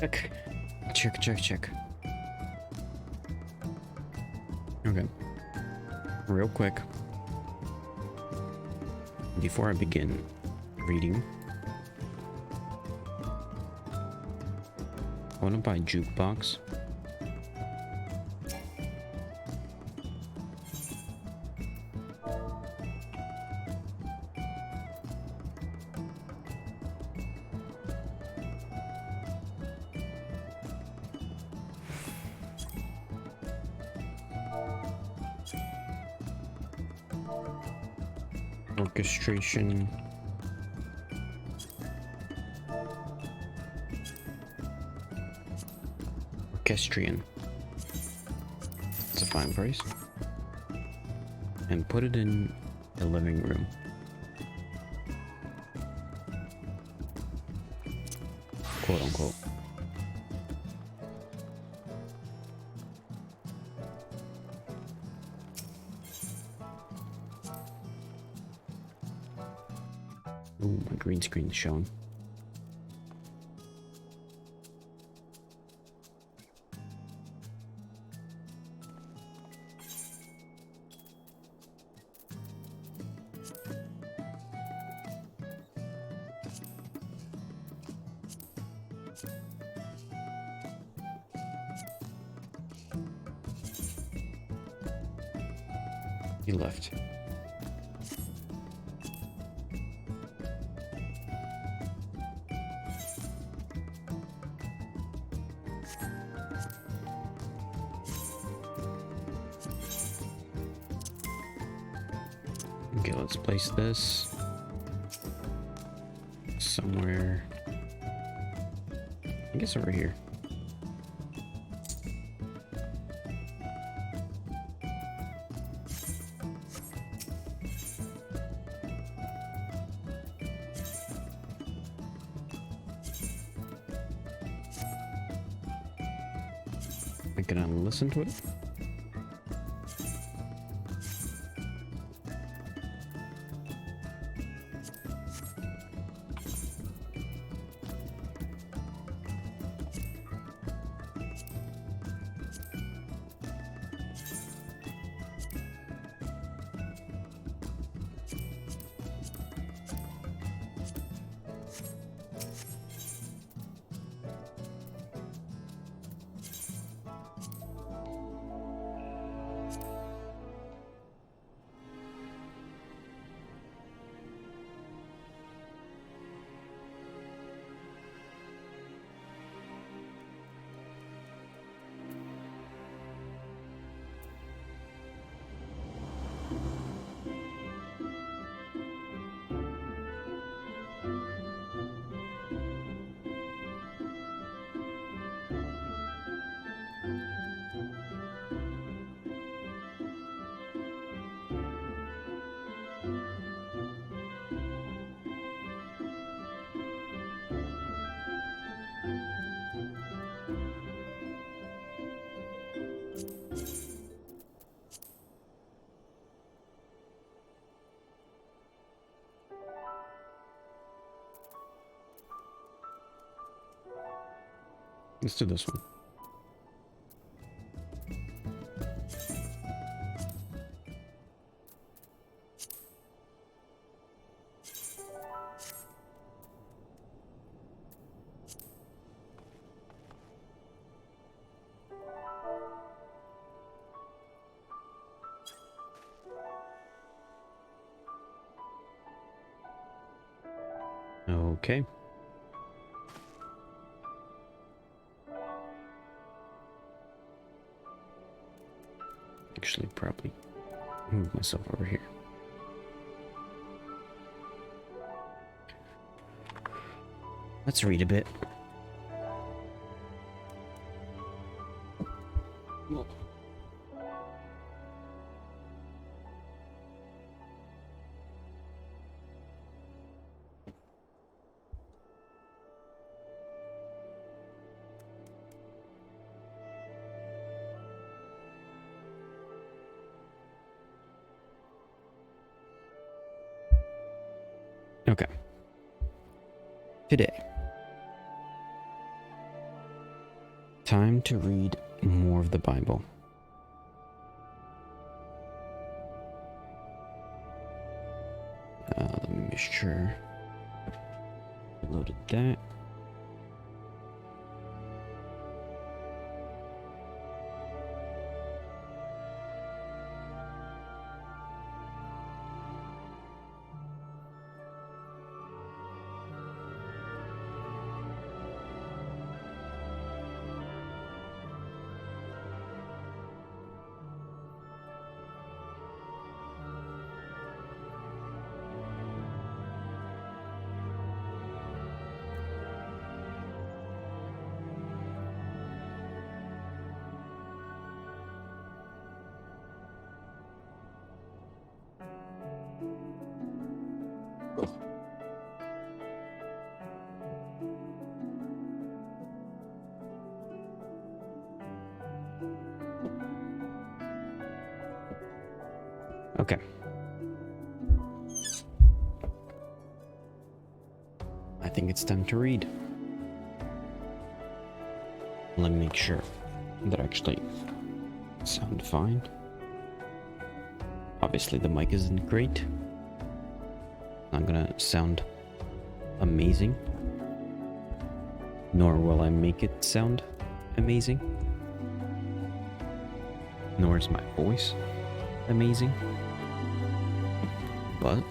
Check. Check, check, check. Okay. Real quick. Before I begin reading, I want to buy jukebox. Orchestration. Orchestrion. It's a fine price. And put it in the living room. Quote unquote. Ooh, my green screen's showing. He left. Okay, let's place this somewhere. I guess over here. I can listen to it. Let's do this one. Okay. Actually, probably move myself over here. Let's read a bit. Okay. Today, time to read more of the Bible. Let me make sure. Loaded that. Okay. I think it's time to read. Let me make sure that I actually sound fine. Obviously the mic isn't great. Not gonna sound amazing. Nor will I make it sound amazing. Nor is my voice amazing. But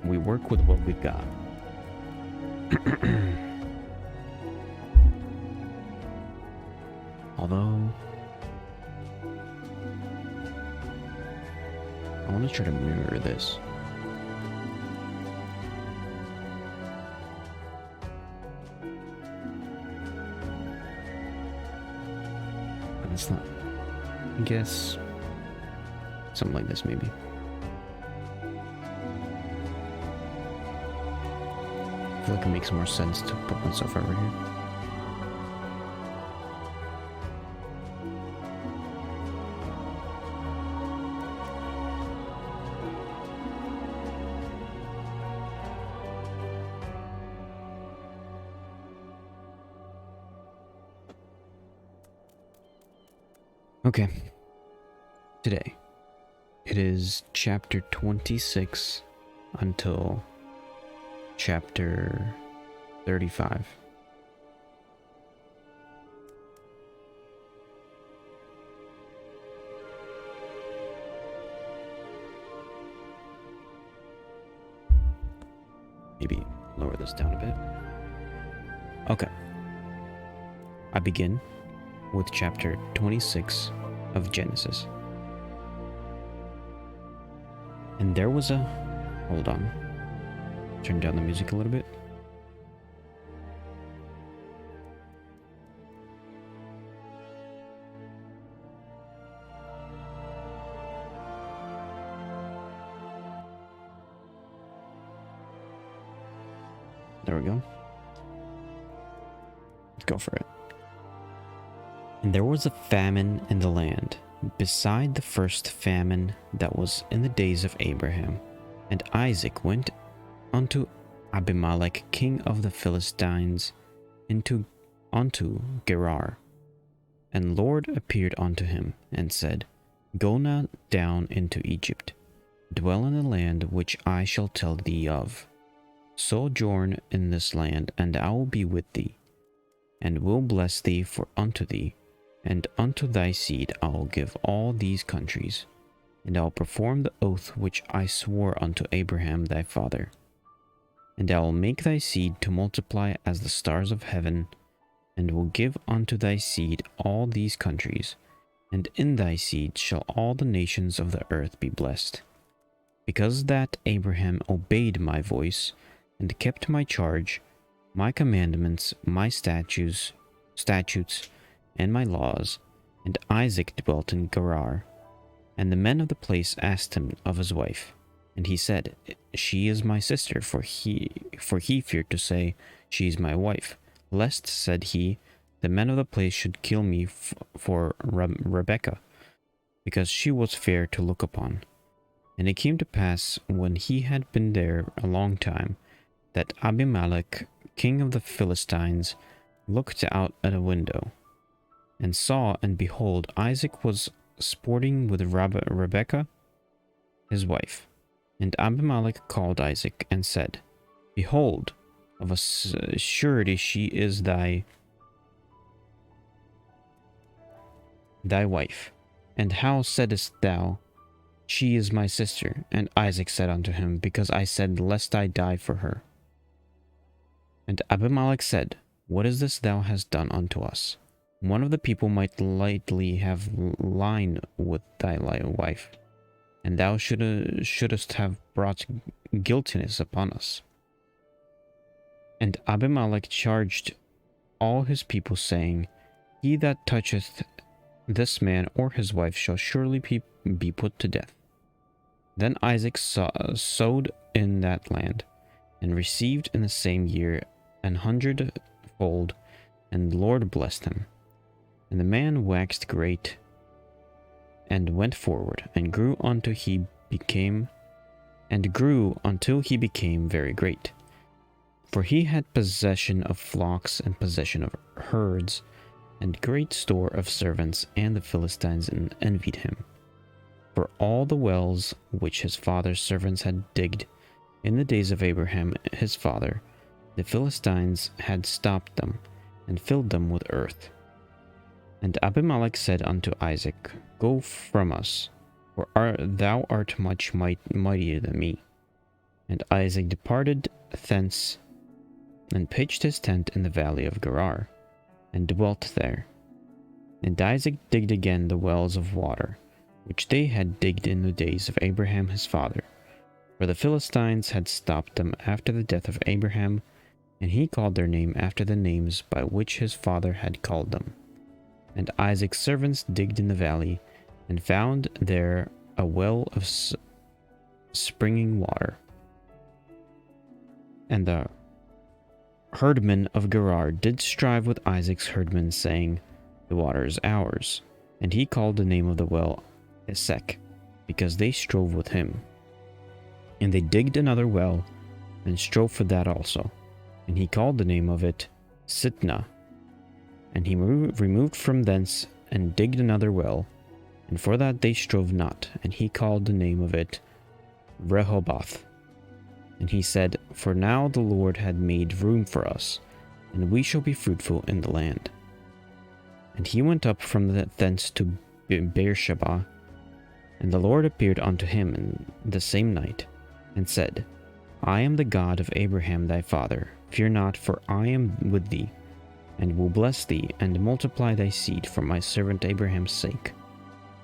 we work with what we got. Although I want to try to mirror this. But it's not. I guess something like this, maybe. I feel like it makes more sense to put myself over here. Okay. Today, it is chapter 26 until chapter 35. Maybe lower this down a bit. Okay. I begin with chapter 26 of Genesis. And there was a... Hold on. Turn down the music a little bit. There we go. Let's go for it. And there was a famine in the land, beside the first famine that was in the days of Abraham. And Isaac went unto Abimelech, king of the Philistines, unto Gerar. And Lord appeared unto him, and said, Go not down into Egypt, dwell in the land which I shall tell thee of. Sojourn in this land, and I will be with thee, and will bless thee for unto thee, and unto thy seed I will give all these countries, and I will perform the oath which I swore unto Abraham thy father. And I will make thy seed to multiply as the stars of heaven, and will give unto thy seed all these countries, and in thy seed shall all the nations of the earth be blessed. Because that Abraham obeyed my voice, and kept my charge, my commandments, my statutes, and my laws, and Isaac dwelt in Gerar. And the men of the place asked him of his wife, and he said, She is my sister, for he feared to say, She is my wife, lest, said he, the men of the place should kill me for Rebekah, because she was fair to look upon. And it came to pass, when he had been there a long time, that Abimelech, king of the Philistines, looked out at a window, and saw, and behold, Isaac was sporting with Rebekah, his wife. And Abimelech called Isaac and said, Behold, of a surety she is thy wife. And how saidst thou, She is my sister? And Isaac said unto him, Because I said, Lest I die for her. And Abimelech said, What is this thou hast done unto us? One of the people might lightly have lain with thy wife, and thou shouldest have brought guiltiness upon us. And Abimelech charged all his people, saying, He that toucheth this man or his wife shall surely be put to death. Then Isaac sowed in that land, and received in the same year 100-fold, and the Lord blessed him. And the man waxed great, and went forward, and grew until he became very great. For he had possession of flocks, and possession of herds, and great store of servants, and the Philistines envied him. For all the wells which his father's servants had digged in the days of Abraham his father, the Philistines had stopped them, and filled them with earth. And Abimelech said unto Isaac, Go from us, for thou art much mightier than me. And Isaac departed thence, and pitched his tent in the valley of Gerar, and dwelt there. And Isaac digged again the wells of water, which they had digged in the days of Abraham his father. For the Philistines had stopped them after the death of Abraham, and he called their name after the names by which his father had called them. And Isaac's servants digged in the valley, and found there a well of springing water. And the herdmen of Gerar did strive with Isaac's herdmen, saying, The water is ours. And he called the name of the well Esek, because they strove with him. And they digged another well, and strove for that also. And he called the name of it Sitnah. And he removed from thence, and digged another well, and for that they strove not. And he called the name of it Rehoboth. And he said, For now the Lord had made room for us, and we shall be fruitful in the land. And he went up from thence to Beersheba, and the Lord appeared unto him in the same night, and said, I am the God of Abraham thy father. Fear not, for I am with thee, and will bless thee, and multiply thy seed for my servant Abraham's sake.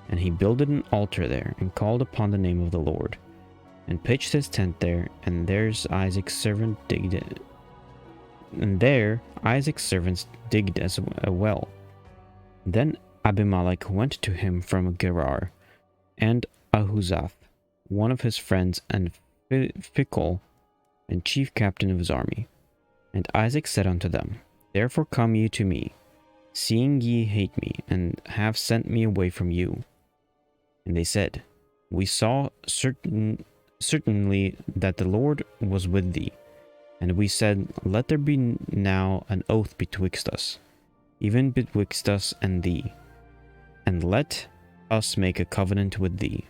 And he builded an altar there, and called upon the name of the Lord, and pitched his tent there, and there's Isaac's servant digged it. And there Isaac's servants digged as a well. Then Abimelech went to him from Gerar, and Ahuzath, one of his friends, and Phicol, and chief captain of his army. And Isaac said unto them, Therefore come ye to me, seeing ye hate me, and have sent me away from you. And they said, We saw certainly that the Lord was with thee. And we said, Let there be now an oath betwixt us, even betwixt us and thee, and let us make a covenant with thee,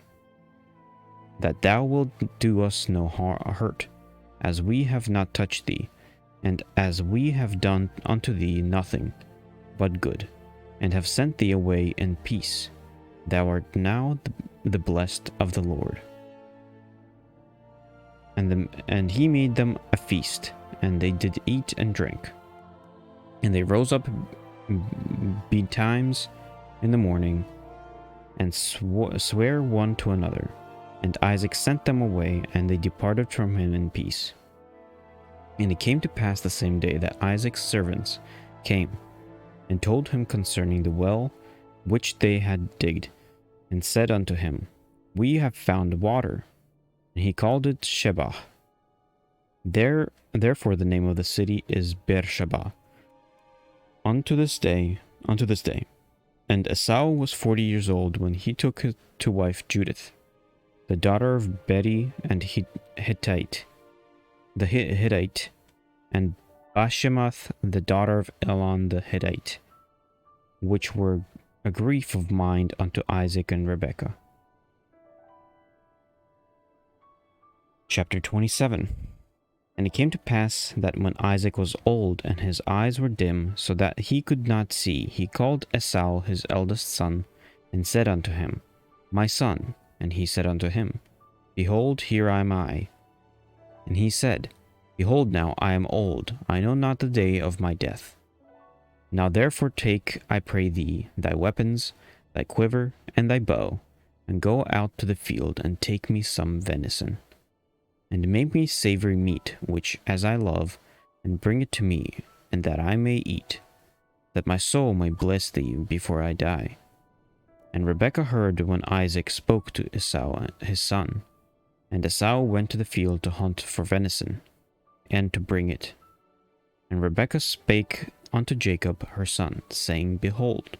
that thou wilt do us no hurt, as we have not touched thee, and as we have done unto thee nothing but good, and have sent thee away in peace. Thou art now the blessed of the Lord. And he made them a feast, and they did eat and drink. And they rose up betimes in the morning, and swear one to another. And Isaac sent them away, and they departed from him in peace. And it came to pass the same day that Isaac's servants came, and told him concerning the well which they had digged, and said unto him, We have found water. And he called it Shebah. Therefore the name of the city is Beersheba unto this day. And Esau was 40 years old when he took to wife Judith, the daughter of Beri and Hittite, and Bashemath, the daughter of Elon the Hittite, which were a grief of mind unto Isaac and Rebekah. Chapter 27. And it came to pass that when Isaac was old, and his eyes were dim, so that he could not see, he called Esau his eldest son, and said unto him, My son. And he said unto him, Behold, here am I. And he said, Behold now, I am old, I know not the day of my death. Now therefore take, I pray thee, thy weapons, thy quiver, and thy bow, and go out to the field, and take me some venison, and make me savory meat, which as I love, and bring it to me, and that I may eat, that my soul may bless thee before I die. And Rebekah heard when Isaac spoke to Esau his son. And Esau went to the field to hunt for venison, and to bring it. And Rebekah spake unto Jacob her son, saying, Behold,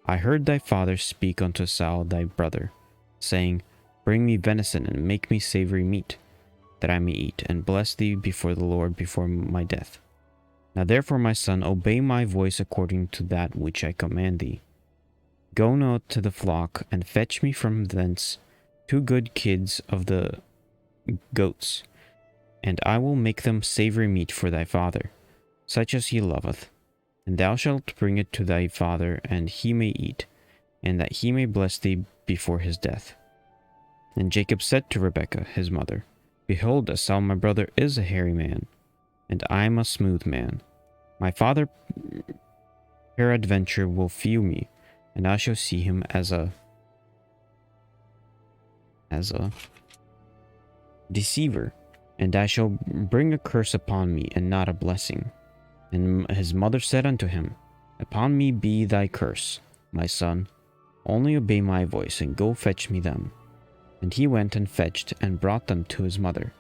I heard thy father speak unto Esau thy brother, saying, Bring me venison, and make me savory meat, that I may eat, and bless thee before the Lord before my death. Now therefore, my son, obey my voice according to that which I command thee. Go now to the flock, and fetch me from thence 2 good kids of the goats, and I will make them savory meat for thy father, such as he loveth. And thou shalt bring it to thy father, and he may eat, and that he may bless thee before his death. And Jacob said to Rebekah his mother, Behold, Esau my brother is a hairy man, and I am a smooth man. My father peradventure will feel me, and I shall see him as a deceiver, and I shall bring a curse upon me, and not a blessing. And his mother said unto him, Upon me be thy curse, my son. Only obey my voice, and go fetch me them. And he went and fetched, and brought them to his mother.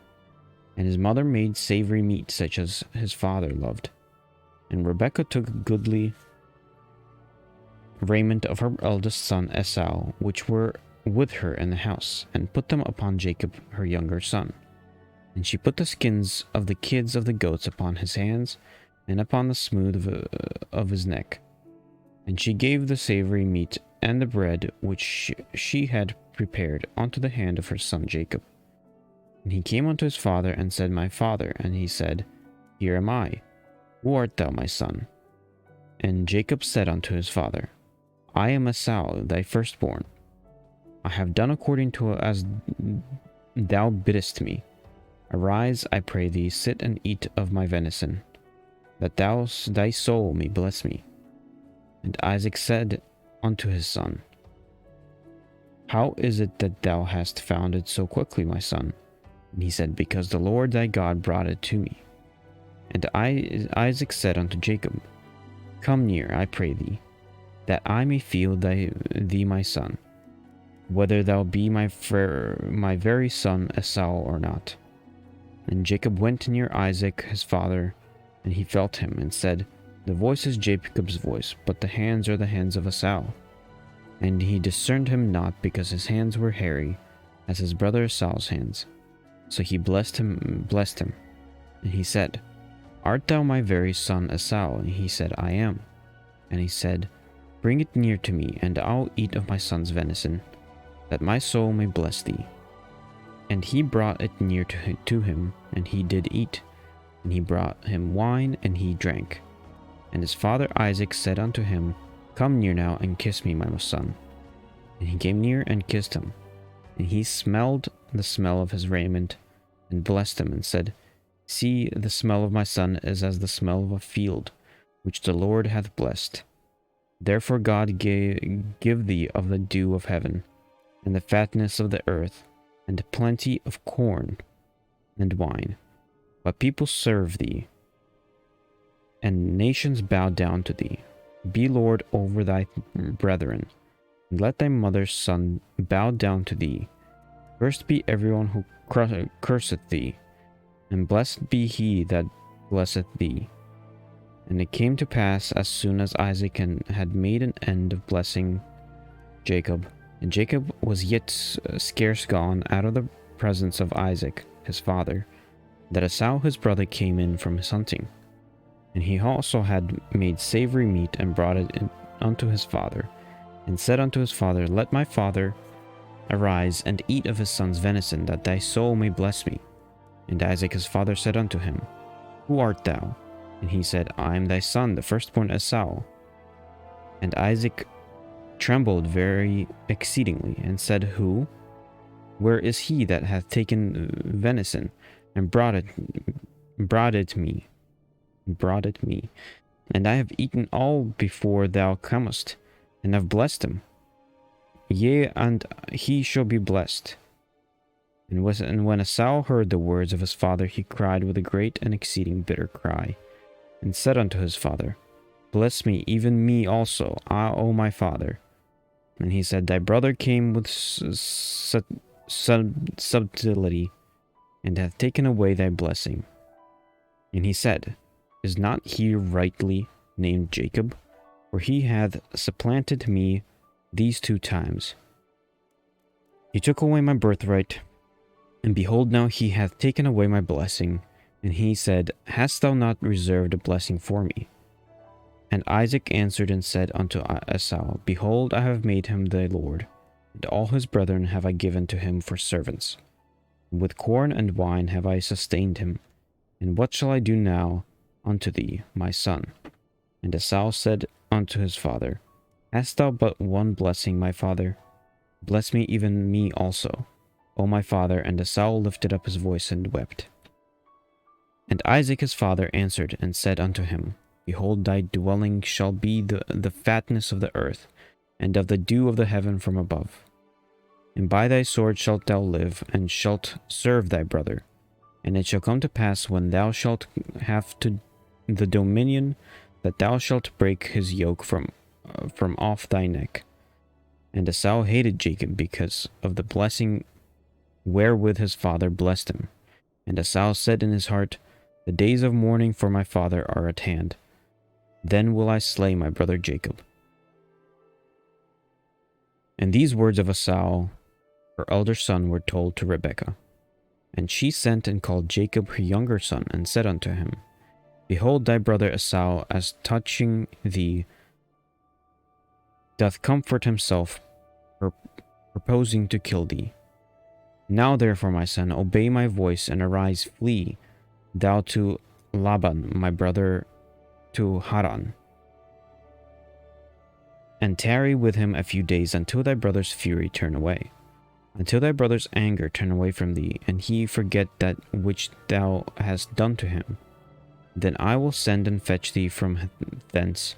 And his mother made savory meat, such as his father loved. And Rebekah took goodly raiment of her eldest son Esau, which were with her in the house, and put them upon Jacob her younger son. And she put the skins of the kids of the goats upon his hands, and upon the smooth of his neck. And she gave the savory meat and the bread which she had prepared unto the hand of her son Jacob. And he came unto his father, and said, My father. And he said, Here am I. Who art thou, my son? And Jacob said unto his father, I am Esau, thy firstborn. I have done according to as thou biddest me. Arise, I pray thee, sit and eat of my venison, that thy soul may bless me. And Isaac said unto his son, How is it that thou hast found it so quickly, my son? And he said, Because the Lord thy God brought it to me. And Isaac said unto Jacob, Come near, I pray thee, that I may feel thee my son, whether thou be my very son Esau or not. And Jacob went near Isaac his father, and he felt him, and said, The voice is Jacob's voice, but the hands are the hands of Esau. And he discerned him not, because his hands were hairy, as his brother Esau's hands. So he blessed him. And he said, Art thou my very son Esau? And he said, I am. And he said, Bring it near to me, and I'll eat of my son's venison, that my soul may bless thee. And he brought it near to him, and he did eat. And he brought him wine, and he drank. And his father Isaac said unto him, Come near now, and kiss me, my son. And he came near and kissed him. And he smelled the smell of his raiment, and blessed him, and said, See, the smell of my son is as the smell of a field, which the Lord hath blessed. Therefore God give thee of the dew of heaven, and the fatness of the earth, and plenty of corn and wine. But people serve thee, and nations bow down to thee. Be Lord over thy brethren, and let thy mother's son bow down to thee. Cursed be everyone who curseth thee, and blessed be he that blesseth thee. And it came to pass, as soon as Isaac had made an end of blessing Jacob, and Jacob was yet scarce gone out of the presence of Isaac his father, that Esau his brother came in from his hunting. And he also had made savory meat and brought it unto his father, and said unto his father, Let my father arise and eat of his son's venison, that thy soul may bless me. And Isaac his father said unto him, Who art thou? And he said, I am thy son, the firstborn Esau. And Isaac trembled very exceedingly, and said, Who? Where is he that hath taken venison, and brought it me? And I have eaten all before thou comest, and have blessed him. Yea, and he shall be blessed. And when Esau heard the words of his father, he cried with a great and exceeding bitter cry, and said unto his father, Bless me, even me also, O my father. And he said, Thy brother came with subtlety, and hath taken away thy blessing. And he said, Is not he rightly named Jacob? For he hath supplanted me these 2 times. He took away my birthright, and behold, now he hath taken away my blessing. And he said, Hast thou not reserved a blessing for me? And Isaac answered and said unto Esau, Behold, I have made him thy lord, and all his brethren have I given to him for servants. With corn and wine have I sustained him. And what shall I do now unto thee, my son? And Esau said unto his father, Hast thou but one blessing, my father? Bless me, even me also, O my father. And Esau lifted up his voice and wept. And Isaac his father answered and said unto him, Behold, thy dwelling shall be the fatness of the earth, and of the dew of the heaven from above. And by thy sword shalt thou live, and shalt serve thy brother. And it shall come to pass, when thou shalt have the dominion, that thou shalt break his yoke from off thy neck. And Esau hated Jacob because of the blessing wherewith his father blessed him. And Esau said in his heart, The days of mourning for my father are at hand. Then will I slay my brother Jacob. And these words of Esau, her elder son, were told to Rebekah. And she sent and called Jacob her younger son, and said unto him, Behold, thy brother Esau, as touching thee, doth comfort himself, purposing to kill thee. Now therefore, my son, obey my voice, and arise, flee thou to Laban, my brother, to Haran, and tarry with him a few days, until thy brother's fury turn away, until thy brother's anger turn away from thee, and he forget that which thou hast done to him. Then I will send and fetch thee from thence.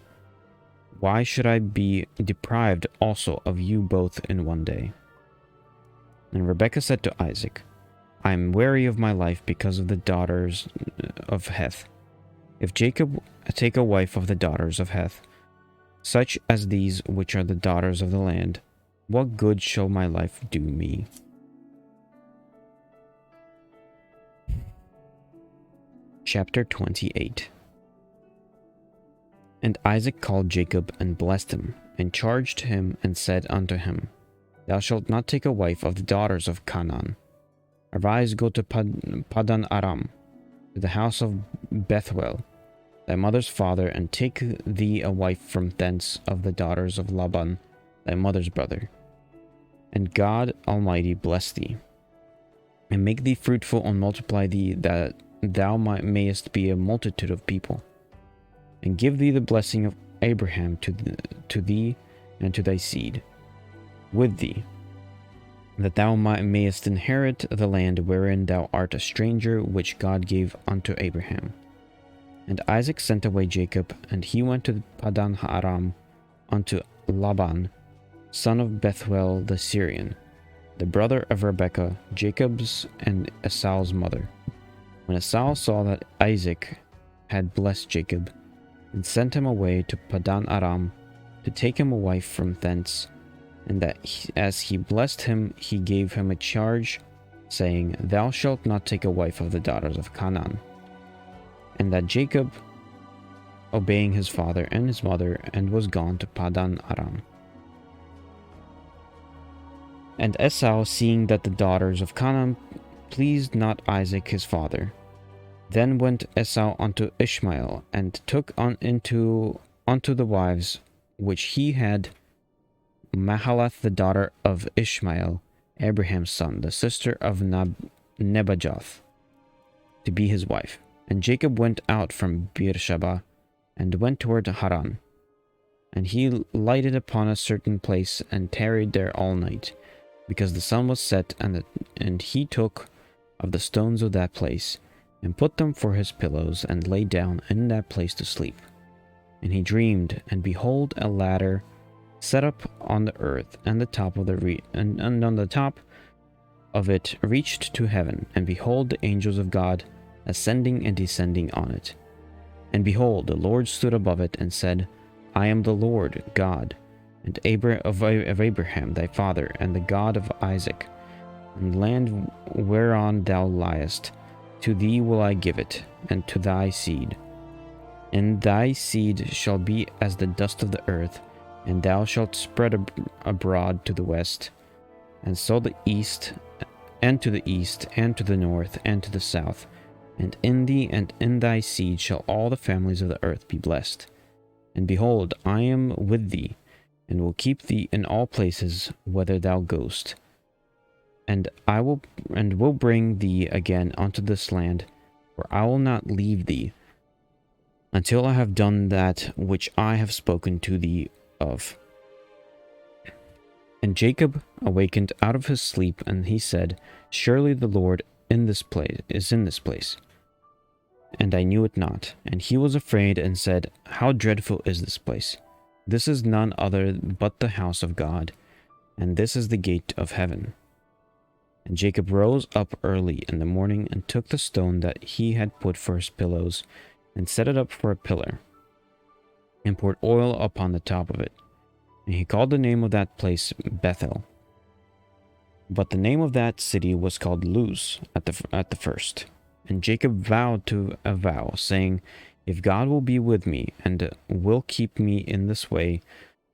Why should I be deprived also of you both in one day? And Rebekah said to Isaac, I am weary of my life because of the daughters of Heth. If Jacob take a wife of the daughters of Heth, such as these which are the daughters of the land, what good shall my life do me? Chapter 28. And Isaac called Jacob and blessed him, and charged him and said unto him, Thou shalt not take a wife of the daughters of Canaan. Arise, go to Padan Aram, to the house of Bethuel, thy mother's father, and take thee a wife from thence of the daughters of Laban, thy mother's brother. And God Almighty bless thee, and make thee fruitful, and multiply thee, that thou mayest be a multitude of people. And give thee the blessing of Abraham to thee and to thy seed with thee, that thou mayest inherit the land wherein thou art a stranger, which God gave unto Abraham. And Isaac sent away Jacob, and he went to Padan Aram unto Laban, son of Bethuel the Syrian, the brother of Rebekah, Jacob's and Esau's mother. When Esau saw that Isaac had blessed Jacob, and sent him away to Padan Aram to take him a wife from thence, and that as he blessed him, he gave him a charge, saying, Thou shalt not take a wife of the daughters of Canaan. And that Jacob, obeying his father and his mother, and was gone to Padan Aram. And Esau, seeing that the daughters of Canaan pleased not Isaac his father, Then went Esau unto Ishmael, and took unto the wives which he had Mahalath the daughter of Ishmael, Abraham's son, the sister of Nebajoth, to be his wife. And Jacob went out from Beersheba, and went toward Haran. And he lighted upon a certain place, and tarried there all night, because the sun was set, and he took of the stones of that place, and put them for his pillows, and lay down in that place to sleep. And he dreamed, and behold, a ladder set up on the earth, and the top of and on the top of it reached to heaven, and behold, the angels of God ascending and descending on it. And behold, the Lord stood above it, and said, I am the Lord God, and of Abraham thy father, and the God of Isaac. And land whereon thou liest, to thee will I give it, and to thy seed. And thy seed shall be as the dust of the earth, and thou shalt spread abroad to the west, and so the east, and to the east, and to the north, and to the south. And in thee and in thy seed shall all the families of the earth be blessed. And behold, I am with thee, and will keep thee in all places whither thou goest. And will bring thee again unto this land, for I will not leave thee, until I have done that which I have spoken to thee of. And Jacob awakened out of his sleep, and he said, Surely the Lord is in this place. And I knew it not. And he was afraid, and said, How dreadful is this place! This is none other but the house of God, and this is the gate of heaven. And Jacob rose up early in the morning, and took the stone that he had put for his pillows, and set it up for a pillar, and poured oil upon the top of it. And he called the name of that place Bethel. But the name of that city was called Luz at the first. And Jacob vowed to a vow, saying, If God will be with me, and will keep me in this way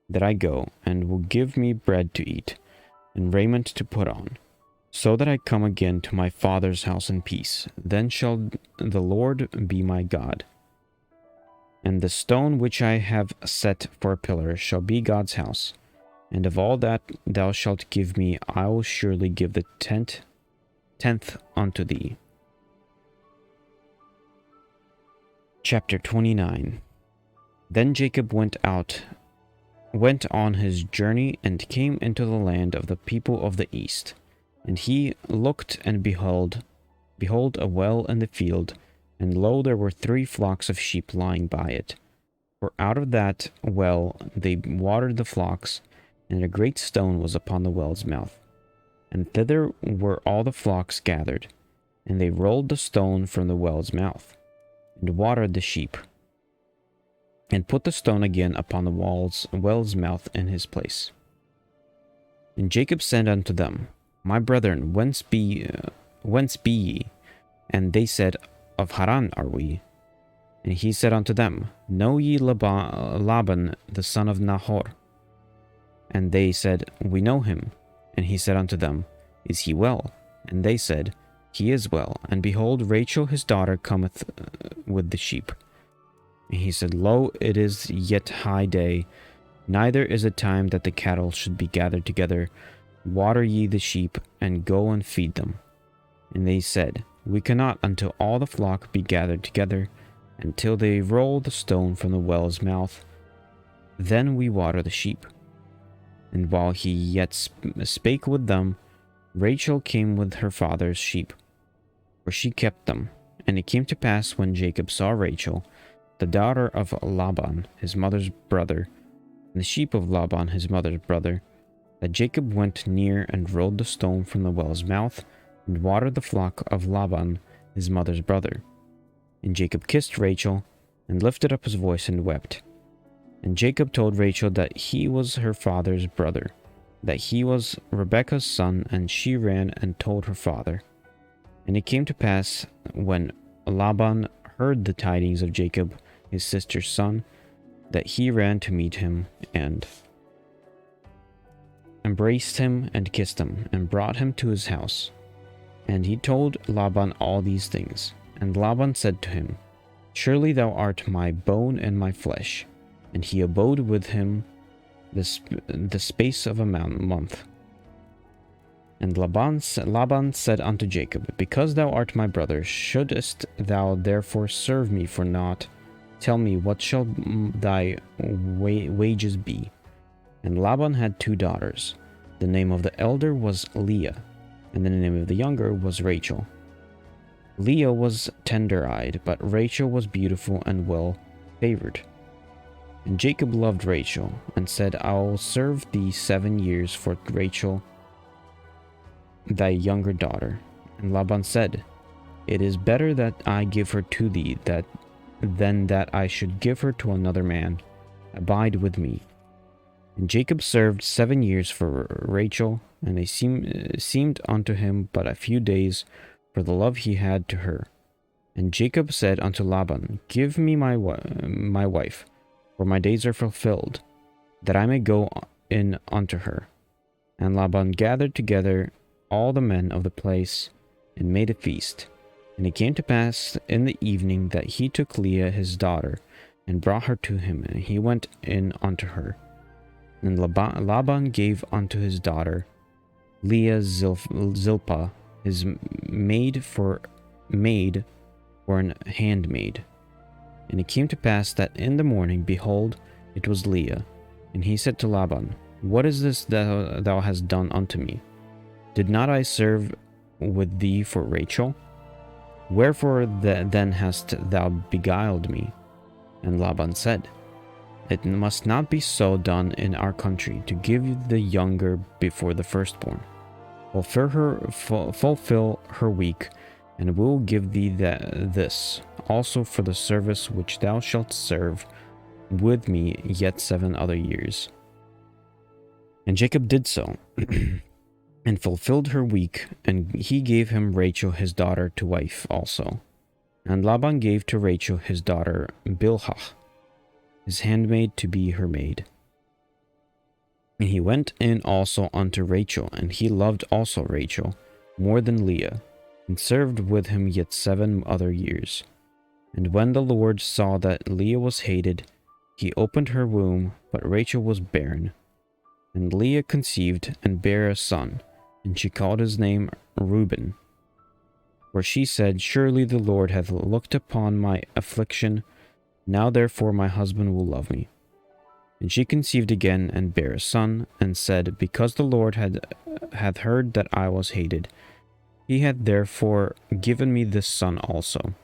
that I go, and will give me bread to eat, and raiment to put on, so that I come again to my father's house in peace, then shall the Lord be my God. And the stone which I have set for a pillar shall be God's house. And of all that thou shalt give me, I will surely give the tenth unto thee. Chapter 29. Then Jacob went on his journey, and came into the land of the people of the east. And he looked, and behold a well in the field, and lo, there were 3 flocks of sheep lying by it. For out of that well they watered the flocks, and a great stone was upon the well's mouth. And thither were all the flocks gathered, and they rolled the stone from the well's mouth, and watered the sheep, and put the stone again upon the well's mouth in his place. And Jacob said unto them, My brethren, whence be ye? And they said, Of Haran are we. And he said unto them, Know ye Laban the son of Nahor? And they said, We know him. And he said unto them, Is he well? And they said, He is well. And behold, Rachel his daughter cometh with the sheep. And he said, Lo, it is yet high day, neither is it time that the cattle should be gathered together. Water ye the sheep, and go and feed them. And they said, We cannot until all the flock be gathered together, until they roll the stone from the well's mouth. Then we water the sheep. And while he yet spake with them, Rachel came with her father's sheep, for she kept them. And it came to pass, when Jacob saw Rachel, the daughter of Laban, his mother's brother, and the sheep of Laban, his mother's brother, that Jacob went near and rolled the stone from the well's mouth, and watered the flock of Laban, his mother's brother. And Jacob kissed Rachel, and lifted up his voice and wept. And Jacob told Rachel that he was her father's brother, that he was Rebekah's son, and she ran and told her father. And it came to pass, when Laban heard the tidings of Jacob, his sister's son, that he ran to meet him, and embraced him, and kissed him, and brought him to his house. And he told Laban all these things. And Laban said to him, Surely thou art my bone and my flesh. And he abode with him the space of a month. And Laban said unto Jacob, Because thou art my brother, shouldest thou therefore serve me for naught? Tell me, what shall thy wages be? And Laban had 2 daughters. The name of the elder was Leah, and the name of the younger was Rachel. Leah was tender-eyed, but Rachel was beautiful and well-favored. And Jacob loved Rachel, and said, I will serve thee 7 years for Rachel, thy younger daughter. And Laban said, It is better that I give her to thee than that I should give her to another man. Abide with me. And Jacob served 7 years for Rachel, and they seemed unto him but a few days, for the love he had to her. And Jacob said unto Laban, Give me my wife, for my days are fulfilled, that I may go in unto her. And Laban gathered together all the men of the place, and made a feast. And it came to pass in the evening that he took Leah his daughter, and brought her to him, and he went in unto her. And Laban gave unto his daughter Leah Zilpah, his maid for an handmaid. And it came to pass that in the morning, behold, it was Leah. And he said to Laban, What is this thou hast done unto me? Did not I serve with thee for Rachel? Wherefore then hast thou beguiled me? And Laban said, It must not be so done in our country, to give the younger before the firstborn. Fulfill her week, and we will give thee this also for the service which thou shalt serve with me yet 7 other years. And Jacob did so, and fulfilled her week, and he gave him Rachel his daughter to wife also. And Laban gave to Rachel his daughter Bilhah, his handmaid, to be her maid. And he went in also unto Rachel, and he loved also Rachel more than Leah, and served with him yet 7 other years. And when the Lord saw that Leah was hated, he opened her womb, but Rachel was barren. And Leah conceived and bare a son, and she called his name Reuben. For she said, Surely the Lord hath looked upon my affliction, now therefore my husband will love me. And she conceived again and bare a son, and said, Because the Lord hath heard that I was hated, he hath therefore given me this son also.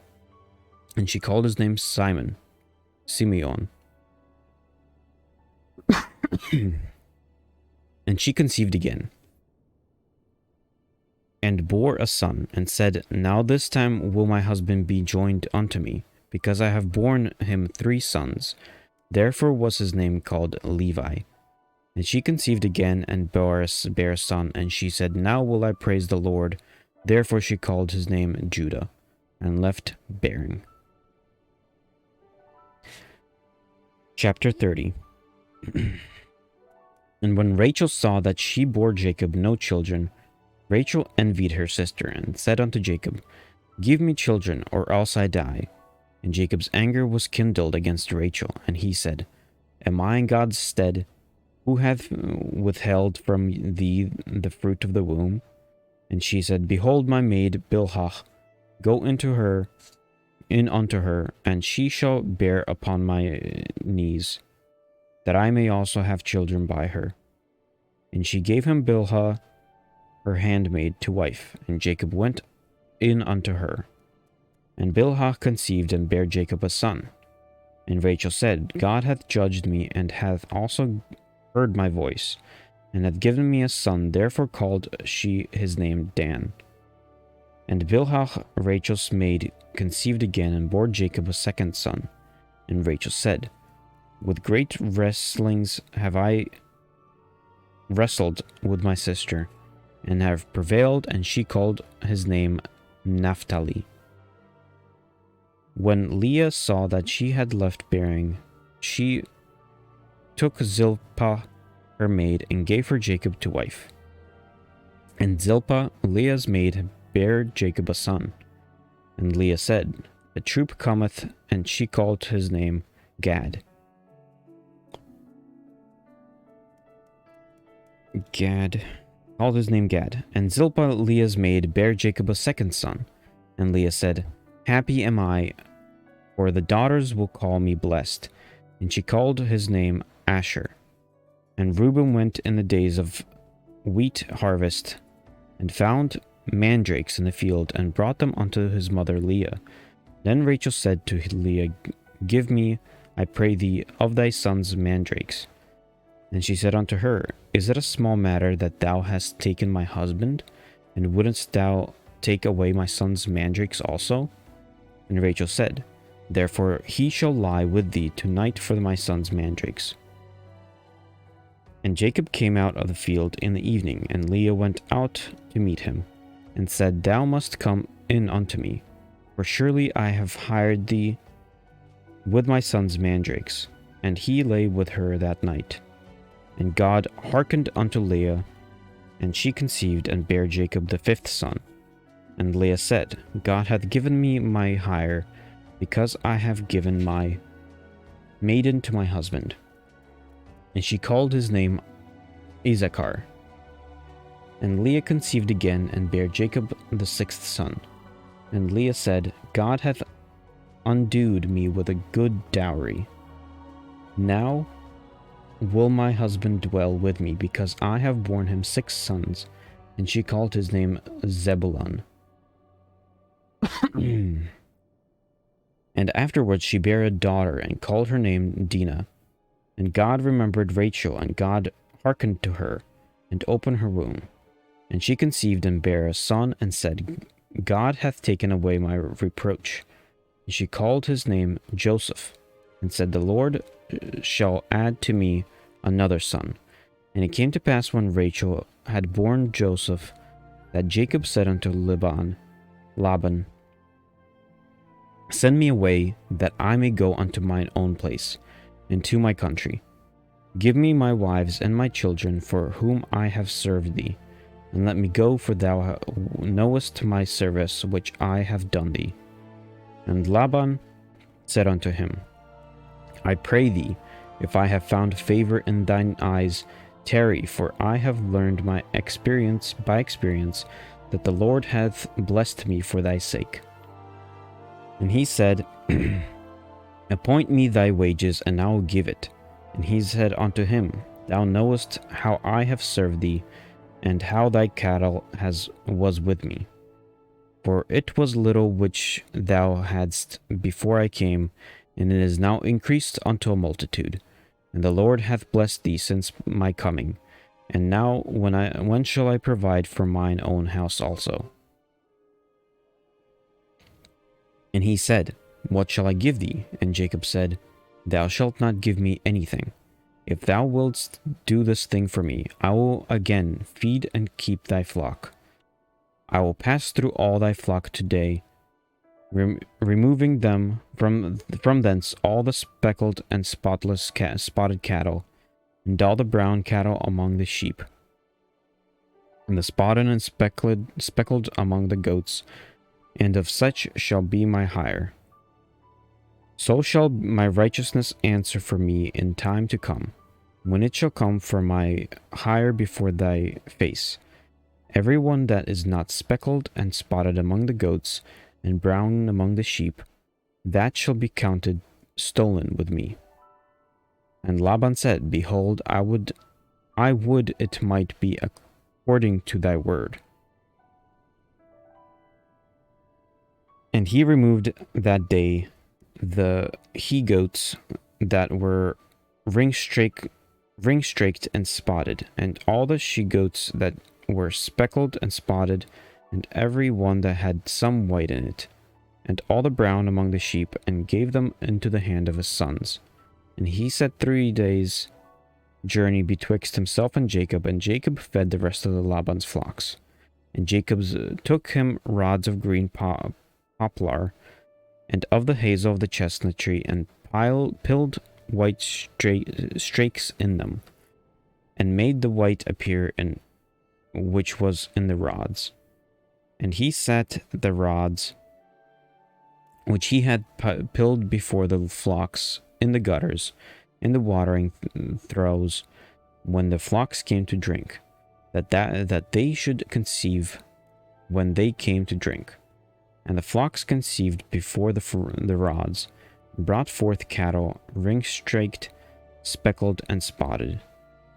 And she called his name Simeon. And she conceived again, and bore a son, and said, Now this time will my husband be joined unto me, because I have borne him 3 sons. Therefore was his name called Levi. And she conceived again, and bare a son, and she said, Now will I praise the Lord. Therefore she called his name Judah, and left bearing. Chapter 30. And when Rachel saw that she bore Jacob no children, Rachel envied her sister, and said unto Jacob, Give me children, or else I die. And Jacob's anger was kindled against Rachel, and he said, Am I in God's stead, who hath withheld from thee the fruit of the womb? And she said, Behold my maid Bilhah, go in unto her, and she shall bear upon my knees, that I may also have children by her. And she gave him Bilhah, her handmaid, to wife, and Jacob went in unto her. And Bilhah conceived and bare Jacob a son. And Rachel said, God hath judged me, and hath also heard my voice, and hath given me a son. Therefore called she his name Dan. And Bilhah, Rachel's maid, conceived again, and bore Jacob a second son. And Rachel said, With great wrestlings have I wrestled with my sister, and have prevailed, and she called his name Naphtali. When Leah saw that she had left bearing, she took Zilpah her maid, and gave her Jacob to wife. And Zilpah, Leah's maid, bare Jacob a son. And Leah said, The troop cometh, and she called his name Gad. Called his name Gad. And Zilpah, Leah's maid, bare Jacob a second son. And Leah said, Happy am I, for the daughters will call me blessed. And she called his name Asher. And Reuben went in the days of wheat harvest, and found mandrakes in the field, and brought them unto his mother Leah. Then Rachel said to Leah, Give me, I pray thee, of thy son's mandrakes. And she said unto her, Is it a small matter that thou hast taken my husband? And wouldst thou take away my son's mandrakes also? And Rachel said, Therefore he shall lie with thee tonight for my son's mandrakes. And Jacob came out of the field in the evening, and Leah went out to meet him, and said, Thou must come in unto me, for surely I have hired thee with my son's mandrakes. And he lay with her that night. And God hearkened unto Leah, and she conceived and bare Jacob the fifth son. And Leah said, God hath given me my hire, because I have given my maiden to my husband. And she called his name Issachar. And Leah conceived again, and bare Jacob the sixth son. And Leah said, God hath endued me with a good dowry. Now will my husband dwell with me, because I have borne him 6 sons. And she called his name Zebulun. And afterwards she bare a daughter, and called her name Dinah. And God remembered Rachel, and God hearkened to her, and opened her womb. And she conceived and bare a son, and said, God hath taken away my reproach. And she called his name Joseph, and said, The Lord shall add to me another son. And it came to pass, when Rachel had borne Joseph, that Jacob said unto Laban, Send me away, that I may go unto mine own place, and to my country. Give me my wives and my children, for whom I have served thee, and let me go, for thou knowest my service which I have done thee. And Laban said unto him, I pray thee, if I have found favor in thine eyes, tarry, for I have learned by experience, that the Lord hath blessed me for thy sake. And he said, Appoint me thy wages, and I will give it. And he said unto him, Thou knowest how I have served thee, and how thy cattle was with me. For it was little which thou hadst before I came, and it is now increased unto a multitude. And the Lord hath blessed thee since my coming. And now when shall I provide for mine own house also? And he said, What shall I give thee? And Jacob said, Thou shalt not give me anything. If thou wilt do this thing for me, I will again feed and keep thy flock. I will pass through all thy flock today, removing them from thence all the speckled and spotted cattle, and all the brown cattle among the sheep, and the spotted and speckled among the goats, and of such shall be my hire. So shall my righteousness answer for me in time to come, when it shall come for my hire before thy face. Every one that is not speckled and spotted among the goats, and brown among the sheep, that shall be counted stolen with me. And Laban said, Behold, I would it might be according to thy word. And he removed that day the he-goats that were ring-straked and spotted, and all the she-goats that were speckled and spotted, and every one that had some white in it, and all the brown among the sheep, and gave them into the hand of his sons. And he set 3 days' journey betwixt himself and Jacob fed the rest of the Laban's flocks. And Jacob took him rods of green poplar, and of the hazel of the chestnut tree, and pilled white strakes in them, and made the white appear in which was in the rods. And he set the rods which he had pilled before the flocks in the gutters, in the watering throws, when the flocks came to drink, that they should conceive when they came to drink. And the flocks conceived before the rods, brought forth cattle, ring-straked, speckled, and spotted.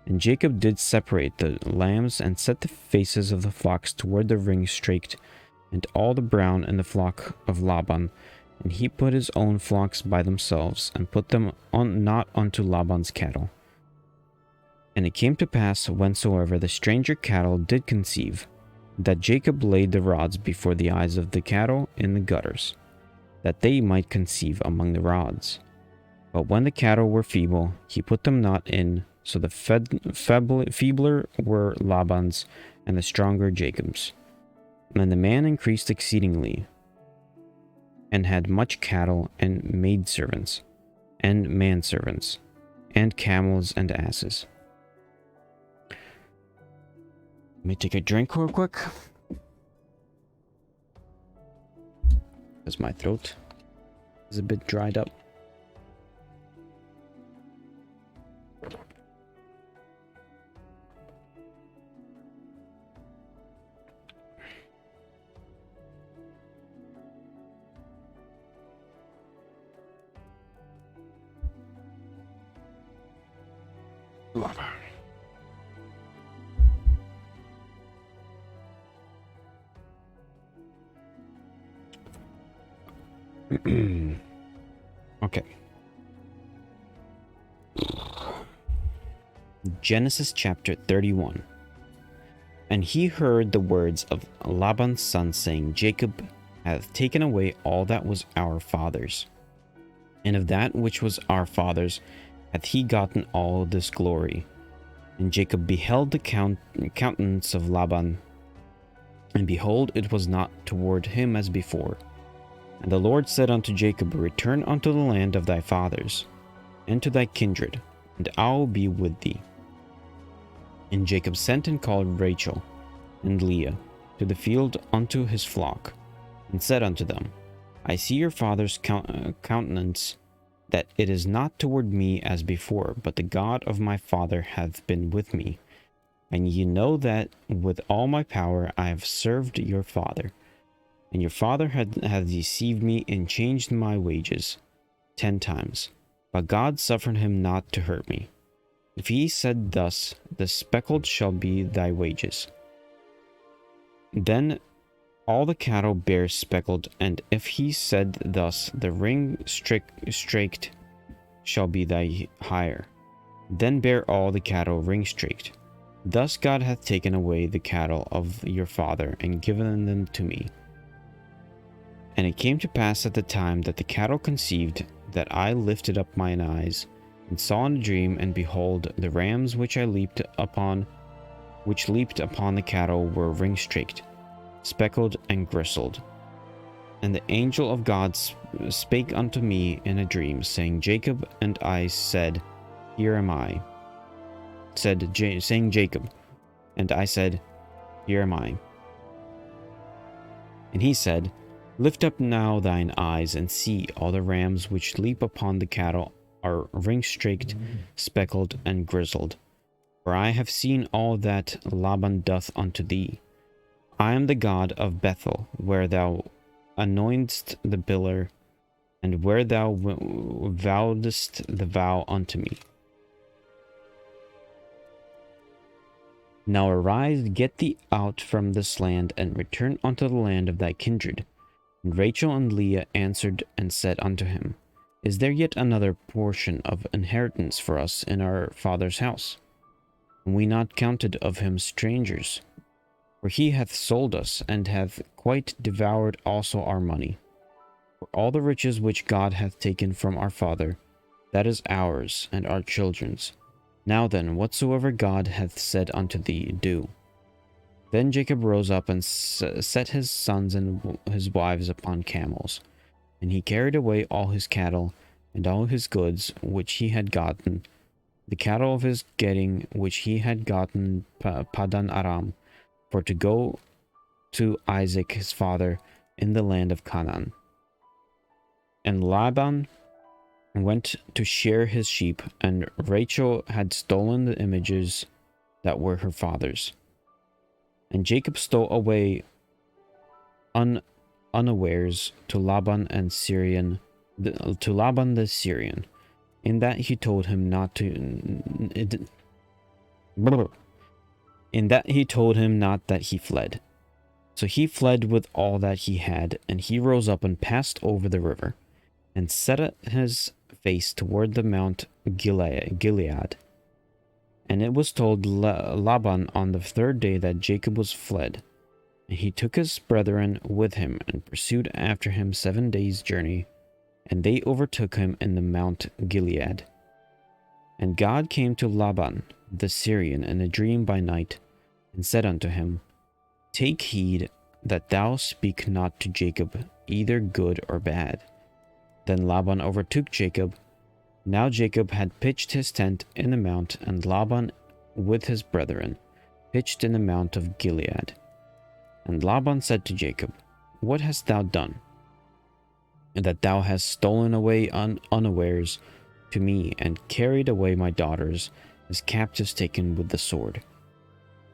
And Jacob did separate the lambs, and set the faces of the flocks toward the ring-straked, and all the brown in the flock of Laban. And he put his own flocks by themselves, and put them not unto Laban's cattle. And it came to pass, whensoever the stranger cattle did conceive, that Jacob laid the rods before the eyes of the cattle in the gutters, that they might conceive among the rods. But when the cattle were feeble, he put them not in, so the feebler were Laban's, and the stronger Jacob's. And the man increased exceedingly, and had much cattle, and maidservants, and manservants, and camels and asses. Let me take a drink real quick, because my throat is a bit dried up. Lava. Okay. Genesis chapter 31. And he heard the words of Laban's son, saying, Jacob hath taken away all that was our father's, and of that which was our father's hath he gotten all this glory. And Jacob beheld the countenance of Laban, and behold, it was not toward him as before. And the Lord said unto Jacob, Return unto the land of thy fathers, and to thy kindred, and I will be with thee. And Jacob sent and called Rachel and Leah to the field unto his flock, and said unto them, I see your father's countenance, that it is not toward me as before, but the God of my father hath been with me. And ye know that with all my power I have served your father. And your father hath deceived me and changed my wages 10 times. But God suffered him not to hurt me. If he said thus, the speckled shall be thy wages, then all the cattle bear speckled. And if he said thus, the ring-straked shall be thy hire, then bear all the cattle ring-straked. Thus God hath taken away the cattle of your father, and given them to me. And it came to pass at the time that the cattle conceived, that I lifted up mine eyes, and saw in a dream, and behold, the rams which leaped upon the cattle were ring-straked, speckled, and gristled. And the angel of God spake unto me in a dream, saying, Jacob. And I said, Here am I. Saying Jacob. And I said, Here am I. And he said, Lift up now thine eyes, and see, all the rams which leap upon the cattle are ring-straked, speckled, and gristled. For I have seen all that Laban doth unto thee. I am the God of Bethel, where thou anointest the pillar, and where thou vowedst the vow unto me. Now arise, get thee out from this land, and return unto the land of thy kindred. And Rachel and Leah answered and said unto him, Is there yet another portion of inheritance for us in our father's house? And we not counted of him strangers? For he hath sold us, and hath quite devoured also our money. For all the riches which God hath taken from our father, that is ours and our children's. Now then, whatsoever God hath said unto thee, do. Then Jacob rose up and set his sons and his wives upon camels, and he carried away all his cattle and all his goods which he had gotten, the cattle of his getting which he had gotten Padan Aram, for to go to Isaac his father in the land of Canaan. And Laban went to shear his sheep, and Rachel had stolen the images that were her father's. And Jacob stole away unawares to Laban the Syrian, in that he told him not to. In that he told him not that he fled. So he fled with all that he had, and he rose up and passed over the river, and set his face toward the Mount Gilead. And it was told Laban on the third day that Jacob was fled. And he took his brethren with him, and pursued after him 7 days' journey, and they overtook him in the Mount Gilead. And God came to Laban the Syrian in a dream by night, and said unto him, Take heed that thou speak not to Jacob either good or bad. Then Laban overtook Jacob. Now Jacob had pitched his tent in the mount, and Laban with his brethren pitched in the mount of Gilead. And Laban said to Jacob, What hast thou done? And that thou hast stolen away unawares to me, and carried away my daughters as captives taken with the sword.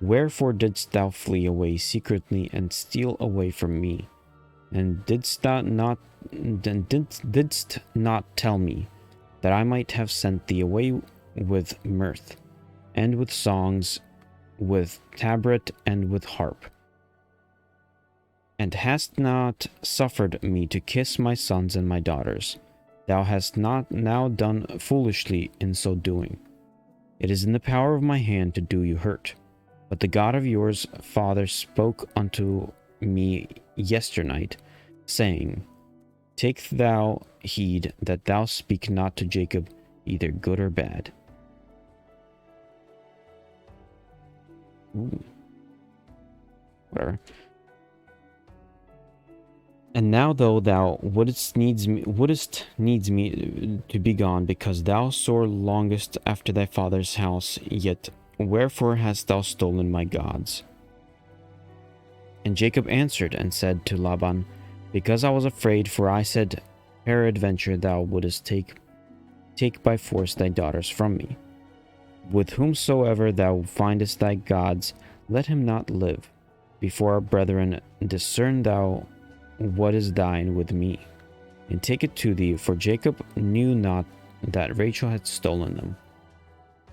Wherefore didst thou flee away secretly, and steal away from me? And didst not tell me, that I might have sent thee away with mirth, and with songs, with tabret, and with harp? And hast not suffered me to kiss my sons and my daughters. Thou hast not now done foolishly in so doing. It is in the power of my hand to do you hurt. But the God of yours father spoke unto me yesternight, saying, Take thou heed that thou speak not to Jacob either good or bad. Ooh. Whatever. And now though thou wouldest needs me to be gone, because thou sore longest after thy father's house, yet wherefore hast thou stolen my gods? And Jacob answered and said to Laban, Because I was afraid, for I said, Peradventure thou wouldest take by force thy daughters from me. With whomsoever thou findest thy gods, let him not live. Before our brethren discern thou what is thine with me, and take it to thee, for Jacob knew not that Rachel had stolen them.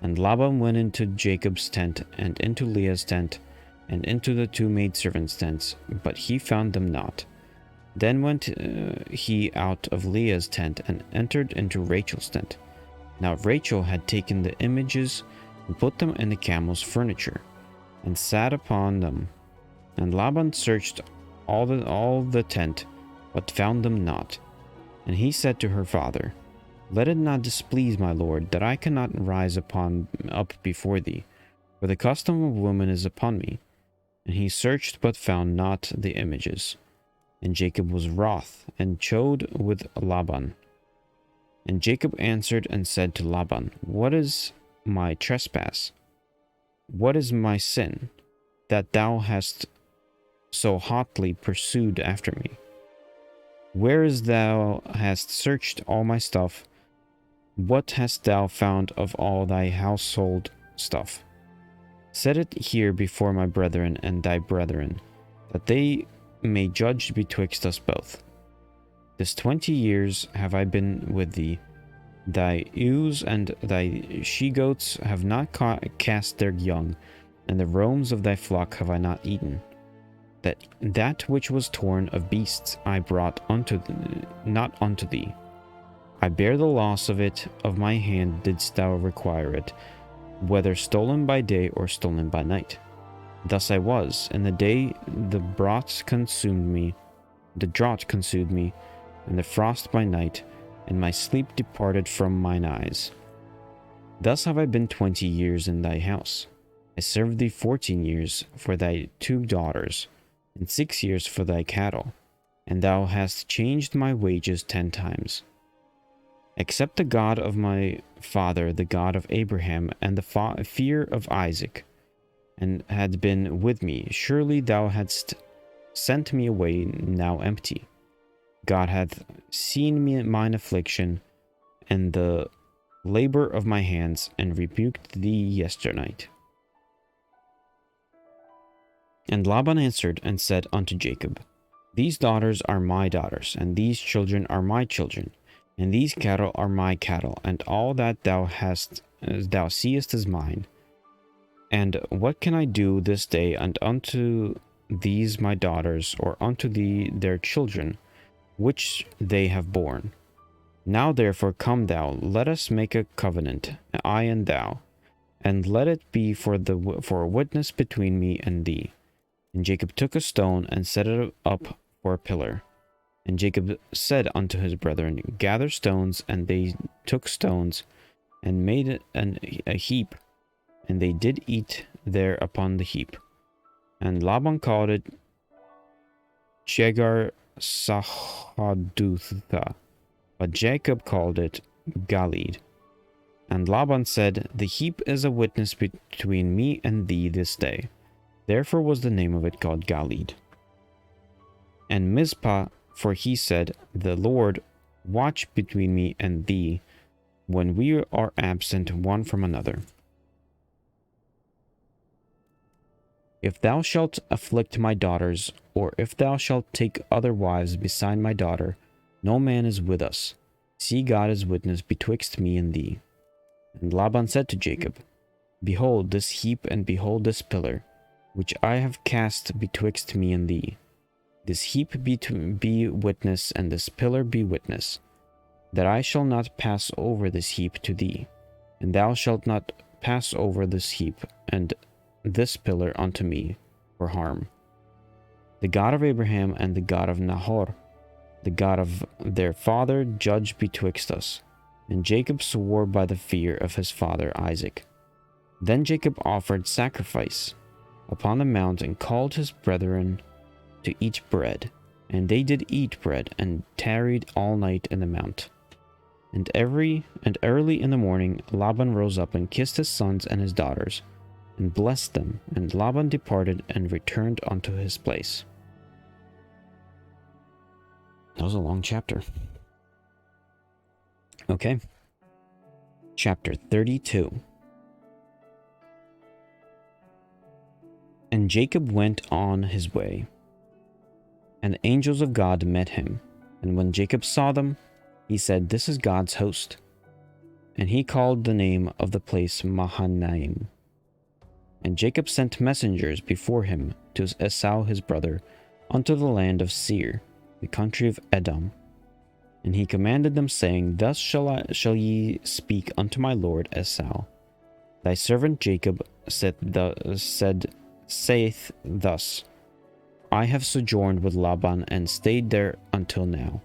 And Laban went into Jacob's tent, and into Leah's tent, and into the two maidservants' tents, but he found them not. Then went he out of Leah's tent, and entered into Rachel's tent. Now Rachel had taken the images, and put them in the camel's furniture, and sat upon them. And Laban searched all the tent, but found them not. And he said to her father, Let it not displease my lord, that I cannot rise up before thee, for the custom of women is upon me. And he searched, but found not the images. And Jacob was wroth, and chode with Laban. And Jacob answered and said to Laban, What is my trespass? What is my sin, that thou hast so hotly pursued after me? Whereas thou hast searched all my stuff, what hast thou found of all thy household stuff? Set it here before my brethren and thy brethren, that they may judge betwixt us both. This 20 years have I been with thee. Thy ewes and thy she-goats have not cast their young, and the roams of thy flock have I not eaten. That which was torn of beasts I brought not unto thee. I bear the loss of it, of my hand didst thou require it, whether stolen by day or stolen by night. Thus I was, in the day the drought consumed me, and the frost by night, and my sleep departed from mine eyes. Thus have I been 20 years in thy house. I served thee 14 years for thy 2 daughters, and 6 years for thy cattle, and thou hast changed my wages 10 times. Except the God of my father, the God of Abraham, and the fear of Isaac, and had been with me, surely thou hadst sent me away now empty. God hath seen me mine affliction, and the labor of my hands, and rebuked thee yesternight. And Laban answered and said unto Jacob, These daughters are my daughters, and these children are my children, and these cattle are my cattle, and all that thou seest is mine. And what can I do this day unto these my daughters, or unto thee their children, which they have borne? Now therefore come thou, let us make a covenant, I and thou, and let it be for a witness between me and thee. And Jacob took a stone and set it up for a pillar. And Jacob said unto his brethren, Gather stones, and they took stones, and made a heap, and they did eat there upon the heap. And Laban called it Jegar Sahadutha, but Jacob called it Galeed. And Laban said, The heap is a witness between me and thee this day. Therefore was the name of it called Galeed. And Mizpah, for he said, The Lord watch between me and thee, when we are absent one from another. If thou shalt afflict my daughters, or if thou shalt take other wives beside my daughter, no man is with us. See, God is witness betwixt me and thee. And Laban said to Jacob, Behold this heap, and behold this pillar, which I have cast betwixt me and thee. This heap be witness, and this pillar be witness, that I shall not pass over this heap to thee, and thou shalt not pass over this heap and this pillar unto me for harm. The God of Abraham and the God of Nahor, the God of their father, judge betwixt us. And Jacob swore by the fear of his father Isaac. Then Jacob offered sacrifice upon the mount, and called his brethren to eat bread. And they did eat bread, and tarried all night in the mount. And early in the morning Laban rose up and kissed his sons and his daughters, and blessed them. And Laban departed and returned unto his place. That was a long chapter. Okay. Chapter 32. And Jacob went on his way, and the angels of God met him. And when Jacob saw them, he said, This is God's host. And he called the name of the place Mahanaim. And Jacob sent messengers before him to Esau his brother unto the land of Seir, the country of Edom. And he commanded them, saying, Thus shall ye speak unto my lord Esau. Thy servant Jacob saith thus, I have sojourned with Laban, and stayed there until now.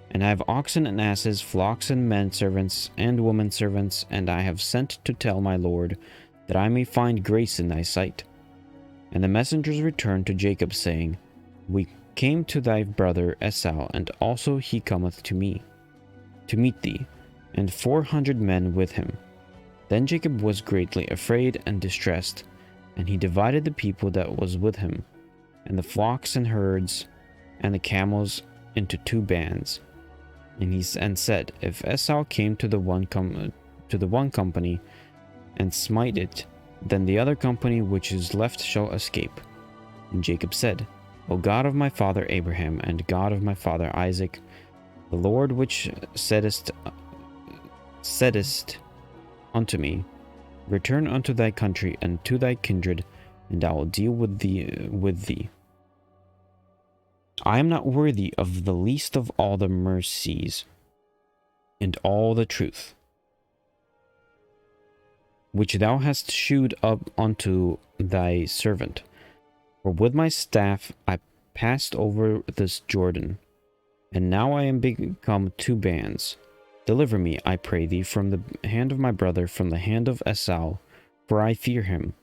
And I have oxen and asses, flocks and men servants, and women servants, and I have sent to tell my lord, that I may find grace in thy sight. And the messengers returned to Jacob, saying, We came to thy brother Esau, and also he cometh to me, to meet thee, and 400 men with him. Then Jacob was greatly afraid and distressed, and he divided the people that was with him, and the flocks and herds, and the camels into 2 bands. And said, If Esau came to the one company, and smite it, then the other company which is left shall escape. And Jacob said, O God of my father Abraham, and God of my father Isaac, the Lord which saidest unto me, Return unto thy country and to thy kindred, and I will deal with thee. I am not worthy of the least of all the mercies and all the truth which thou hast shewed up unto thy servant. For with my staff I passed over this Jordan, and now I am become 2 bands. Deliver me, I pray thee, from the hand of my brother, from the hand of Esau, for I fear him,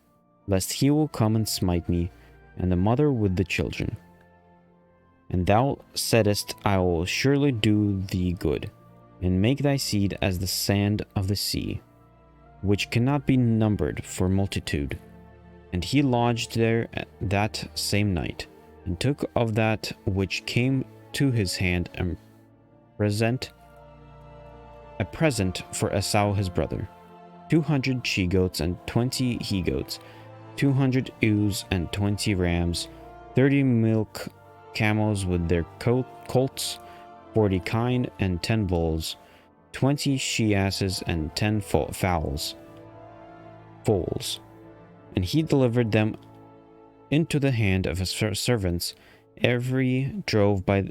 lest he will come and smite me, and the mother with the children. And thou saidest, I will surely do thee good, and make thy seed as the sand of the sea, which cannot be numbered for multitude. And he lodged there that same night, and took of that which came to his hand a present for Esau his brother, 200 she-goats and 20 he-goats, 200 ewes and 20 rams, 30 milk camels with their colts, 40 kine and 10 bulls, 20 she-asses and 10 foals. And he delivered them into the hand of his servants, every drove by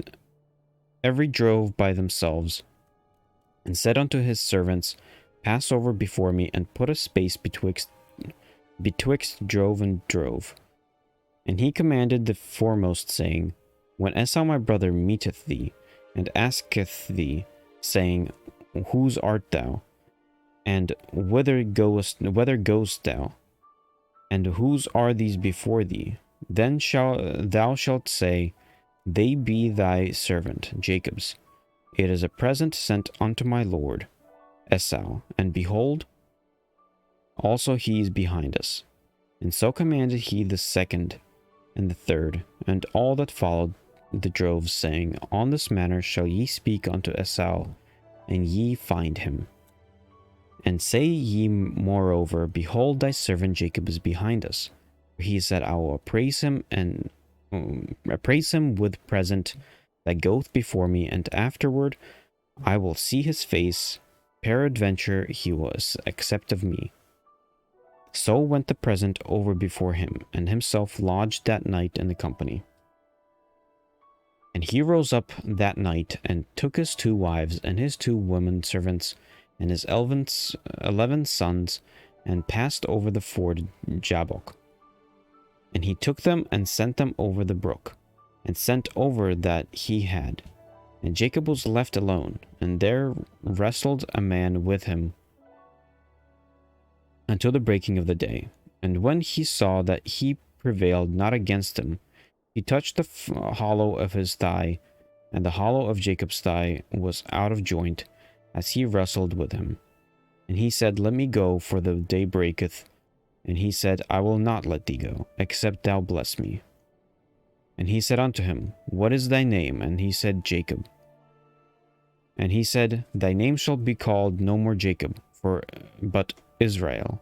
themselves, and said unto his servants, Pass over before me, and put a space betwixt drove and drove. And he commanded the foremost, saying, When Esau my brother meeteth thee, and asketh thee, saying, Whose art thou? And whither goest thou? And whose are these before thee? Then thou shalt say, They be thy servant Jacob's. It is a present sent unto my lord Esau, and behold, also he is behind us. And so commanded he the second and the third, and all that followed the droves, saying, On this manner shall ye speak unto Esau, and ye find him. And say ye moreover, Behold, thy servant Jacob is behind us. For he said, I will appraise him with present that goeth before me, and afterward I will see his face. Peradventure he will accept of me. So went the present over before him, and himself lodged that night in the company. And he rose up that night, and took his 2 wives, and his 2 women servants, and his 11 sons, and passed over the ford Jabbok. And he took them, and sent them over the brook, and sent over that he had. And Jacob was left alone, and there wrestled a man with him until the breaking of the day. And when he saw that he prevailed not against him, he touched the hollow of his thigh, and the hollow of Jacob's thigh was out of joint, as he wrestled with him. And he said, Let me go, for the day breaketh. And he said, I will not let thee go, except thou bless me. And he said unto him, What is thy name? And he said, Jacob. And he said, Thy name shall be called no more Jacob, but Israel.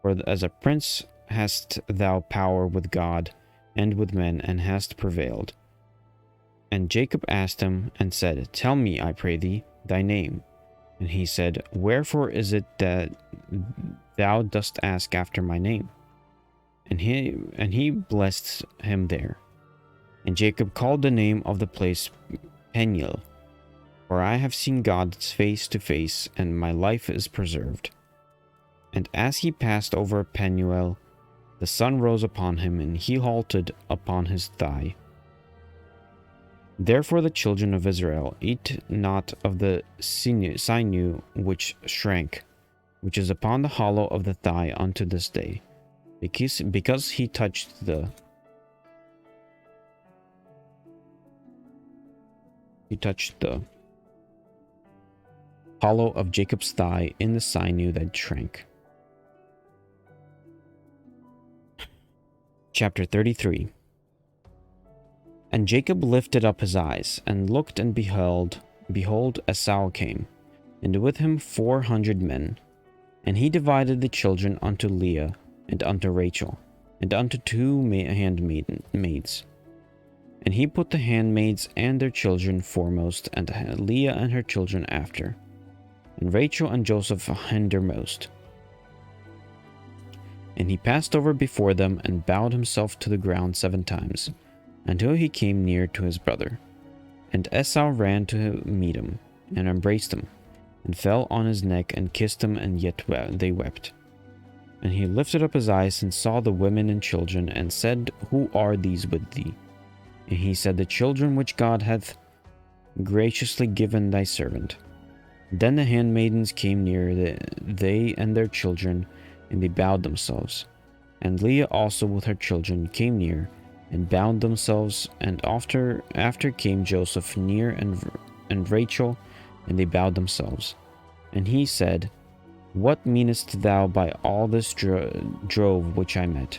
For as a prince hast thou power with God and with men, and hast prevailed. And Jacob asked him, and said, Tell me, I pray thee, thy name. And he said, Wherefore is it that thou dost ask after my name? And he blessed him there. And Jacob called the name of the place Peniel, for I have seen God face to face, and my life is preserved. And as he passed over Peniel, the sun rose upon him, and he halted upon his thigh. Therefore the children of Israel eat not of the sinew which shrank, which is upon the hollow of the thigh unto this day, because he touched the hollow of Jacob's thigh in the sinew that shrank. Chapter 33. And Jacob lifted up his eyes, and looked, and behold, Esau came, and with him 400 men. And he divided the children unto Leah, and unto Rachel, and unto 2 handmaids. And he put the handmaids and their children foremost, and Leah and her children after, and Rachel and Joseph hindermost. And he passed over before them, and bowed himself to the ground 7 times, until he came near to his brother. And Esau ran to meet him, and embraced him, and fell on his neck, and kissed him, and yet they wept. And he lifted up his eyes, and saw the women and children, and said, Who are these with thee? And he said, The children which God hath graciously given thy servant. Then the handmaidens came near, they and their children, and they bowed themselves. And Leah also with her children came near, and bowed themselves. And after came Joseph near, and Rachel, and they bowed themselves. And he said, What meanest thou by all this drove which I met?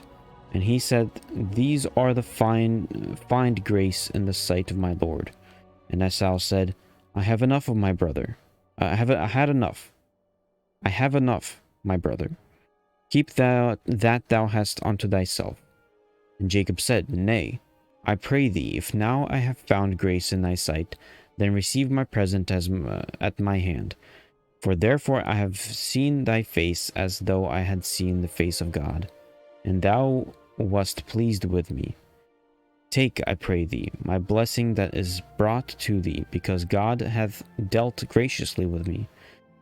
And he said, These are the find grace in the sight of my Lord. And Esau said, I have enough of my brother. I had enough. I have enough, my brother. Keep that thou hast unto thyself. And Jacob said, Nay, I pray thee, if now I have found grace in thy sight, then receive my present at my hand. For therefore I have seen thy face as though I had seen the face of God, and thou wast pleased with me. Take, I pray thee, my blessing that is brought to thee, because God hath dealt graciously with me,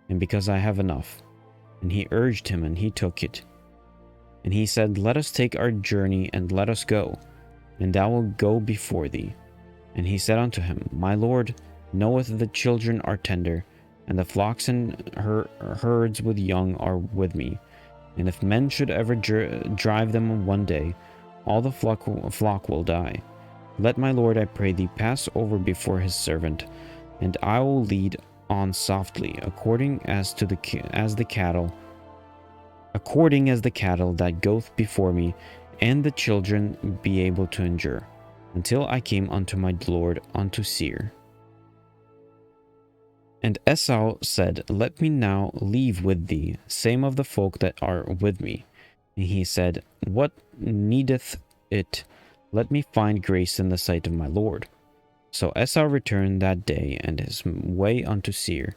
and because I have enough. And he urged him, and he took it. And he said, Let us take our journey, and let us go, and thou wilt go before thee. And he said unto him, My Lord knoweth the children are tender, and the flocks and herds with young are with me. And if men should ever drive them one day, all the flock will die. Let my Lord, I pray thee, pass over before his servant, and I will lead on softly, according as the cattle that goeth before me, and the children be able to endure, until I came unto my Lord unto Seir. And Esau said, Let me now leave with thee same of the folk that are with me. And he said, What needeth it? Let me find grace in the sight of my Lord. So Esau returned that day and his way unto Seir.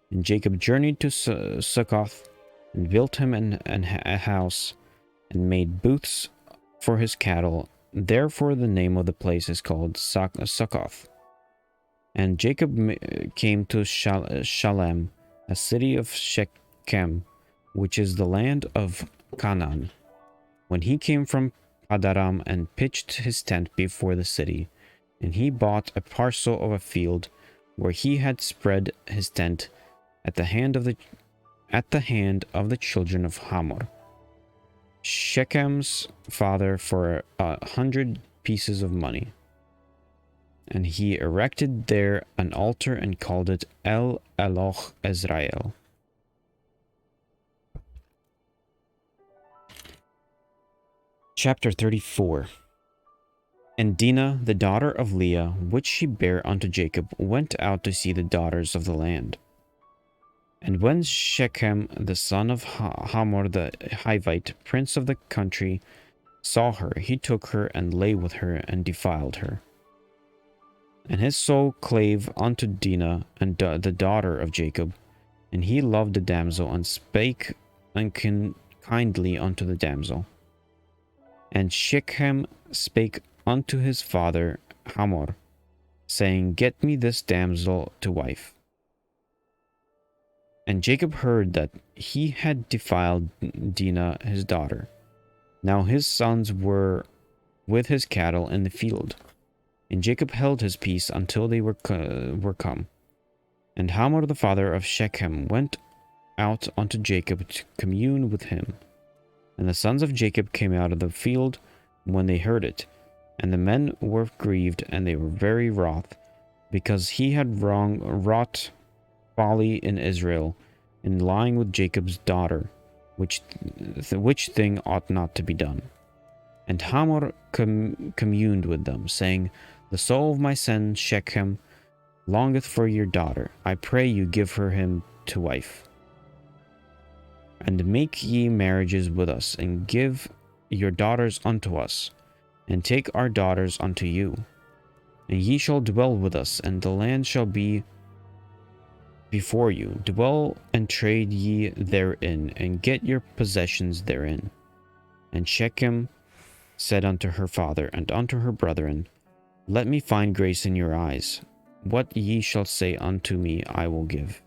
And Jacob journeyed to Succoth, and built him a house, and made booths for his cattle. Therefore the name of the place is called Succoth. And Jacob came to Shalem, a city of Shechem, which is the land of Canaan. When he came from Padaram and pitched his tent before the city, and he bought a parcel of a field where he had spread his tent at the hand of the children of Hamor, Shechem's father, for 100 pieces of money. And he erected there an altar and called it El Eloch Israel. Chapter 34. And Dinah, the daughter of Leah, which she bare unto Jacob, went out to see the daughters of the land. And when Shechem, the son of Hamor the Hivite, prince of the country, saw her, he took her and lay with her and defiled her. And his soul clave unto Dinah, and the daughter of Jacob, and he loved the damsel, and spake kindly unto the damsel. And Shechem spake unto his father Hamor, saying, Get me this damsel to wife. And Jacob heard that he had defiled Dinah his daughter. Now his sons were with his cattle in the field. And Jacob held his peace until they were come. And Hamor the father of Shechem went out unto Jacob to commune with him. And the sons of Jacob came out of the field when they heard it. And the men were grieved, and they were very wroth, because he had wrought folly in Israel, in lying with Jacob's daughter, which thing ought not to be done. And Hamor communed with them, saying, The soul of my son Shechem longeth for your daughter. I pray you give her him to wife. And make ye marriages with us, and give your daughters unto us, and take our daughters unto you. And ye shall dwell with us, and the land shall be before you. Dwell and trade ye therein, and get your possessions therein. And Shechem said unto her father and unto her brethren, Let me find grace in your eyes. What ye shall say unto me I will give.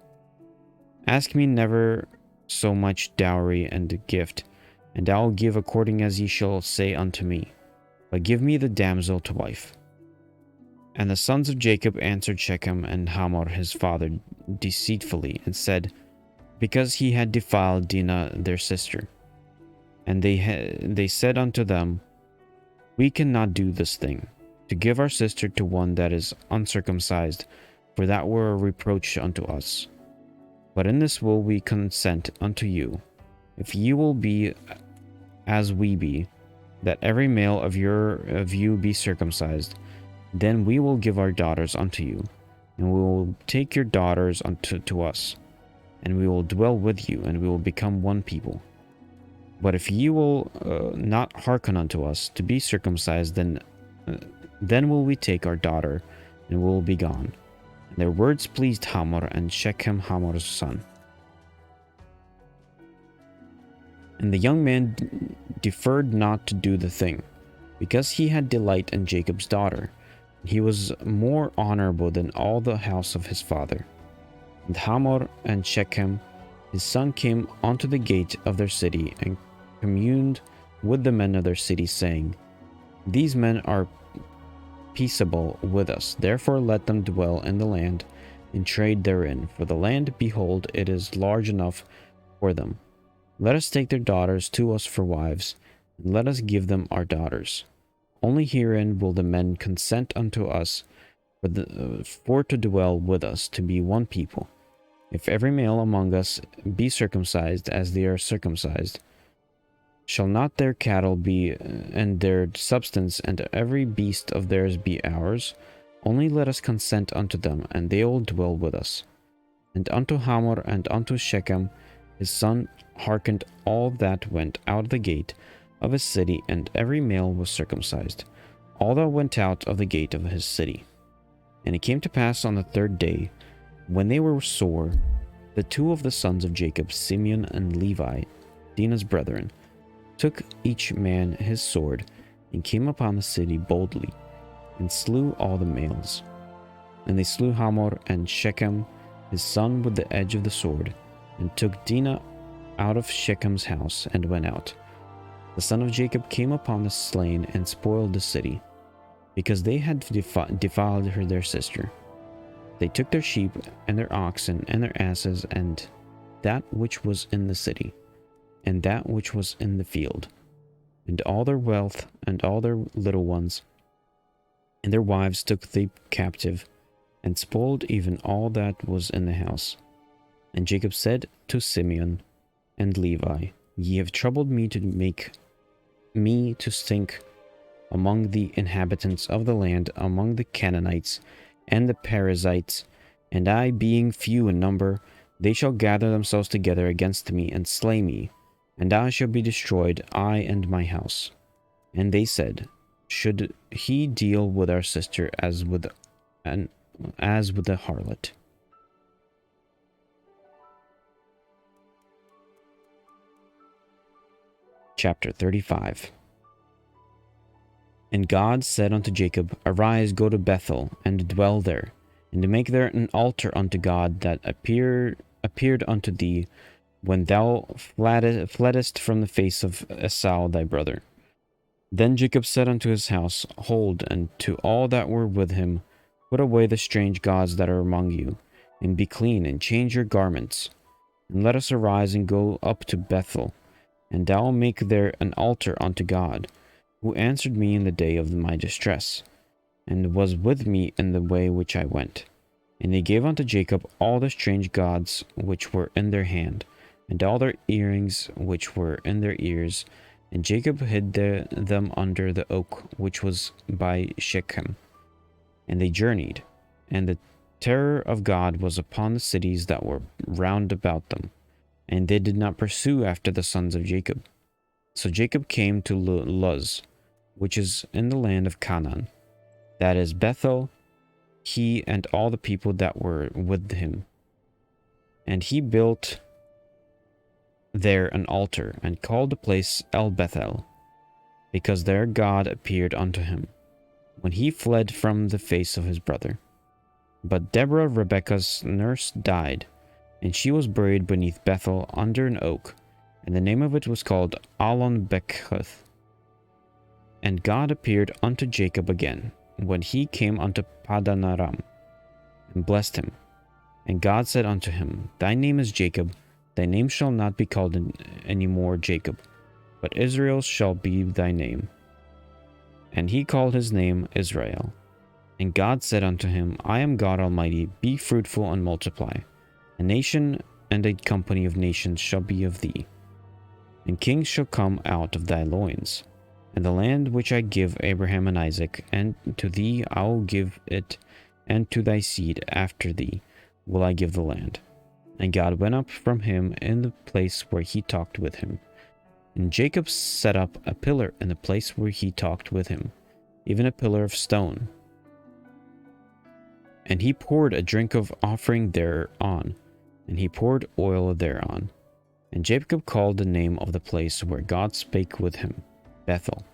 Ask me never so much dowry and gift, and I will give according as ye shall say unto me. But give me the damsel to wife. And the sons of Jacob answered Shechem and Hamor his father deceitfully, and said, Because he had defiled Dinah their sister. And they said unto them, We cannot do this thing, to give our sister to one that is uncircumcised, for that were a reproach unto us. But in this will we consent unto you, if ye will be as we be, that every male of you be circumcised. Then we will give our daughters unto you, and we will take your daughters unto to us, and we will dwell with you, and we will become one people. But if you will not hearken unto us to be circumcised, then will we take our daughter, and we will be gone. And their words pleased Hamor and Shechem, Hamor's son. And the young man deferred not to do the thing, because he had delight in Jacob's daughter. He was more honorable than all the house of his father. And Hamor and Shechem, his son, came unto the gate of their city and communed with the men of their city, saying, These men are peaceable with us, therefore let them dwell in the land and trade therein, for the land, behold, it is large enough for them. Let us take their daughters to us for wives, and let us give them our daughters. Only herein will the men consent unto us for to dwell with us, to be one people. If every male among us be circumcised as they are circumcised, shall not their cattle be and their substance and every beast of theirs be ours? Only let us consent unto them, and they will dwell with us. And unto Hamor and unto Shechem his son hearkened all that went out of the gate of his city, and every male was circumcised, all that went out of the gate of his city. And it came to pass on the third day, when they were sore, the two of the sons of Jacob, Simeon and Levi, Dinah's brethren, took each man his sword, and came upon the city boldly, and slew all the males. And they slew Hamor and Shechem his son with the edge of the sword, and took Dinah out of Shechem's house, and went out. The son of Jacob came upon the slain, and spoiled the city, because they had defiled her their sister. They took their sheep, and their oxen, and their asses, and that which was in the city, and that which was in the field, and all their wealth, and all their little ones, and their wives took they captive, and spoiled even all that was in the house. And Jacob said to Simeon and Levi, Ye have troubled me to make me to stink among the inhabitants of the land, among the Canaanites and the Perizzites, and I being few in number, they shall gather themselves together against me and slay me, and I shall be destroyed, I and my house. And they said, Should he deal with our sister as with a harlot? Chapter 35. And God said unto Jacob, Arise, go to Bethel, and dwell there, and make there an altar unto God that appeared unto thee when thou fleddest from the face of Esau thy brother. Then Jacob said unto his house, Hold, and to all that were with him, Put away the strange gods that are among you, and be clean, and change your garments. And let us arise and go up to Bethel, and thou make there an altar unto God, who answered me in the day of my distress, and was with me in the way which I went. And they gave unto Jacob all the strange gods which were in their hand, and all their earrings which were in their ears, and Jacob hid them under the oak which was by Shechem. And they journeyed, and the terror of God was upon the cities that were round about them, and they did not pursue after the sons of Jacob. So Jacob came to Luz, which is in the land of Canaan, that is Bethel, he and all the people that were with him. And he built there an altar, and called the place El Bethel, because there God appeared unto him, when he fled from the face of his brother. But Deborah, Rebekah's nurse, died, and she was buried beneath Bethel under an oak, and the name of it was called Allon Bechuth. And God appeared unto Jacob again, when he came unto Padan Aram, and blessed him. And God said unto him, Thy name is Jacob, thy name shall not be called any more Jacob, but Israel shall be thy name. And he called his name Israel. And God said unto him, I am God Almighty, be fruitful and multiply. A nation and a company of nations shall be of thee, and kings shall come out of thy loins. And the land which I give Abraham and Isaac, and to thee I will give it, and to thy seed after thee will I give the land. And God went up from him in the place where he talked with him. And Jacob set up a pillar in the place where he talked with him, even a pillar of stone. And he poured a drink of offering thereon, and he poured oil thereon. And Jacob called the name of the place where God spake with him, Bethel.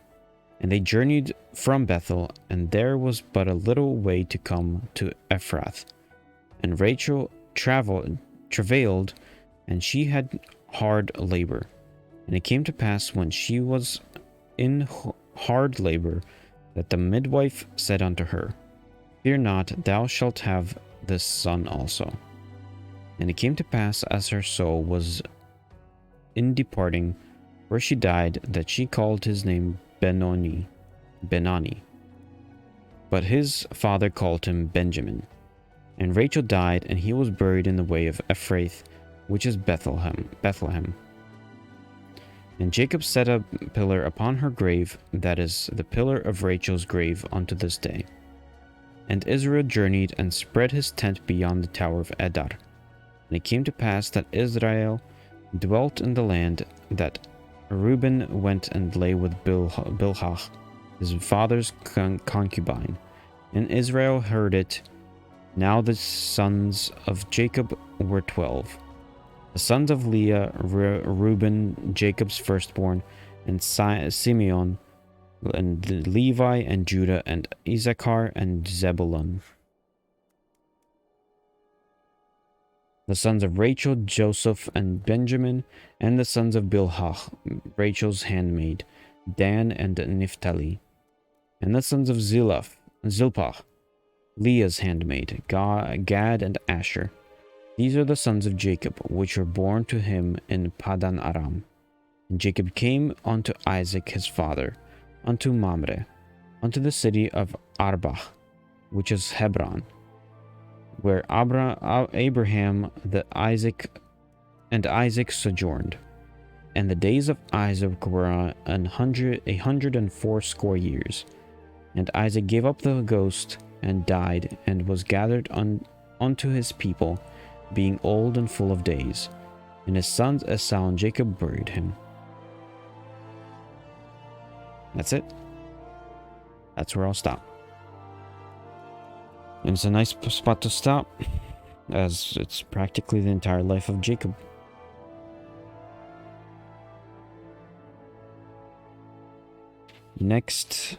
And they journeyed from Bethel, and there was but a little way to come to Ephrath. And Rachel travailed, and she had hard labor. And it came to pass when she was in hard labor, that the midwife said unto her, Fear not, thou shalt have this son also. And it came to pass, as her soul was in departing, where she died, that she called his name Benoni. But his father called him Benjamin. And Rachel died, and he was buried in the way of Ephrath, which is Bethlehem. And Jacob set a pillar upon her grave, that is the pillar of Rachel's grave unto this day. And Israel journeyed and spread his tent beyond the tower of Edar. And it came to pass that Israel dwelt in the land, that Reuben went and lay with Bilhah, his father's concubine. And Israel heard it. Now the sons of Jacob were 12. The sons of Leah, Reuben, Jacob's firstborn, and Simeon, and Levi, and Judah, and Issachar, and Zebulun. The sons of Rachel, Joseph, and Benjamin, and the sons of Bilhah, Rachel's handmaid, Dan and Naphtali. And the sons of Zilpah, Leah's handmaid, Gad and Asher. These are the sons of Jacob, which were born to him in Padan Aram. And Jacob came unto Isaac his father, unto Mamre, unto the city of Arba, which is Hebron, where Abraham Isaac sojourned. And the days of Isaac were 140 years. And Isaac gave up the ghost, and died, and was gathered unto his people, being old and full of days. And his sons Esau and Jacob buried him. That's it. That's where I'll stop. And it's a nice spot to stop, as it's practically the entire life of Jacob. Next,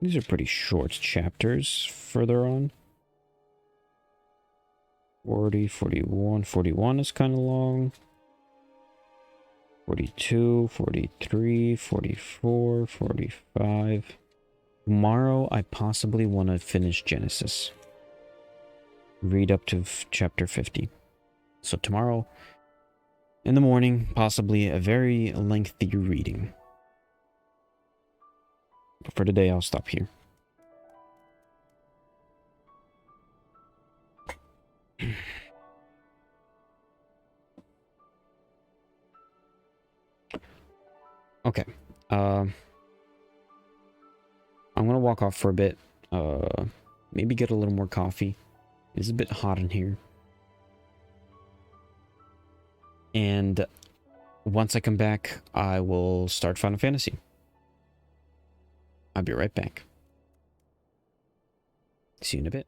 these are pretty short chapters further on. 40, 41, 41 is kind of long. 42, 43, 44, 45. Tomorrow, I possibly want to finish Genesis. Read up to chapter 50. So tomorrow, in the morning, possibly a very lengthy reading. But for today, I'll stop here. Okay. I'm gonna walk off for a bit. Maybe get a little more coffee. It's a bit hot in here. And once I come back, I will start Final Fantasy. I'll be right back. See you in a bit.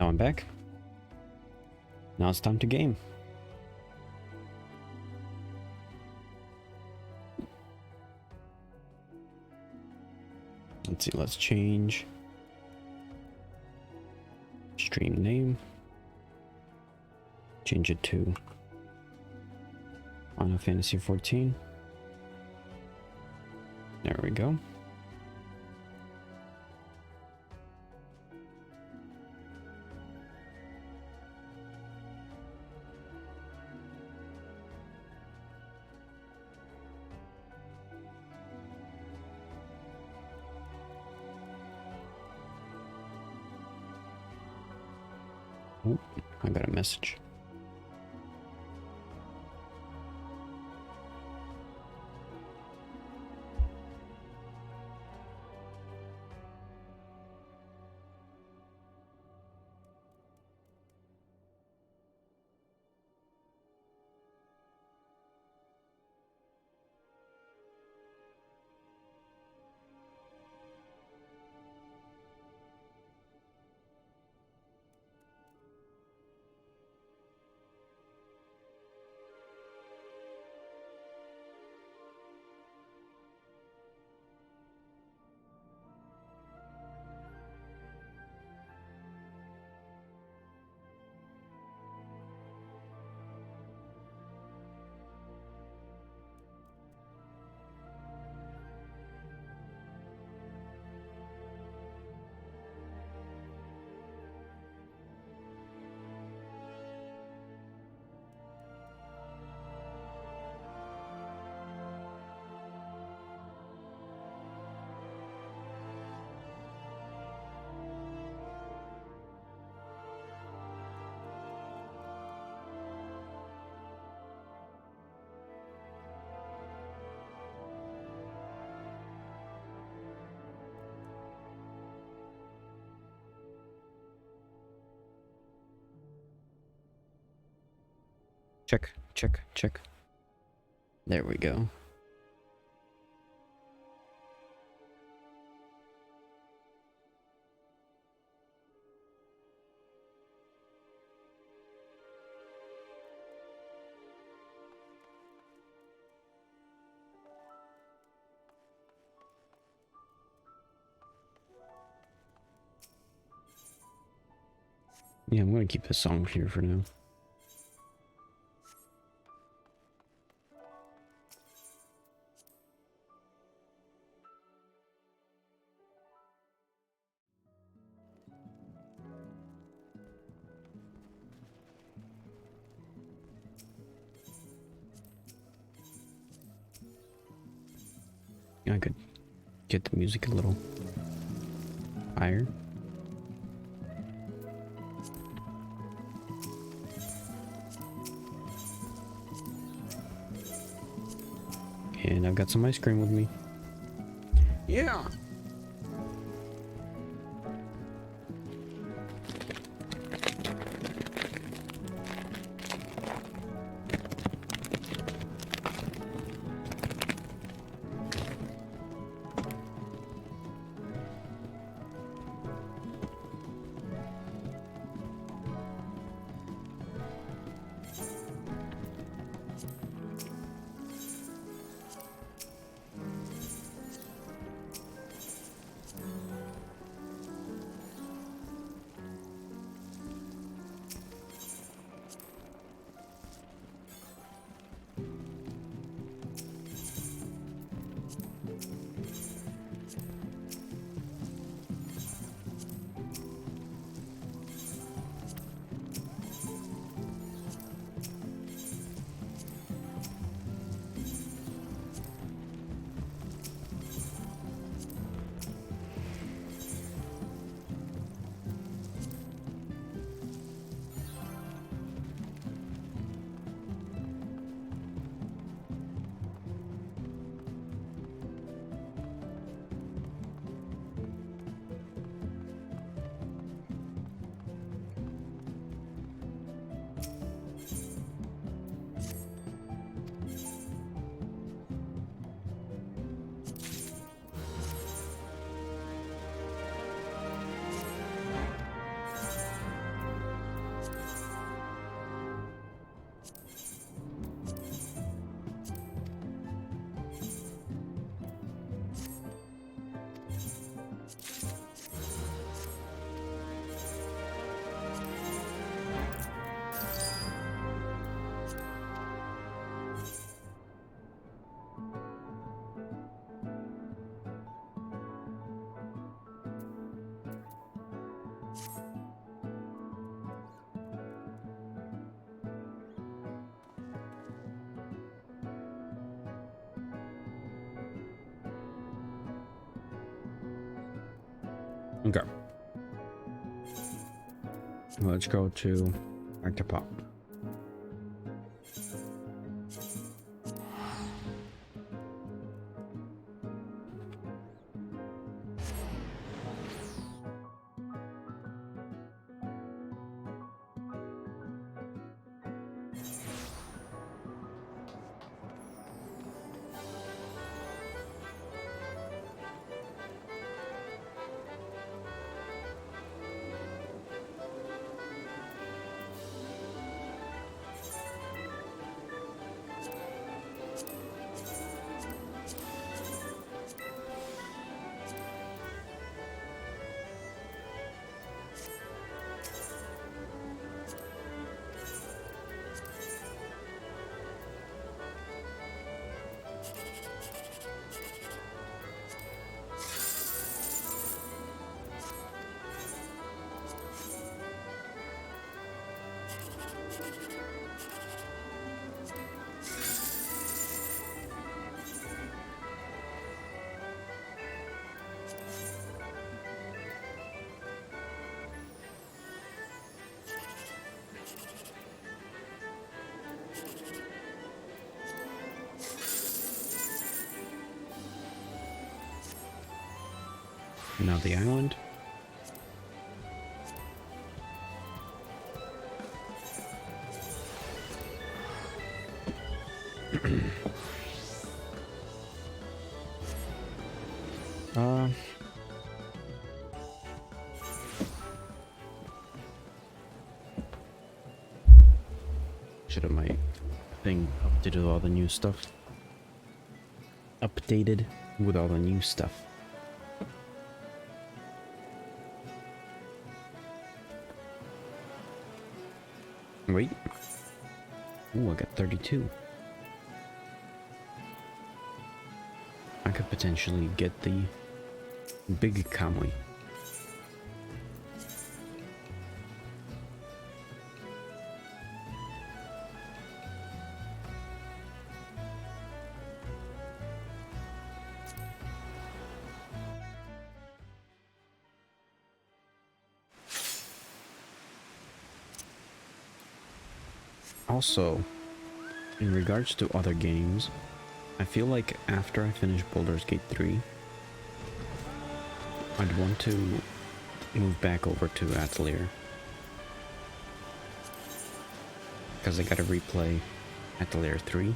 Now I'm back. Now it's time to game. Let's see, let's change stream name. Change it to Final Fantasy 14. There we go. Oh, I got a message. Check, check, check. There we go. Yeah, I'm gonna keep this song here for now. I could get the music a little higher. And I've got some ice cream with me. Yeah. Okay. Let's go to Octopop. Now the island. uh, should have my thing updated with all the new stuff. Updated with all the new stuff. Wait. Ooh, I got 32. I could potentially get the big Kamui. Also, in regards to other games, I feel like after I finish Baldur's Gate 3, I'd want to move back over to Atelier. Because I gotta replay Atelier 3.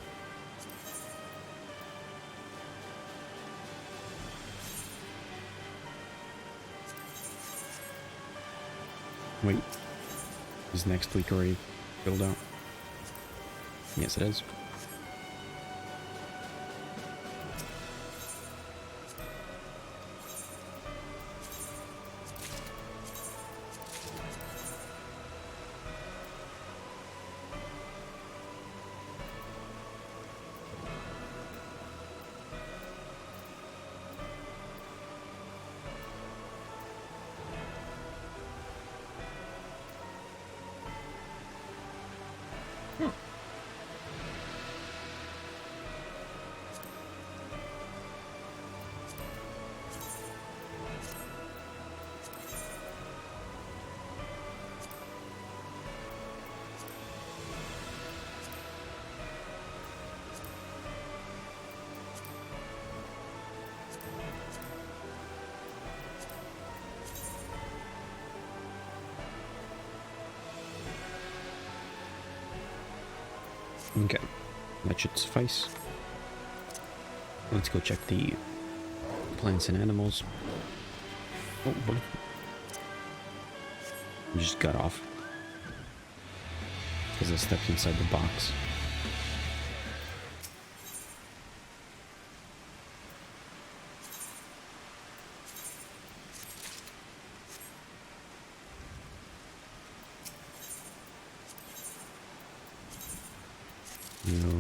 Wait, is next week already filled out? Yes, it is. Okay, that should suffice. Let's go check the plants and animals. Oh, boy. Just got off. Because I stepped inside the box.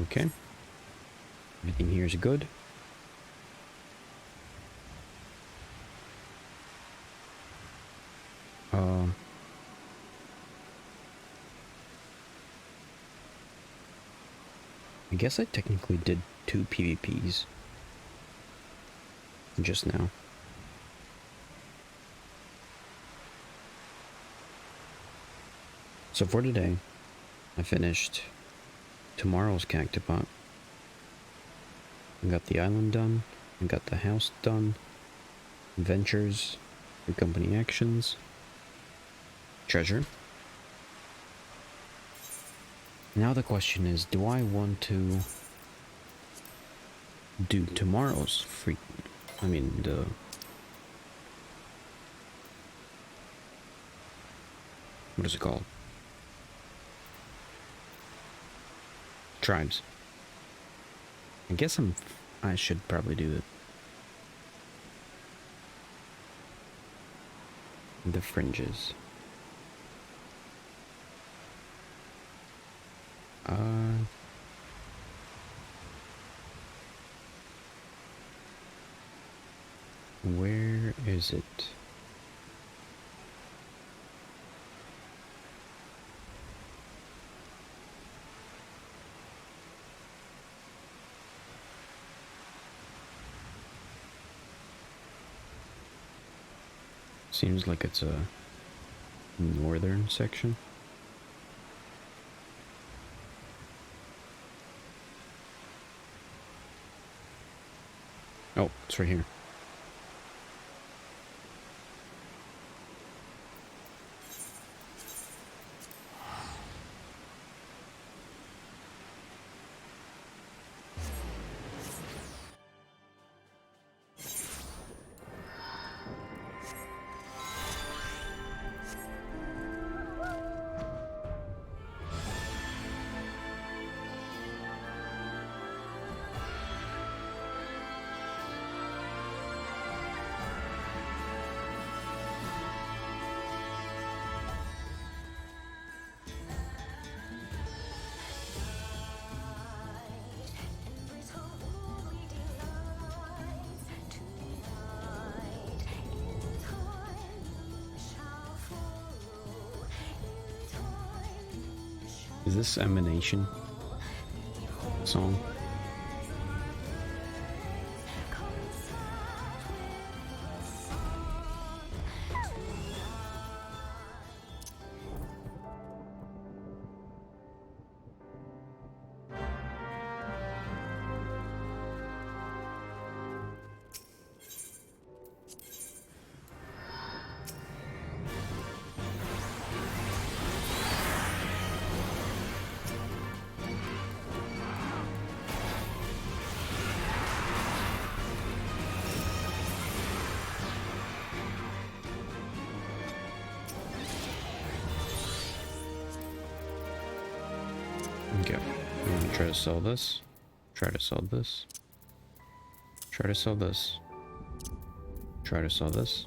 Okay. Everything here is good. I guess I technically did 2 PvPs just now. So for today, I finished tomorrow's Cactipot. I got the island done. I got the house done. Adventures, new company actions, treasure. Now the question is, do I want to do tomorrow's the what is it called? Tribes. I guess I should probably do it. The fringes. Where is it? Seems like it's a northern section. Oh, it's right here. Is this Emanation song? Okay, I'm gonna try to sell this. Try to sell this. Try to sell this. Try to sell this.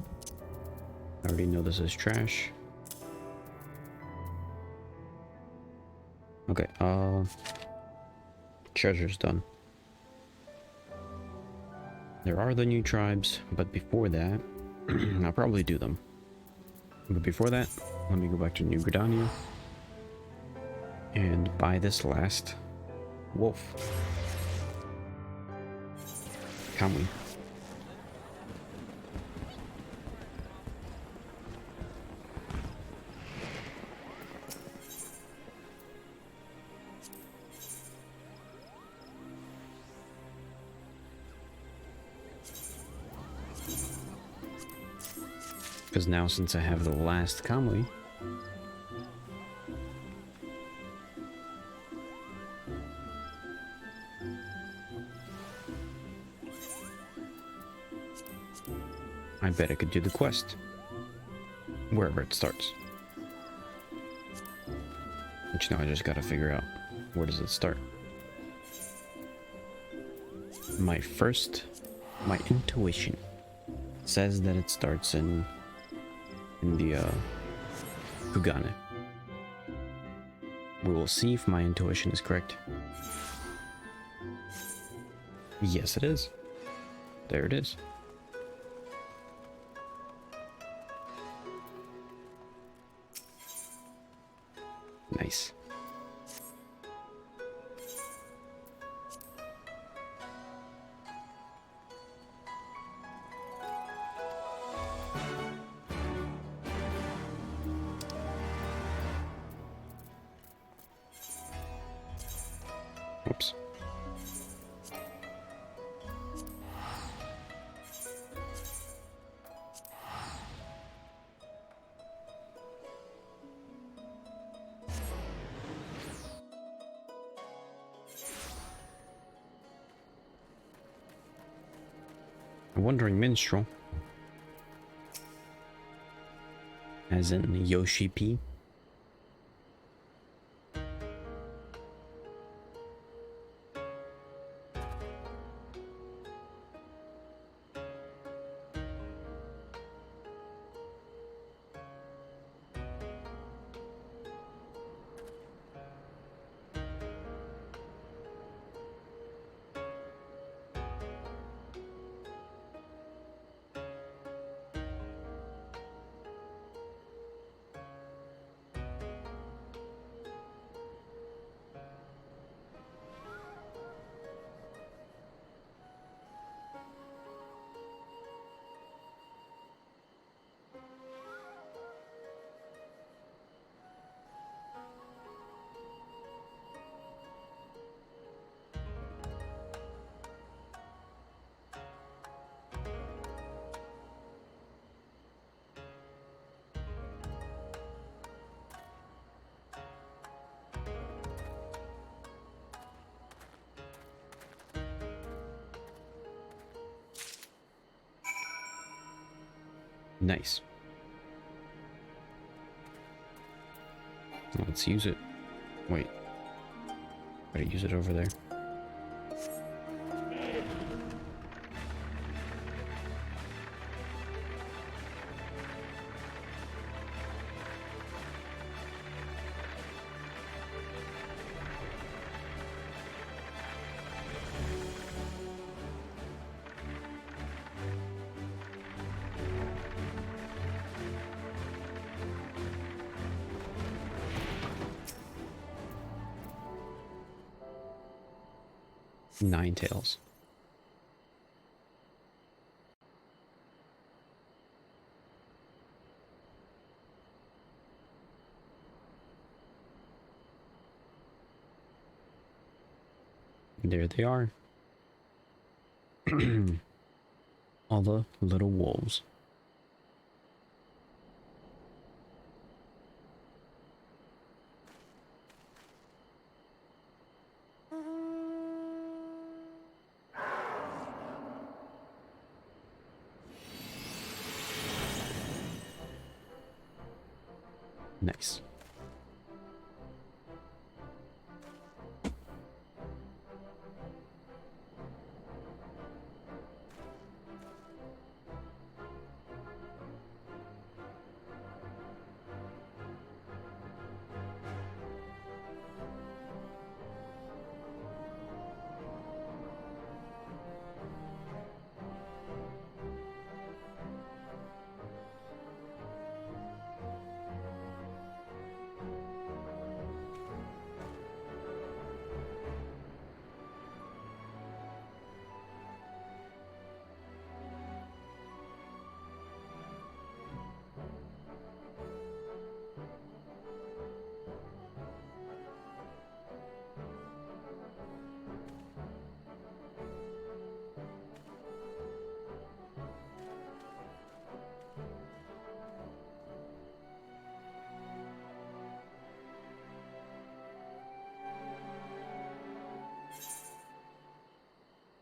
I already know this is trash. Okay, treasure's done. There are the new tribes, but before that, I'll probably do them. But before that, let me go back to New Gridania and buy this last wolf. Can we? Because now, since I have the last Kamui, I bet I could do the quest wherever it starts. Which now I just gotta figure out, where does it start? My intuition says that it starts in the Fugane. We will see if my intuition is correct. Yes, it is. There it is. Nice. Whoops. A wandering minstrel. As in Yoshi P. Nice. Let's use it. Wait. Better use it over there. Ninetales. There they are. All the little wolves. Nice.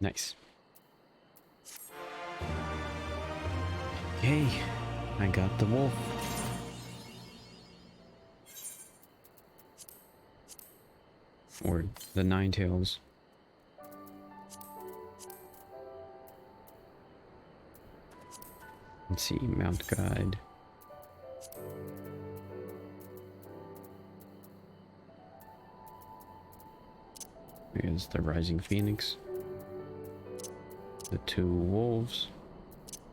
Nice. Okay, I got the wolf. Or the Ninetales. Let's see, Mount Guide. Here's the Rising Phoenix. The two wolves.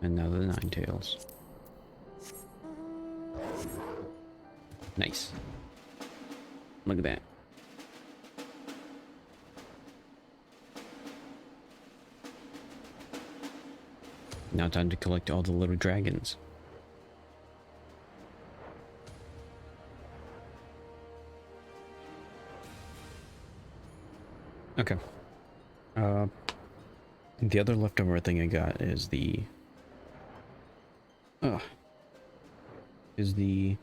And now the Ninetales. Nice. Look at that. Now time to collect all the little dragons. Okay. Uh, the other leftover thing I got is the... is the...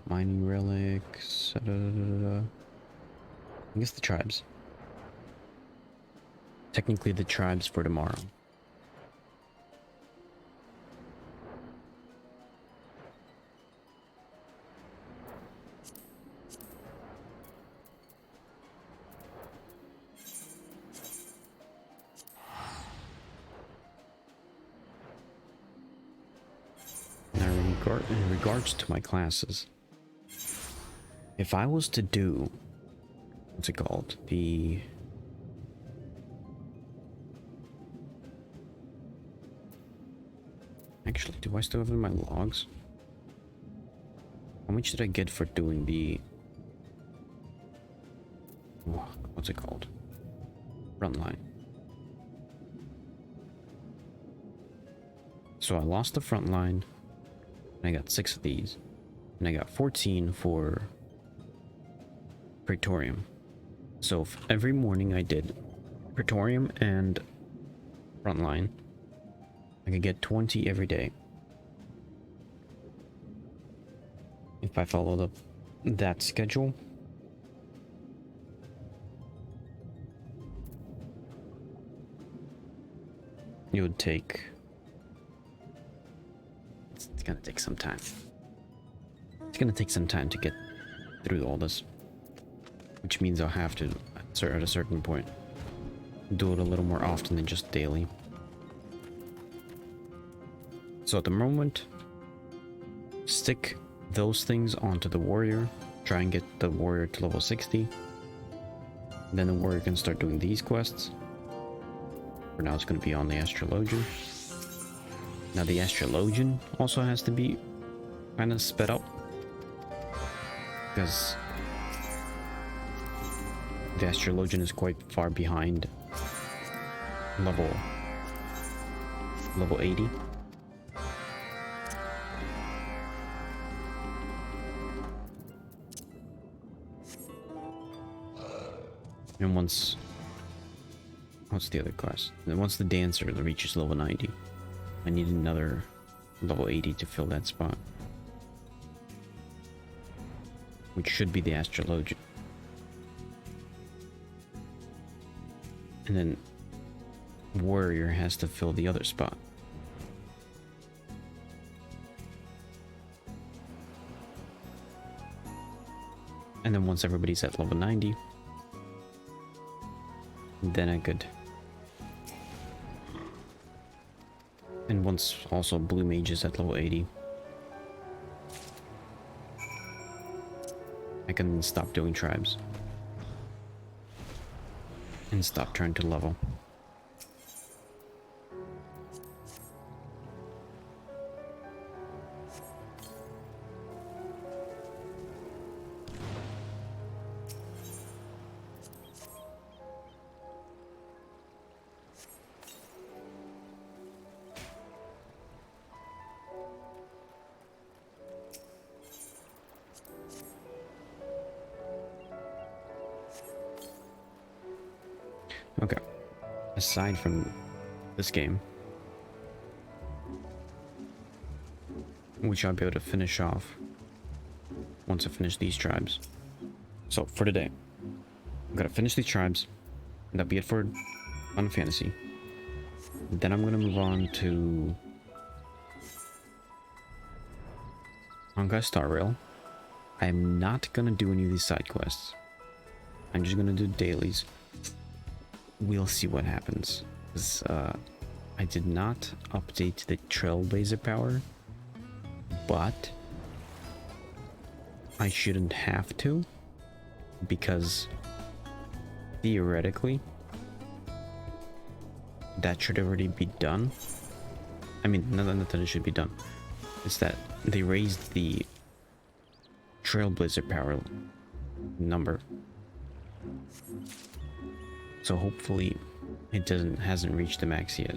mining relics... I guess the tribes. Technically the tribes for tomorrow. Now in regards to my classes, if I was to do, what's it called? Actually, do I still have it in my logs? How much did I get for doing the... what's it called? Frontline. So I lost the front line, and I got 6 of these, and I got 14 for Praetorium. So if every morning I did Praetorium and Frontline, I could get 20 every day. If I followed that schedule. It would take... It's gonna take some time. It's gonna take some time to get through all this. Which means I'll have to, at a certain point, do it a little more often than just daily. So at the moment, stick those things onto the warrior. Try and get the warrior to level 60. Then the warrior can start doing these quests. For now it's going to be on the astrologian. Now the astrologian also has to be kind of sped up, because the astrologian is quite far behind level 80. And what's the other class? And once the dancer reaches level 90, I need another level 80 to fill that spot, which should be the astrologian. And then warrior has to fill the other spot. And then once everybody's at level 90, then I could... And once also blue mage is at level 80, I can stop doing tribes. And stop trying to level. Okay, aside from this game, which I'll be able to finish off once I finish these tribes. So for today, I'm gonna finish these tribes, and that'll be it for Final Fantasy. Then I'm gonna move on to Honkai Star Rail. I'm not gonna do any of these side quests. I'm just gonna do dailies. We'll see what happens. Because I did not update the Trailblazer power, but I shouldn't have to, because theoretically that should already be done. I mean, not that it should be done. It's that they raised the Trailblazer power number. So hopefully it hasn't reached the max yet.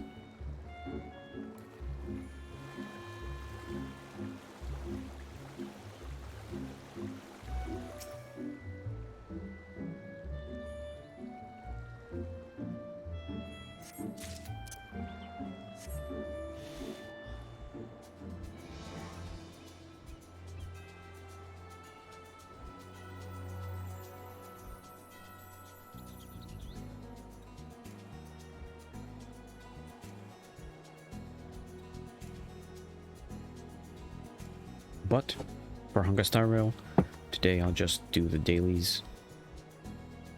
But for Honkai Star Rail, today I'll just do the dailies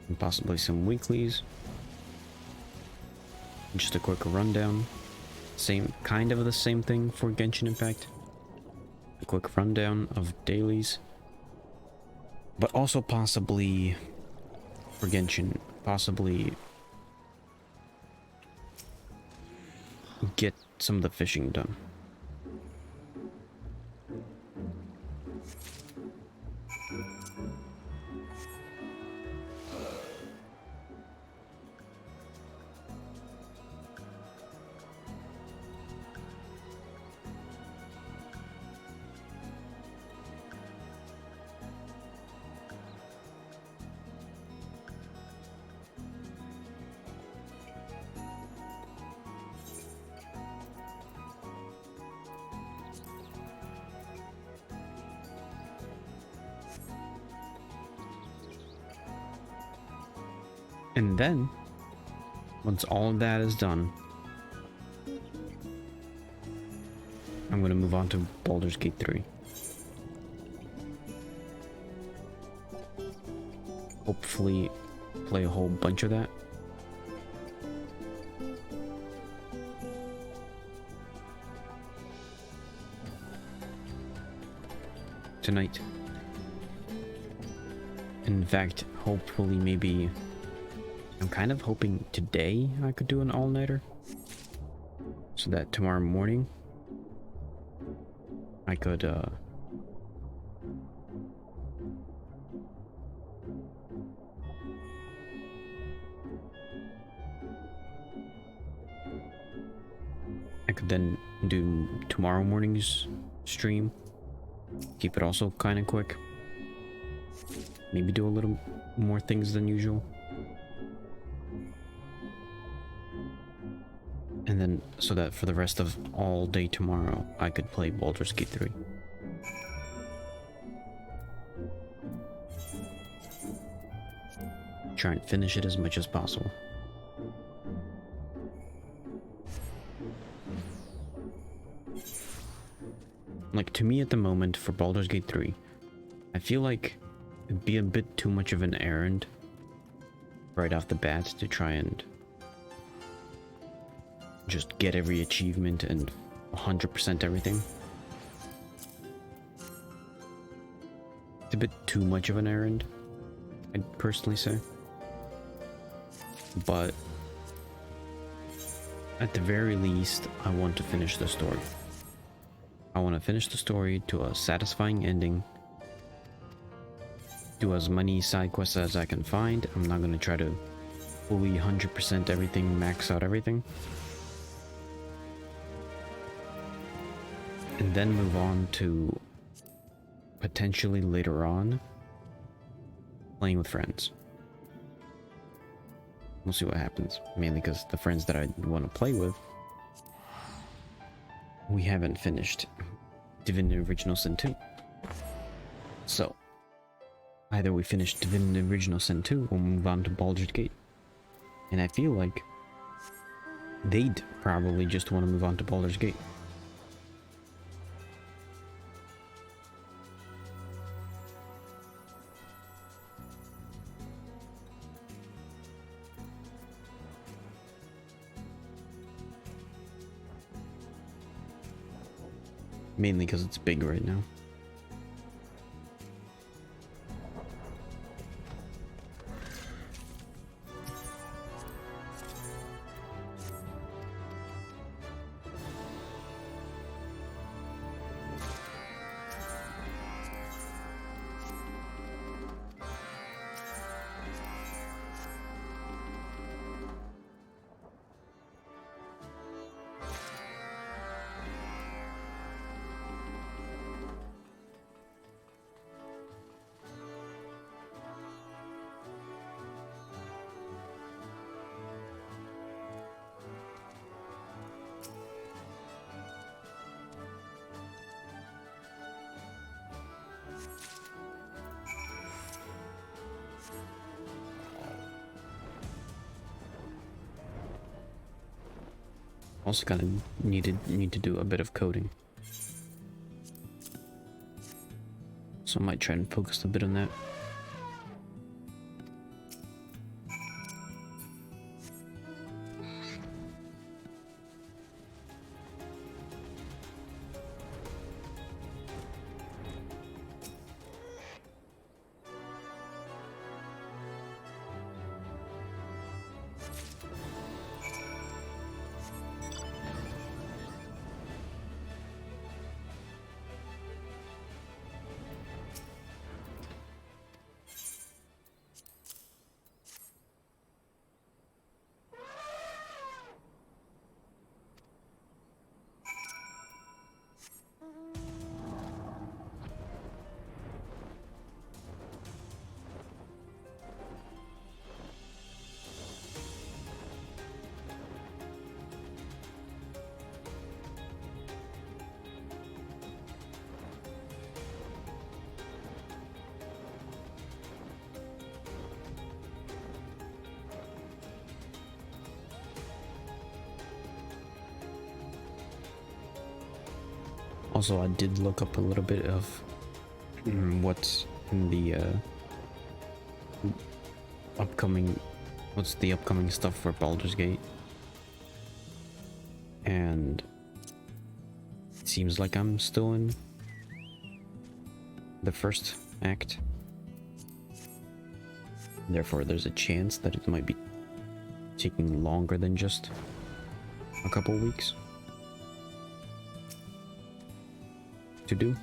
and possibly some weeklies. Just a quick rundown. Kind of the same thing for Genshin Impact. A quick rundown of dailies. But also possibly for Genshin, possibly get some of the fishing done. And then, once all of that is done, I'm going to move on to Baldur's Gate 3. Hopefully, play a whole bunch of that. Tonight. In fact, hopefully maybe... I'm kind of hoping today I could do an all-nighter, so that tomorrow morning I could then do tomorrow morning's stream, keep it also kind of quick, maybe do a little more things than usual. And then, so that for the rest of all day tomorrow, I could play Baldur's Gate 3. Try and finish it as much as possible. Like, to me at the moment, for Baldur's Gate 3, I feel like it'd be a bit too much of an errand right off the bat to try and just get every achievement and 100% everything. It's a bit too much of an errand, I'd personally say. But at the very least, I want to finish the story. I want to finish the story to a satisfying ending. Do as many side quests as I can find. I'm not going to try to fully 100% everything, max out everything. And then move on to potentially later on playing with friends. We'll see what happens, mainly because the friends that I want to play with, we haven't finished Divinity Original Sin 2. So either we finish Divinity Original Sin 2 or move on to Baldur's Gate. And I feel like they'd probably just want to move on to Baldur's Gate. Mainly because it's big right now. Also kind of need to do a bit of coding. so I might try and focus a bit on that. Also, I did look up a little bit of what's in the what's the upcoming stuff for Baldur's Gate, and it seems like I'm still in the first act. Therefore, there's a chance that it might be taking longer than just a couple weeks to do.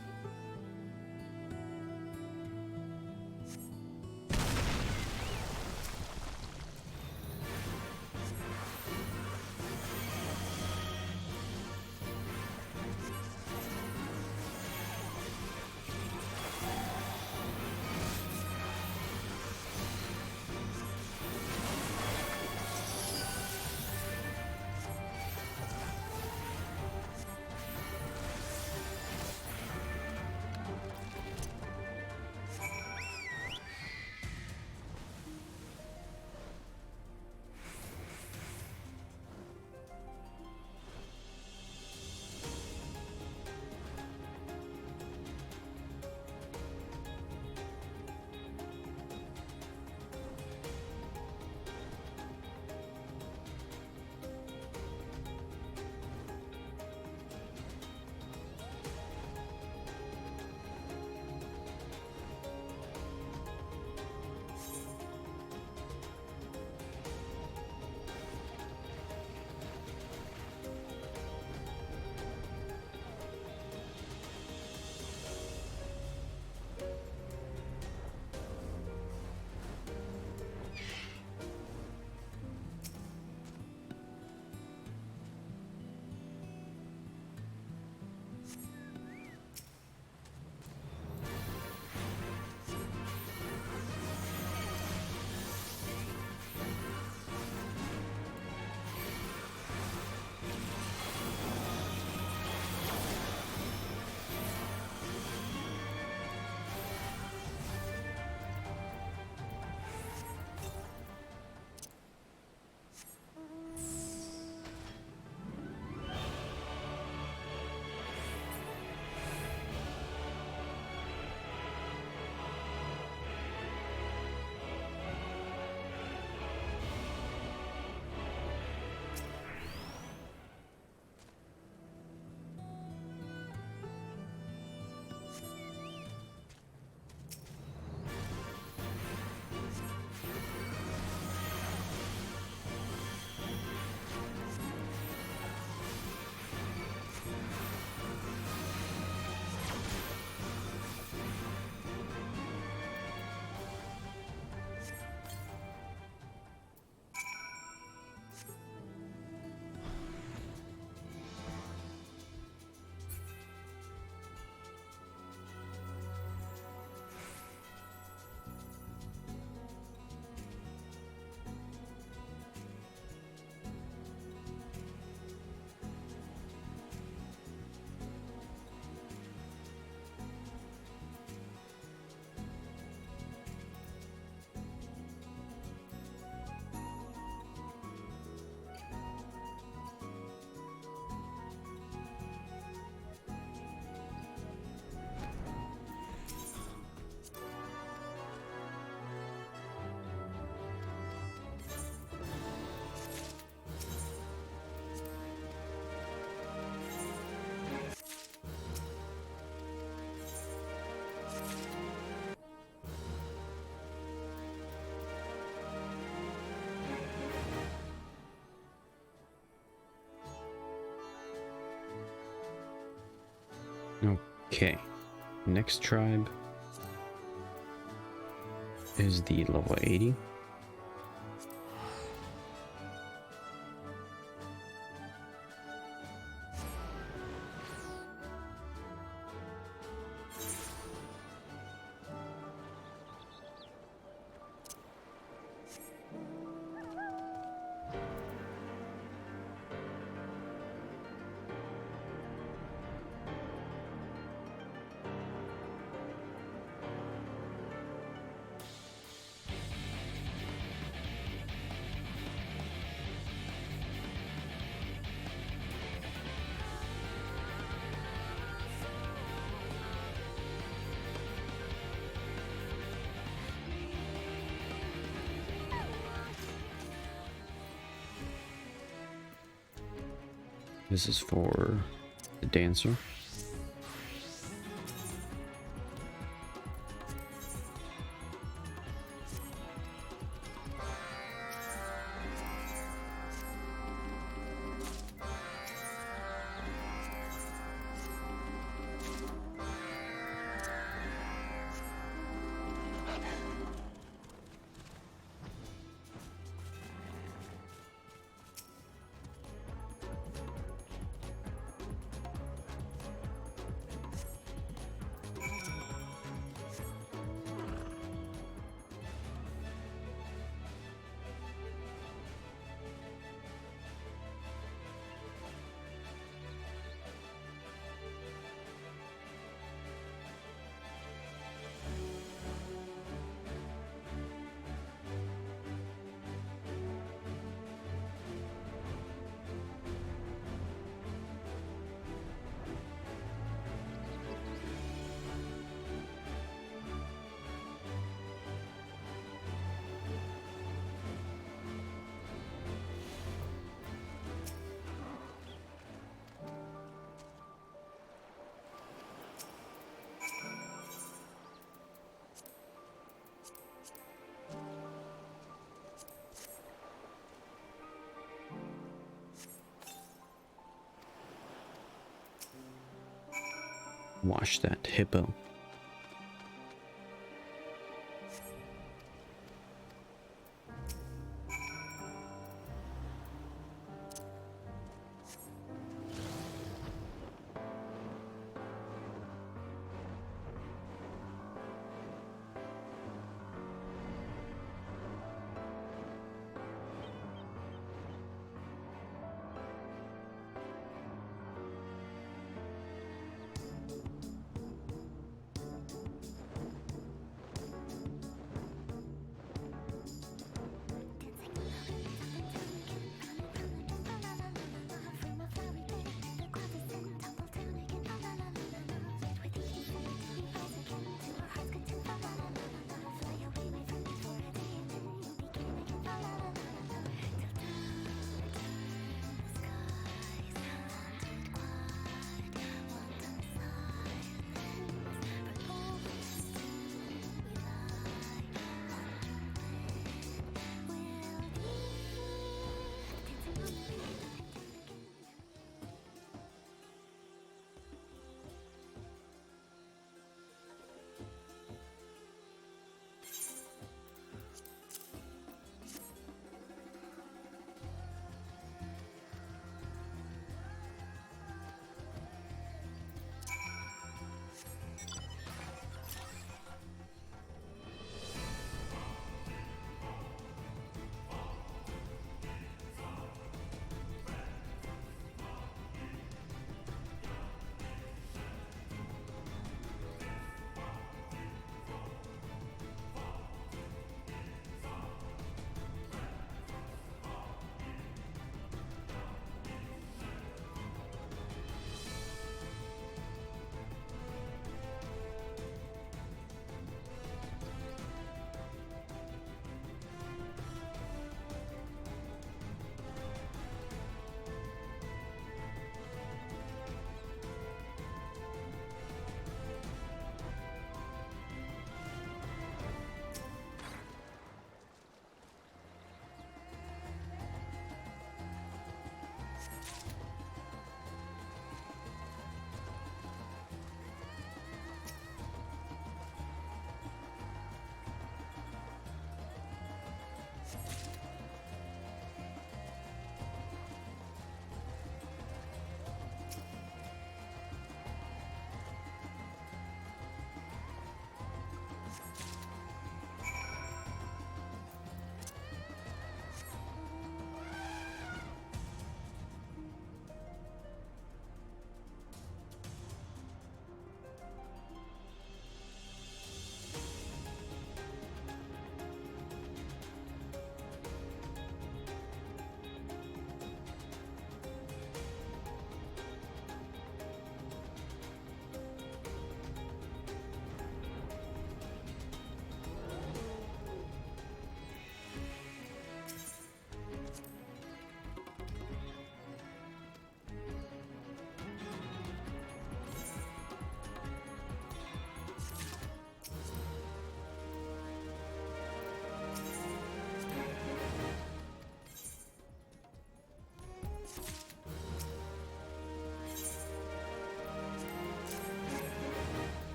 Okay, next tribe is the level 80. This is for the dancer. Wash that hippo.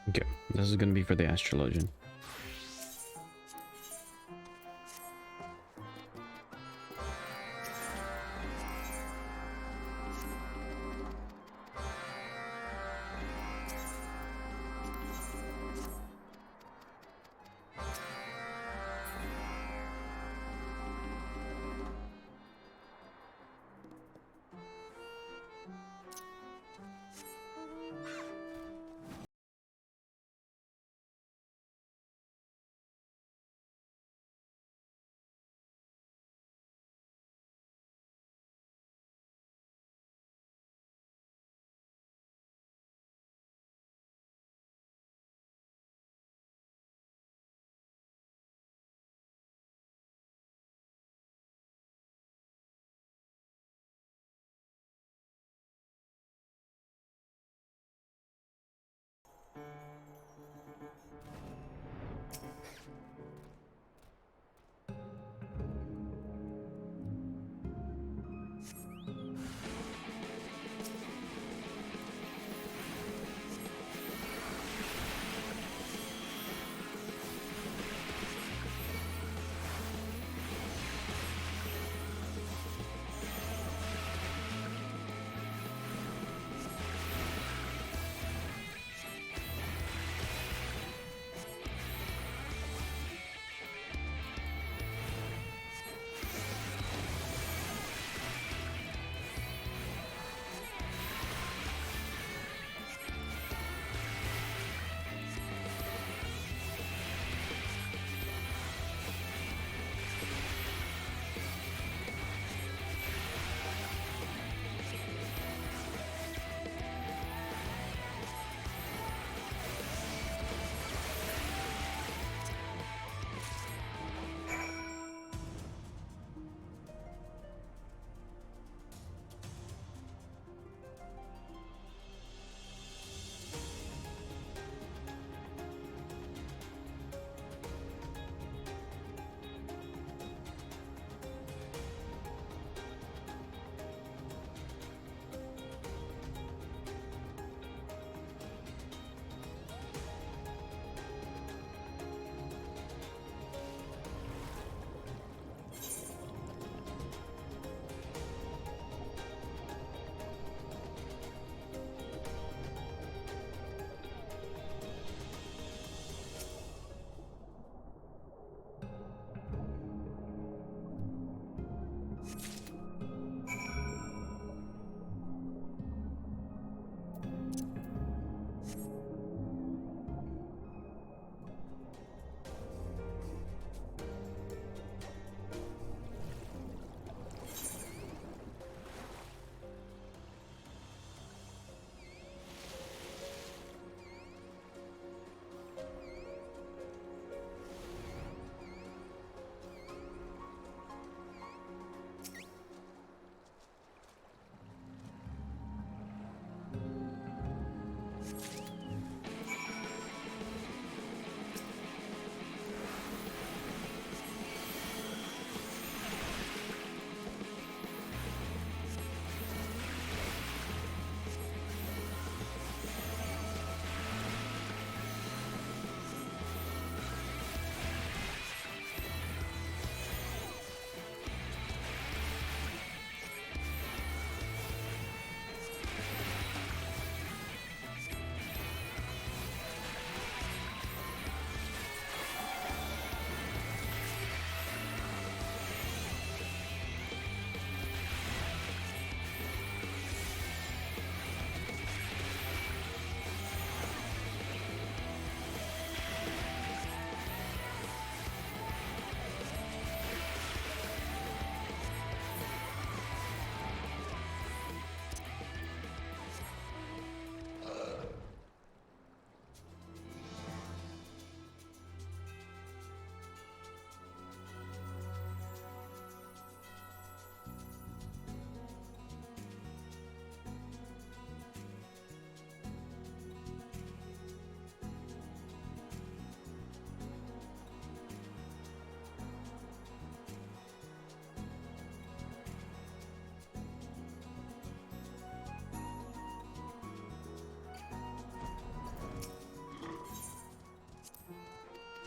Okay, this is gonna be for the astrologian.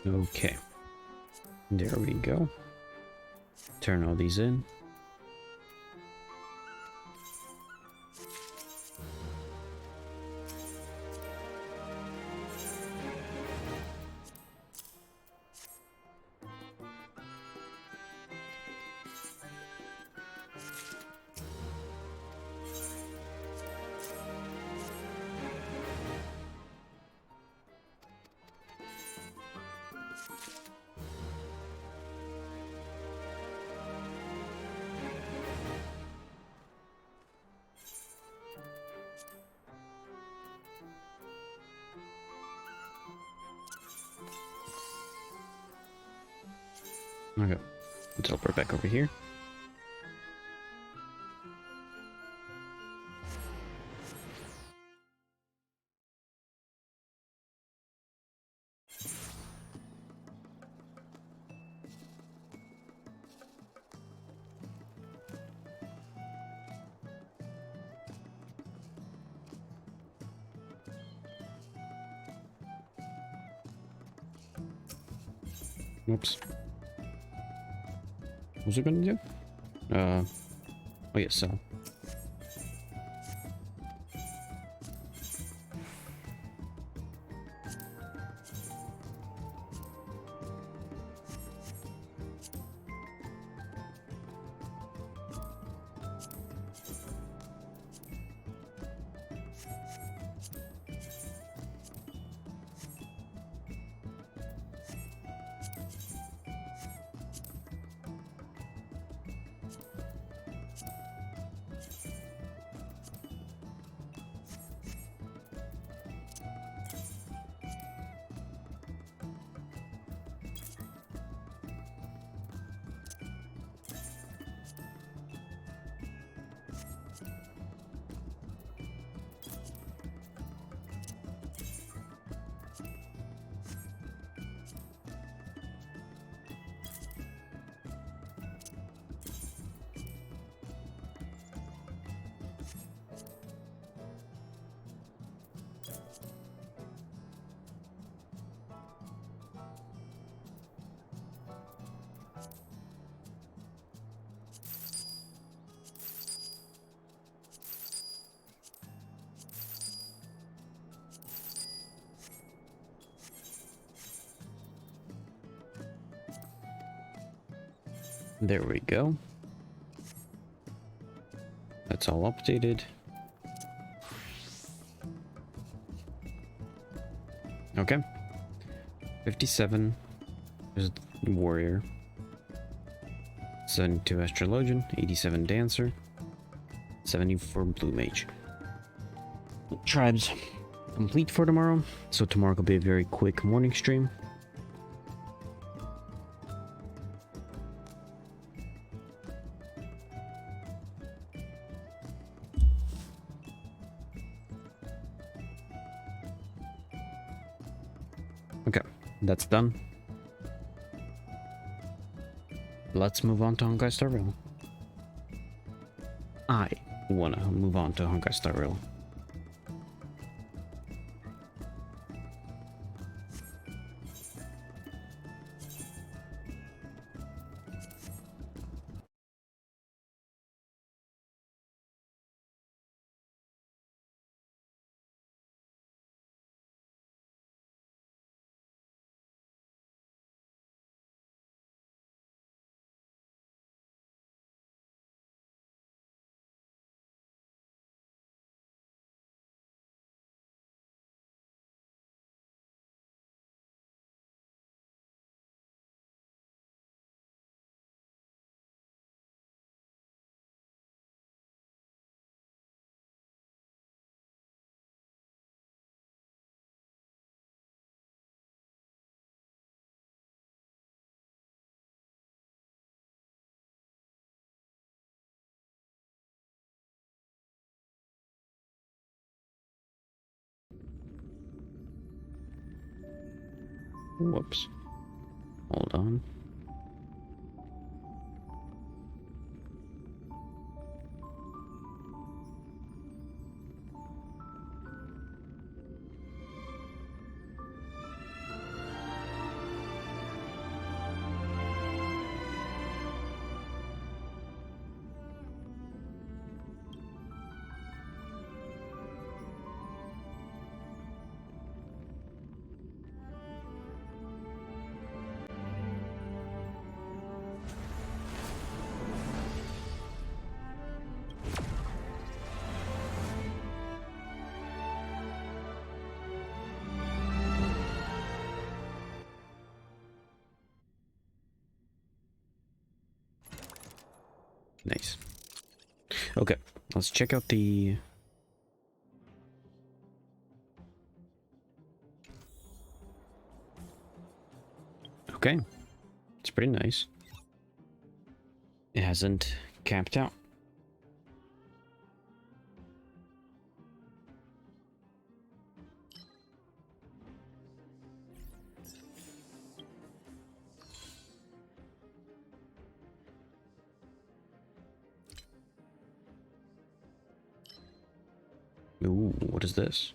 Okay. There we go. Turn all these in. Okay. Teleport back over here. Whoops. What was it gonna do? Oh yeah, so. There we go. That's all updated. Okay. 57 is warrior. 72 astrologian, 87 dancer, 74 blue mage. Tribes complete for tomorrow, so tomorrow will be a very quick morning stream. Okay, that's done. Let's move on to Honkai Star Rail. I want to move on to Honkai Star Rail. Whoops. Hold on. Nice. Okay, let's check out the... Okay, it's pretty nice. It hasn't capped out. Ooh, what is this?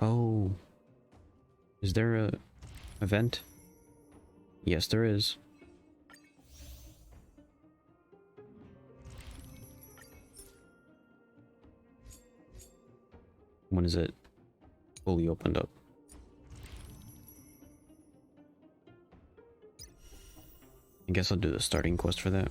Oh, is there a event? Yes, there is. When is it fully opened up? I guess I'll do the starting quest for that.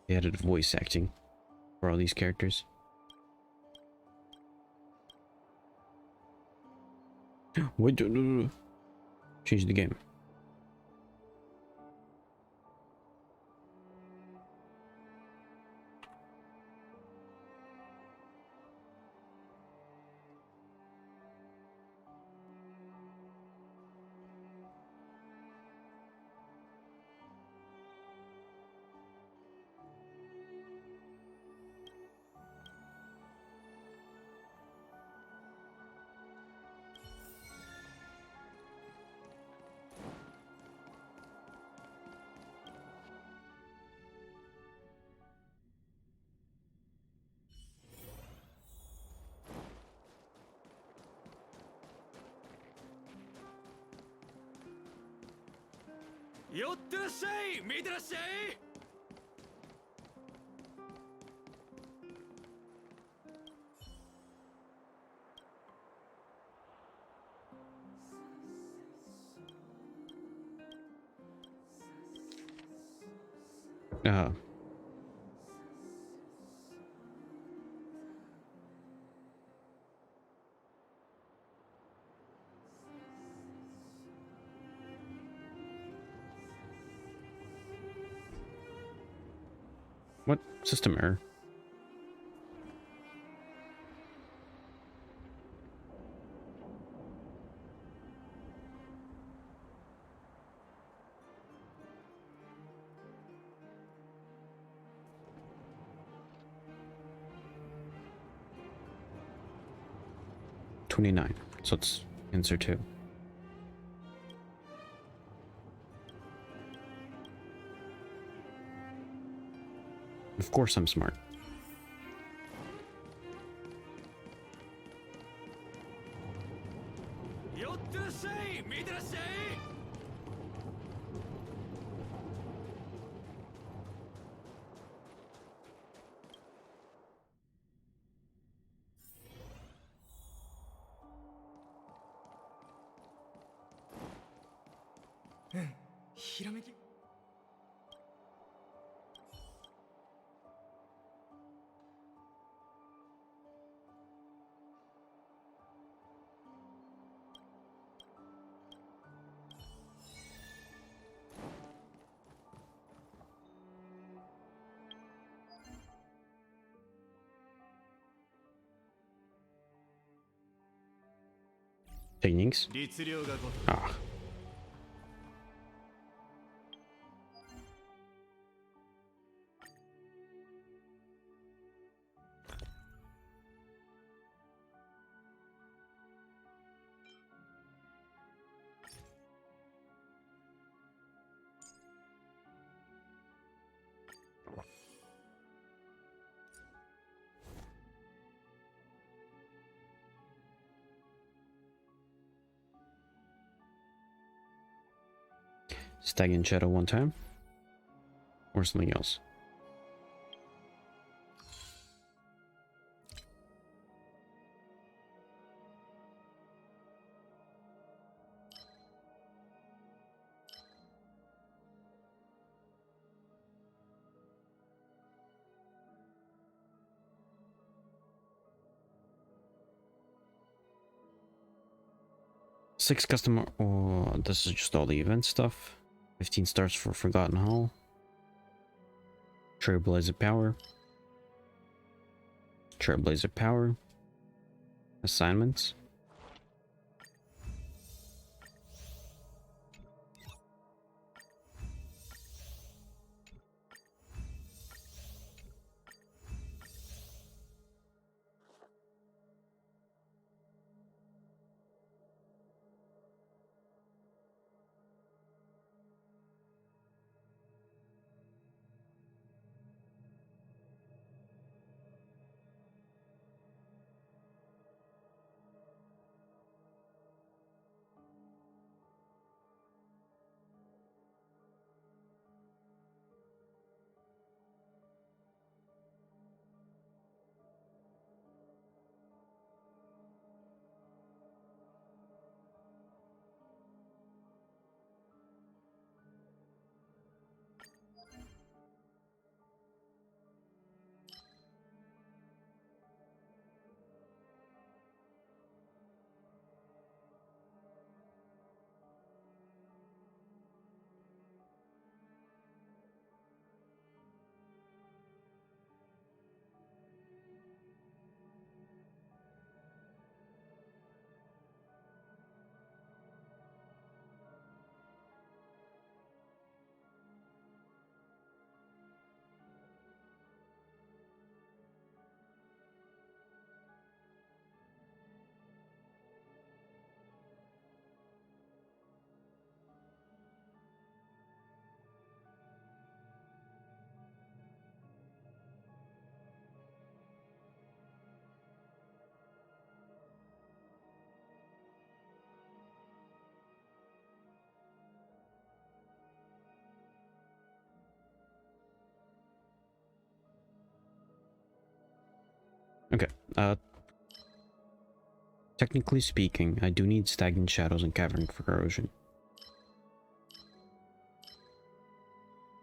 They added voice acting for all these characters. What? No. Change the game. Uh, what? System error. $29. So let's answer 2. Of course I'm smart. Techniques. Ah. Stagnant Shadow one time. Or something else. Six customer. Oh, this is just all the event stuff. 15 stars for Forgotten Hall. Trailblazer Power. Trailblazer Power. Assignments. Okay, technically speaking, I do need Stagnant Shadows and Cavern for Corrosion.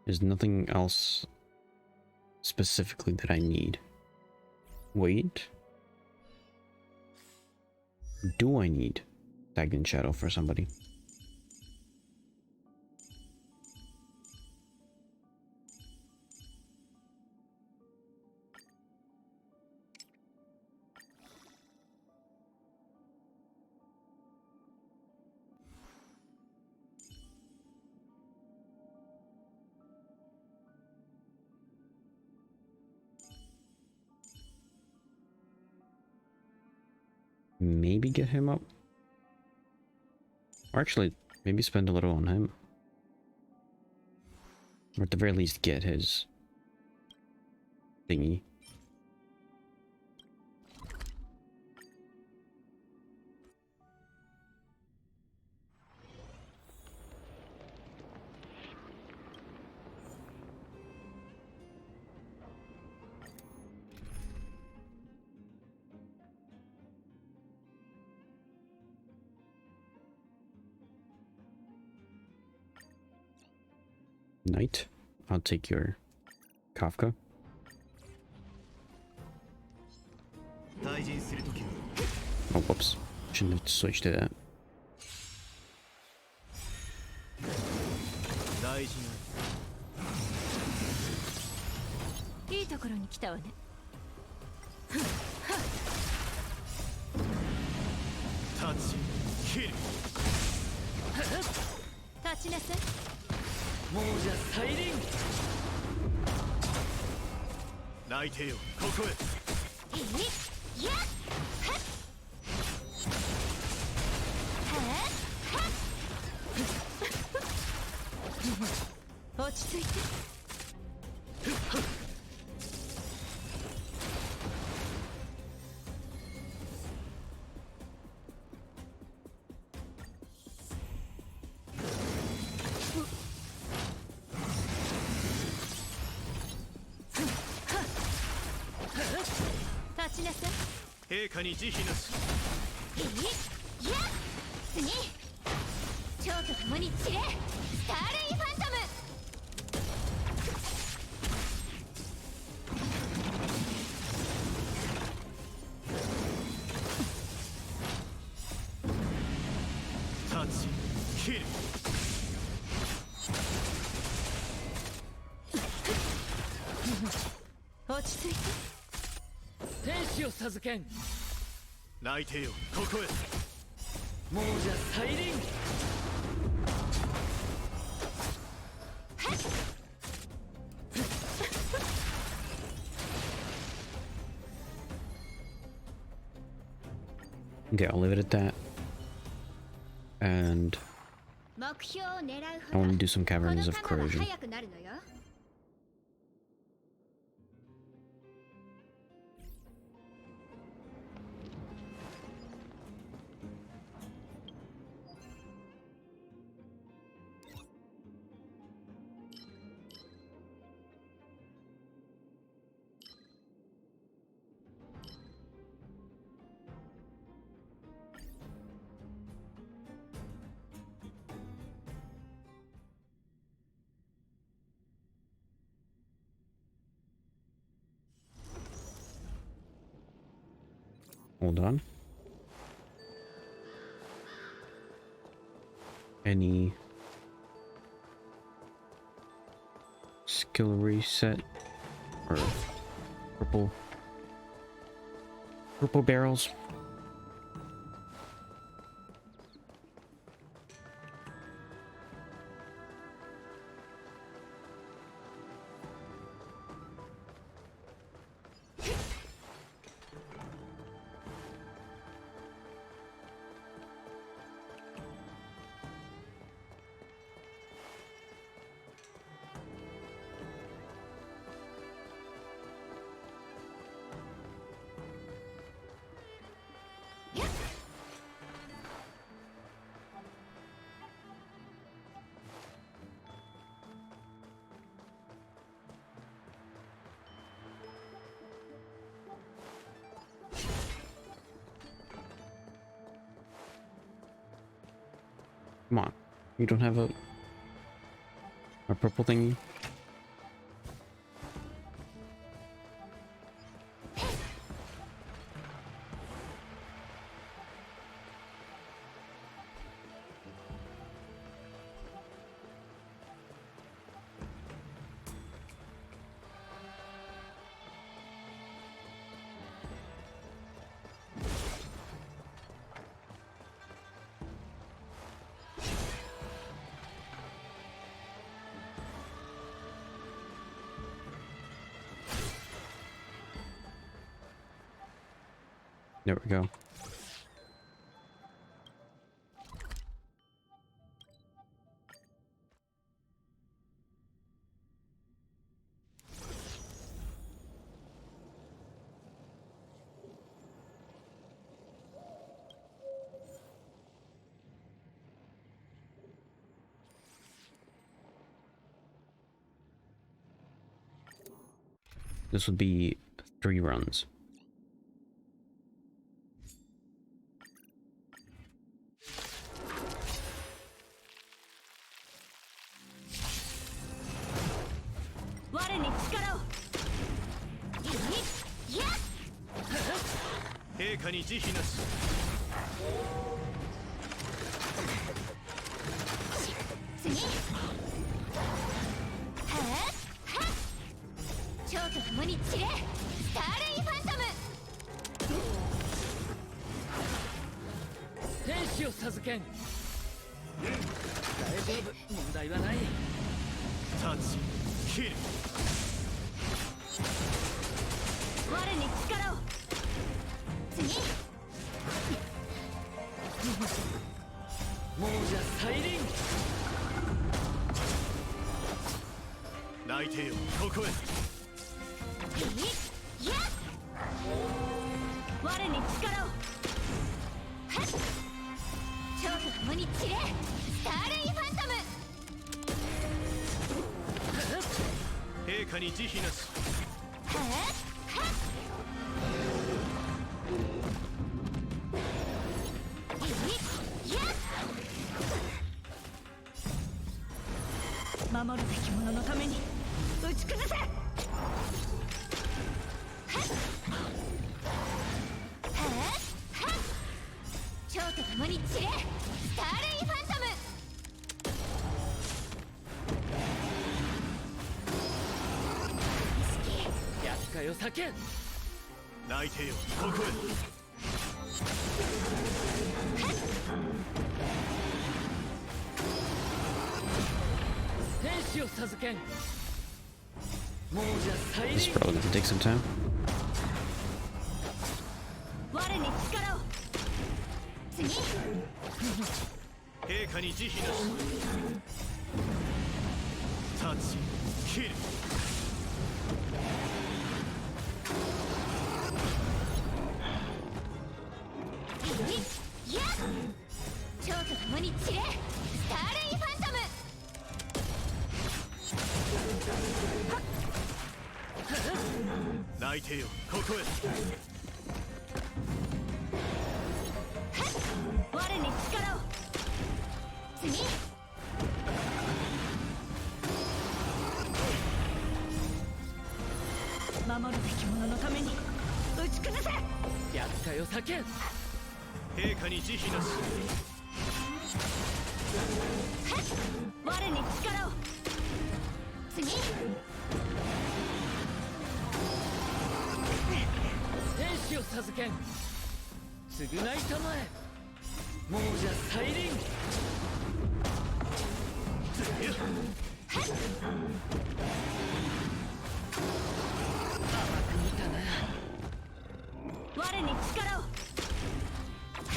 There's nothing else specifically that I need. Wait. Do I need Stagnant Shadow for somebody? Maybe get him up? Or actually, maybe spend a little on him. Or at the very least get his thingy. Knight. I'll take your Kafka. Oh, whoops. Shouldn't have switched to that. ちなさい。陛下に慈悲なし。いや次蝶と共に散れスターレイファントム。タッチキル。落ち着いて。天使を授けん。泣いてよここへ。亡者再臨。Okay, I'll leave it at that. And 目標を狙う I ほ want ど to do some この caverns of 弾は corrosion. 速くなるのよ。Hold on. Any skill reset or purple barrels? Come on. You don't have a purple thingy? There we go. This would be 3 runs. ち崩せ。はっはっ蝶と共に散れ、スターレイファントム。厄介を避けん。泣いてよここへ。天使を授けん。亡者再 This is 臨。 probably gonna take some time. 我に力を。次。陛下に慈悲なし。タッチキル。いや蝶と共に散れ、スターレイファントム。泣いてよここへ。我に力を。次。守るべき者のために打ち崩せ。厄介を避けん。陛下に慈悲なし。我に力を。次。天使を授けん。償いたまえ。亡者再臨。甘く見たな。我に力を。はっ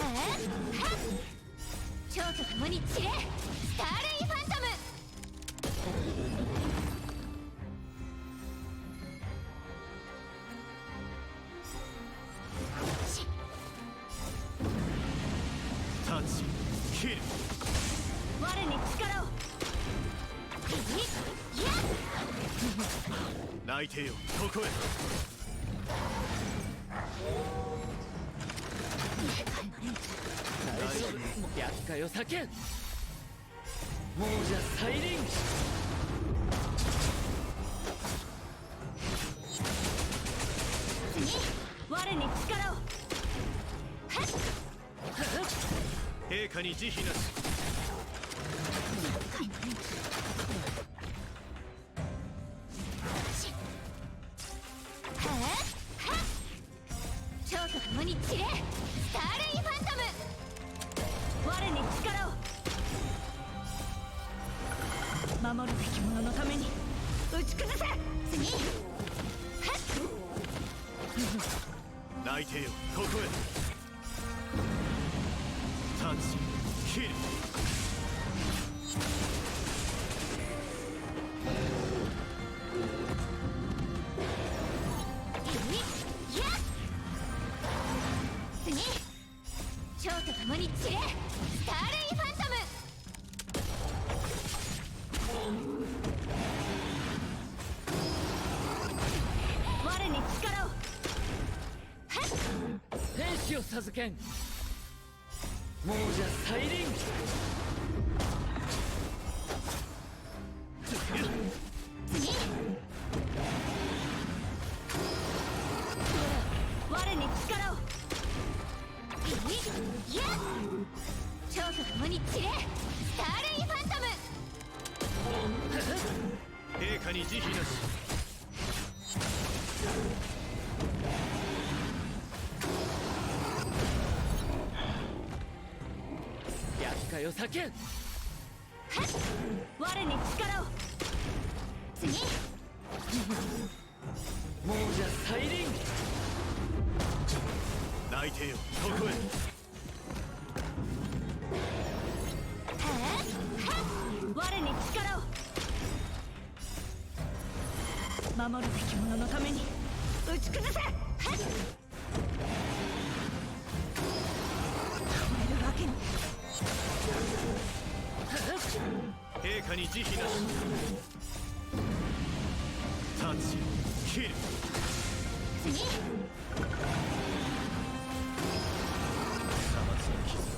蝶と共に散れ、スターレイファントム。タッチキル。我に力を。いや泣いてよここへ。大丈夫。厄介を避けん。亡者再臨。次。我に力を。陛下に慈悲なし。蝶と共に散れ、スターレイファントム。我に力を。守るべき者のために打ち崩せ。次。泣いてよここへ。タッチキル。いや次。蝶と共に散れ、スターレイファントム。我に力を。天使を授けん。亡者再臨。次。我に力を。いや蝶と共に散れ、スターレイファントム。陛下に慈悲なし。厄介を避けん。我に力を。次。亡者再臨。泣いてよここへ。我に力を。守るべき者のために打ち崩せ。止めるわけに。陛下に慈悲なし。タッチキル。次。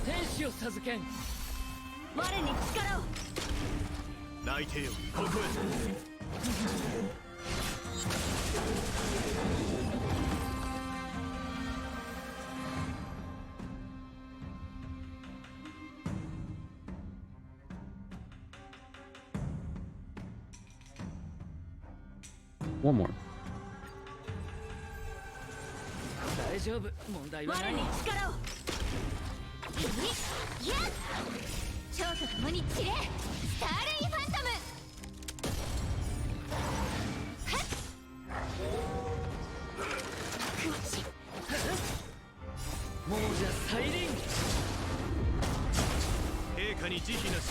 天使を授けん。我に力を。泣いてよここへ。One more. 大丈夫、問題はない。我に力をいや蝶と共に散れスターレイファントムクチ亡者再臨。陛下に慈悲なし。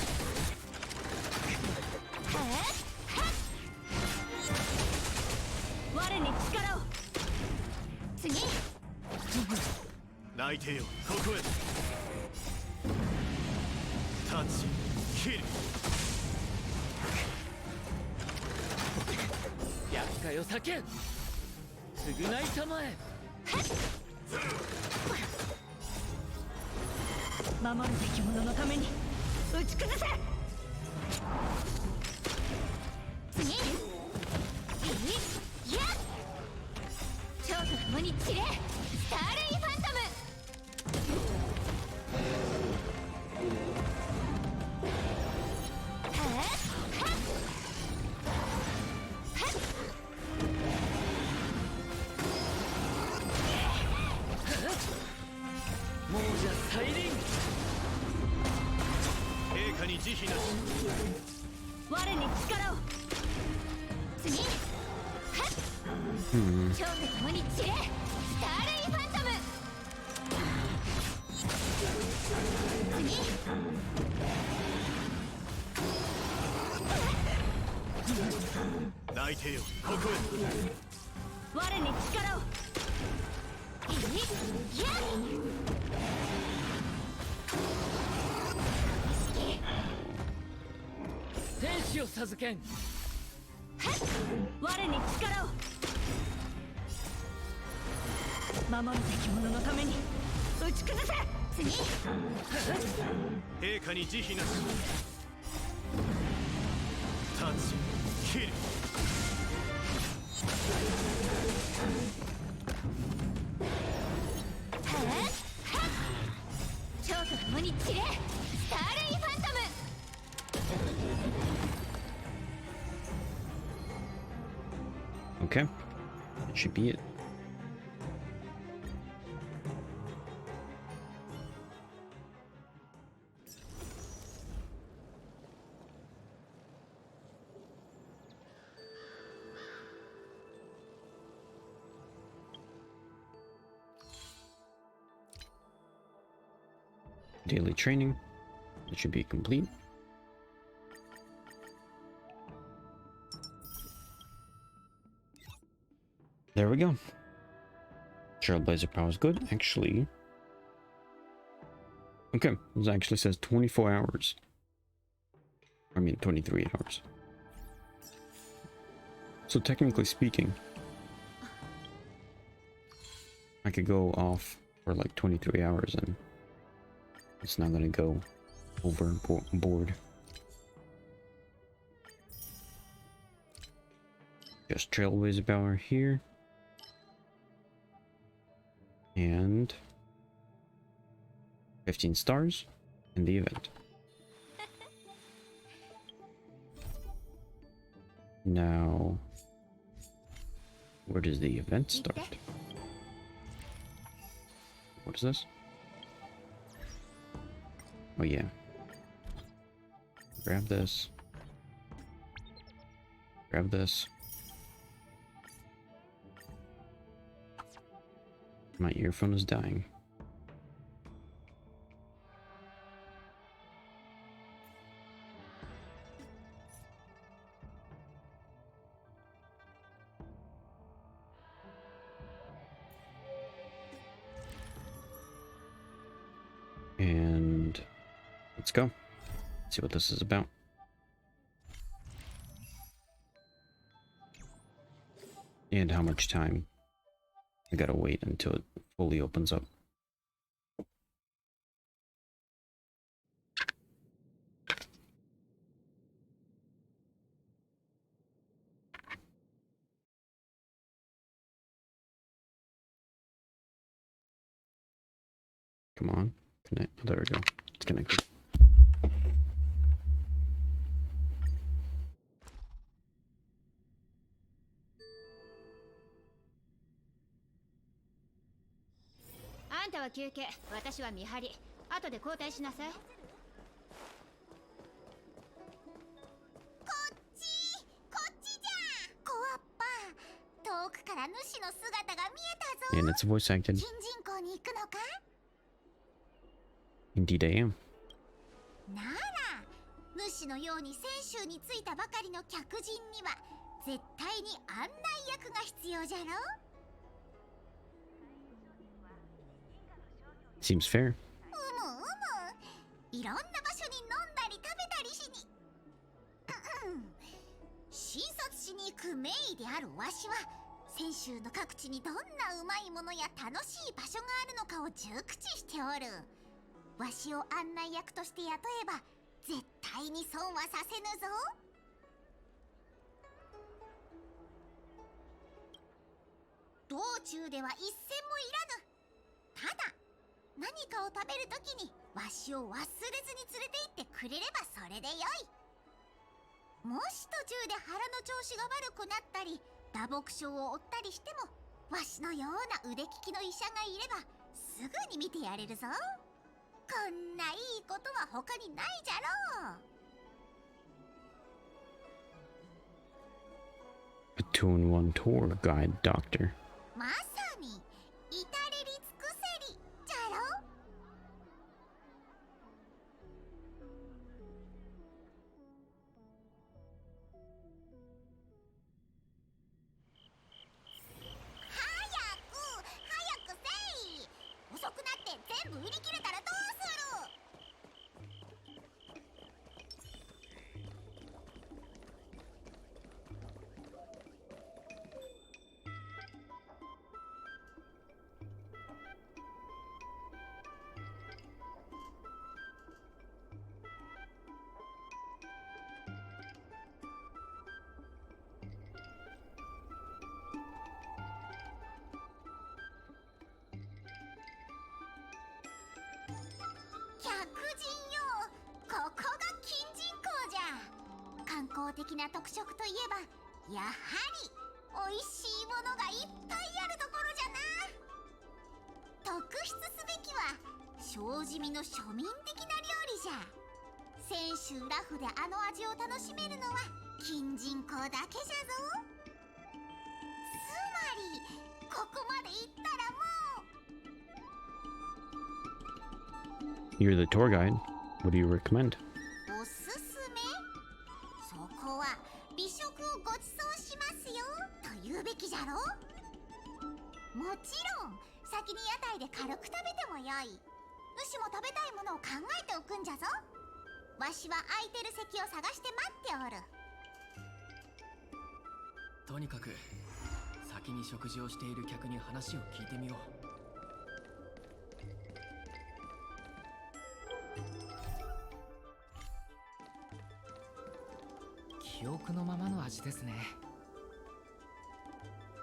我に力を次泣いてよここへ。立ち切る。厄介を避けん。償いたまえ。守るべき者のために打ち崩せ次や蝶と共に散れスターレイファントム亡者再臨。陛下に慈悲なし。我に力を次蝶と共に散れスターレイファントム次泣いてよここへ。我に力をいや天使を授けん。我に力を守るべき者のために打ち崩せ次陛下に慈悲なし。立ち切る。蝶と共に散れスターレイファントム Okay. That should be it. Daily training. It should be complete. There we go. Trailblazer power is good. Actually, okay, it actually says 24 hours. I mean 23 hours. So technically speaking, I could go off for like 23 hours and it's not gonna go overboard. Just Trailblazer power here. And 15 stars in the event. Now, where does the event start? What is this? Oh yeah. Grab this. Grab this. My earphone is dying. And let's go. See what this is about. And how much time I gotta wait until it fully opens up. Come on. Connect. Oh, there we go. It's connected.あんたは休憩、私は見張り。後で交代しなさい。こっちじゃ。コアッパ、遠くから主の姿が見えたぞ。 And it's voice acted. 金人港に行くのか？ Indeed, I am. なら、主のように泉州に着いたばかりの客人には絶対に案内役が必要じゃろ。 Seems fair. いろんな場所に飲んだり食べたりしに診察しに行く名医であるわしは泉州の各地にどんなうまいものや楽しい場所があるのかを熟知しておる。わしを案内役として雇えば絶対に損はさせぬぞ。道中では一銭もいらぬ。ただ何かを食べるときにわしを忘れずに連れて行ってくれればそれでよい。もし途中で腹の調子が悪くなったり打撲傷を負ったりしてもわしのような腕利きの医者がいればすぐに見てやれるぞ。こんないいことは他にないじゃろう。 A 2-in-1 tour guide doctor. まさに至れり尽くせりじゃろ。 早くせい。遅くなって全部売り切れたらどうする。 客人よ、ここが金人港じゃ。観光的な特色といえばやはりおいしいものがいっぱいあるところじゃな。特筆すべきは正地味の庶民的な料理じゃ。泉州ラフであの味を楽しめるのは金人港だけじゃぞ。つまりここまで行ったらもう You're the tour guide. What do you recommend? おすすめ。そこは美食をご馳走しますよと言うべきじゃろ。もちろん先に屋台で軽く食べてもよい。主も食べたいものを考えておくんじゃぞ。わしは空いてる席を探して待っておる。とにかく先に食事をしている客に話を聞いてみよう。記憶のままの味ですね。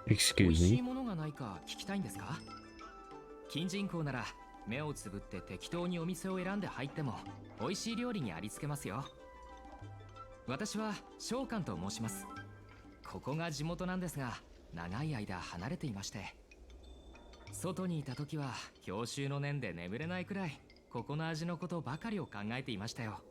美味 Excuse しい me. ものがないか聞きたいんですか？金人口なら目をつぶって適当にお店を選んで入っても美味しい料理にありつけますよ。私は召喚と申します。ここが地元なんですが長い間離れていまして、外にいた時は郷愁の念で眠れないくらいここの味のことばかりを考えていましたよ。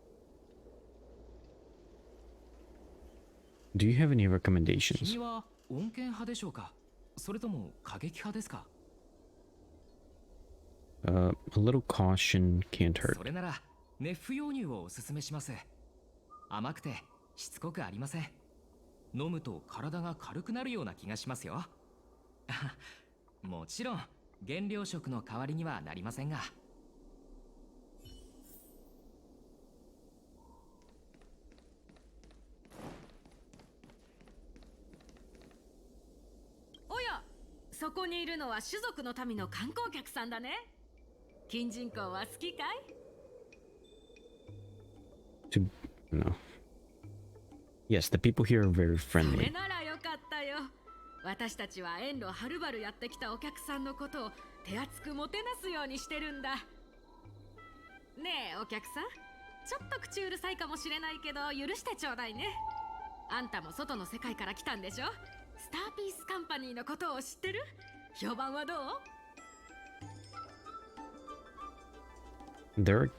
Do you have any recommendations? 君は穏健派でしょうか、それとも過激派ですか？ A little caution can't hurt. それなら熱風溶乳をおすすめします。甘くてしつこくありません。飲むと体が軽くなるような気がしますよ。もちろん原料食の代わりにはなりませんが。おや、そこにいるのは種族の民の観光客さんだね。金人口は好きかい？ No. Yes, the people here are very それ friendly. ならよかったよ。私たちは遠路はるばるやってきたお客さんのことを手厚くもてなすようにしてるんだ。ねえお客さん、ちょっと口うるさいかもしれないけど許してちょうだいね。あんたも外の世界から来たんでしょ。スターピースカンパニーのことを知ってる？評判はどう？ There are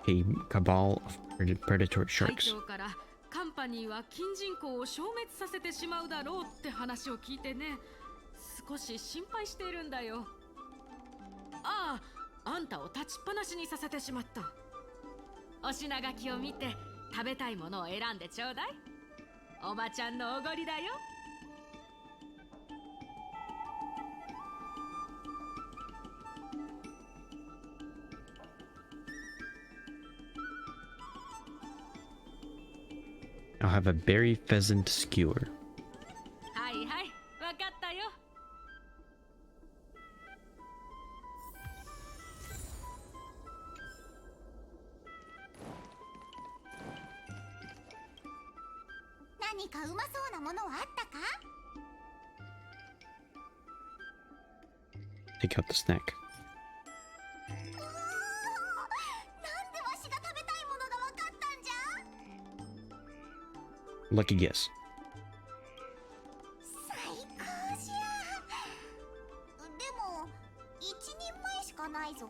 a cabal of predatory 会 sharks. 長からカンパニーは金人口を消滅させてしまうだろうって話を聞いてね、少し心配しているんだよ。ああ、あんたを立ちっぱなしにさせてしまった。お品書きを見て食べたいものを選んでちょうだい。おばちゃんのおごりだよ。I'll have a berry pheasant skewer. はいはい、わかったよ。何かうまそうなものはあったか？ Take out the snack. おー、なんでわしが食べたいものがわかったんじゃ？ Lucky guess. 最高じゃ。でも一人前しかないぞ。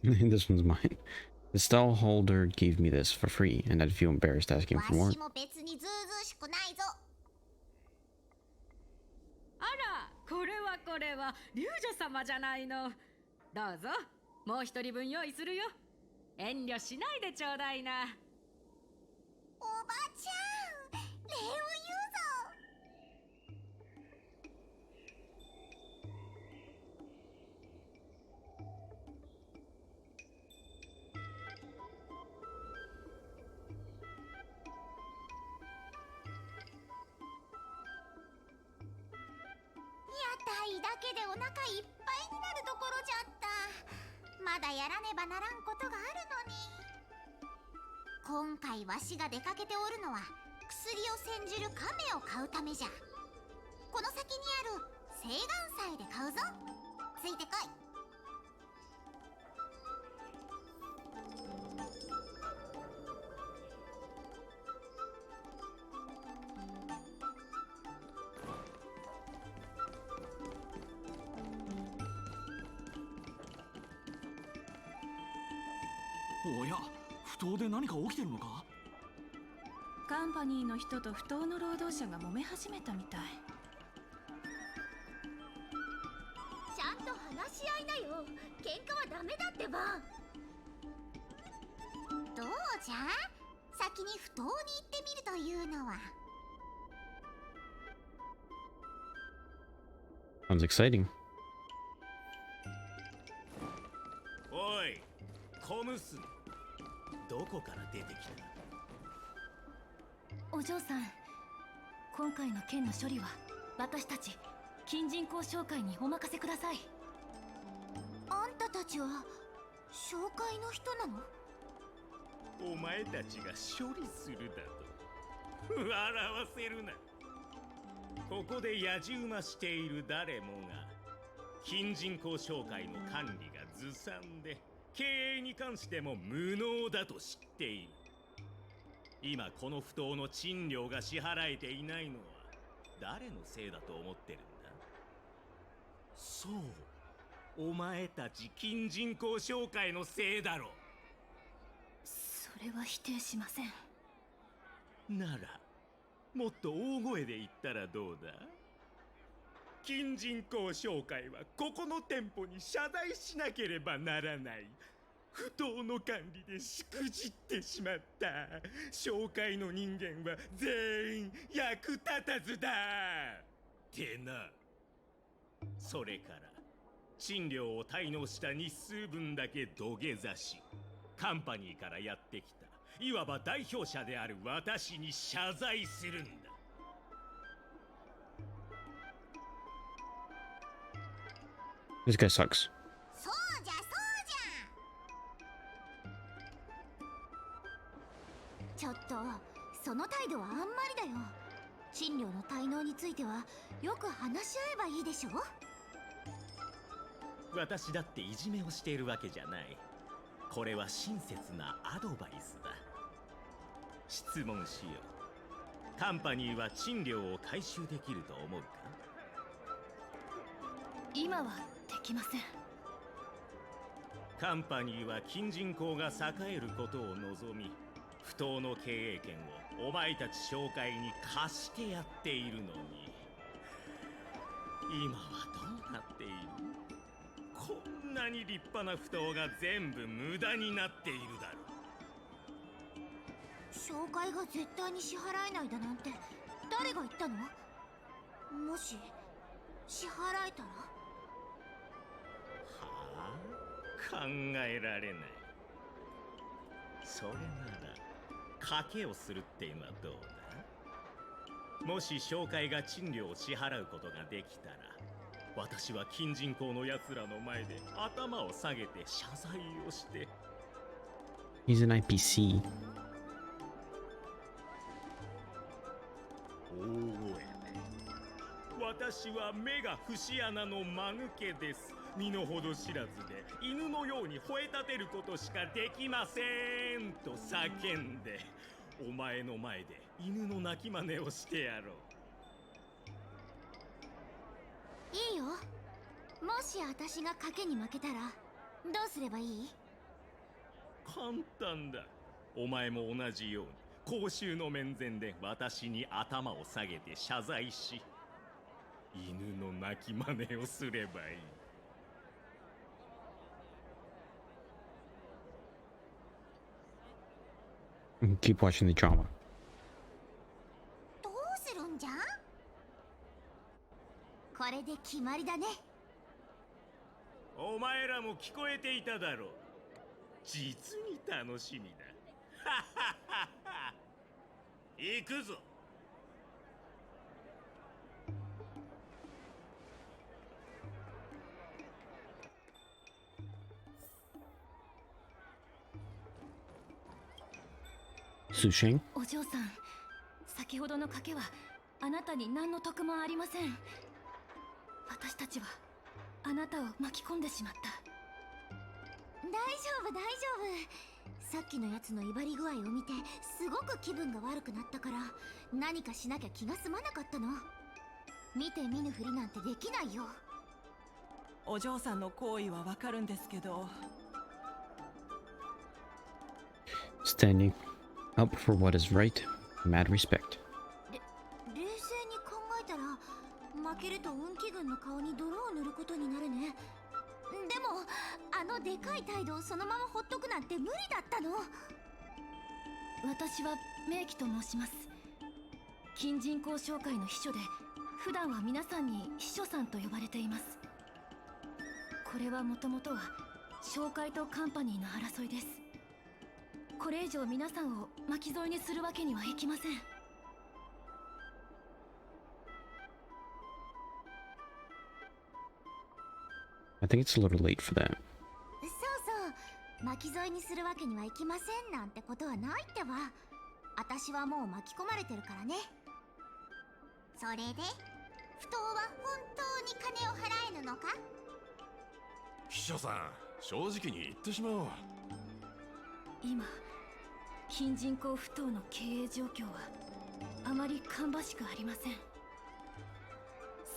This one's mine. The stall holder gave me this for free, and I'd feel embarrassed asking わ for more. しも別にずうずうしくないぞ。あら、これはこれは龍女様じゃないの。どうぞ、もう一人分用意するよ。遠慮しないでちょうだいな。おばちゃん、礼を言うぞ。屋台だけでお腹いっぱいになるところじゃった。まだやらねばならんことがあるのに。今回わしが出かけておるのは薬を煎じる亀を買うためじゃ。この先にある青岩祭で買うぞ。ついてこい。おや、不当で何か起きてるのか？カンパニーの人と不当の労働者が揉め始めたみたい。ちゃんと話し合いなよ。喧嘩はダメだってば。どうじゃ？先に不当に行ってみるというのは。 Sounds exciting. おい、コムスン、どこから出てきた？お嬢さん、今回の件の処理は私たち金人公商会にお任せください。あんたたちは紹介の人なの？お前たちが処理するだと笑わせるな。ここで野じ馬している誰もが金人公商会の管理がずさんで経営に関しても無能だと知っている。今この不当の賃料が支払えていないのは誰のせいだと思ってるんだ？そう、お前たち金人公商会のせいだろ。それは否定しません。ならもっと大声で言ったらどうだ？金人公商会はここの店舗に謝罪しなければならない。不当の管理でしくじってしまった。商会の人間は全員役立たずだってな。それから賃料を滞納した日数分だけ土下座し、カンパニーからやってきたいわば代表者である私に謝罪するんだ。This guy sucks. そうじゃそうじゃ。よく話し合えばいいでしょ。私だっていじめをしているわけじゃない。これは親切なアドバイスだ。質問しよう。カンパニーは賃料を回収できると思うか？今はできません。カンパニーは金人口が栄えることを望み、不当の経営権をお前たち商会に貸してやっているのに、今はどうなっている？こんなに立派な不当が全部無駄になっているだろう。紹介が絶対に支払えないだなんて誰が言ったの？もし支払えたら？はあ、考えられない。それなら賭けをするっていうのはどうだ？もし商会が賃料を支払うことができたら、私は金人口のやつらの前で頭を下げて謝罪をして。 He's an IPC. 大声で、私は目が節穴の間抜けです。身の程知らずで犬のように吠え立てることしかできませんと叫んで、お前の前で犬の鳴き真似をしてやろう。いいよ。もし私が賭けに負けたらどうすればいい？簡単だ。お前も同じように公衆の面前で私に頭を下げて謝罪し、犬の鳴き真似をすればいい。Keep watching the drama. どうするんじゃ？これで決まりだね。お前らも聞こえていただろう。実に楽しみだ。行くぞ。Susheng? お嬢さん、先ほどの賭けはあなたに何の得もありません。私たちはあなたを巻き込んでしまった。大丈夫大丈夫。さっきのやつの威張り具合を見てすごく気分が悪くなったから、何かしなきゃ気が済まなかったの。見て見ぬふりなんてできないよ。お嬢さんの行為はわかるんですけど、 Standing up for what is right. Mad respect. 冷静に考えたら負けると運気軍の顔に泥を塗ることになるね。でもあのでかい態度をそのままほっとくなんて無理だったの。私は明記と申します。金人公商会の秘書で、普段は皆さんに秘書さんと呼ばれています。これはもともとは商会とカンパニーの争いです。これ以上皆さんを巻き添えにするわけにはいきません。I think it's a little late for that. そうそう、巻き添えにするわけにはいきませんなんてことはないってば。私はもう巻き込まれてるからね。それで不当は本当に金を払えぬのか？秘書さん、正直に言ってしまおう。今、金人公不当の経営状況はあまり芳しくありません。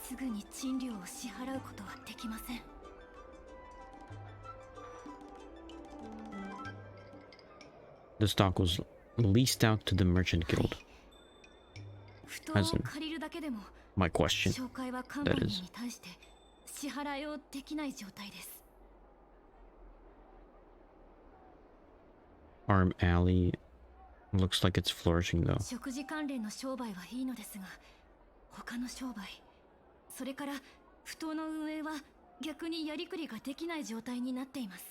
すぐに賃料を支払うことはできません。The stock was leased out to the Merchant Guild. 不当を借りるだけでも My question. 商会はカンパニーに対して支払いをできない状態です。Arm Alley looks like it's flourishing though. 食事関連の商売はいいのですが、他の商売、それから不当の運営は逆にやりくりができない状態になっています。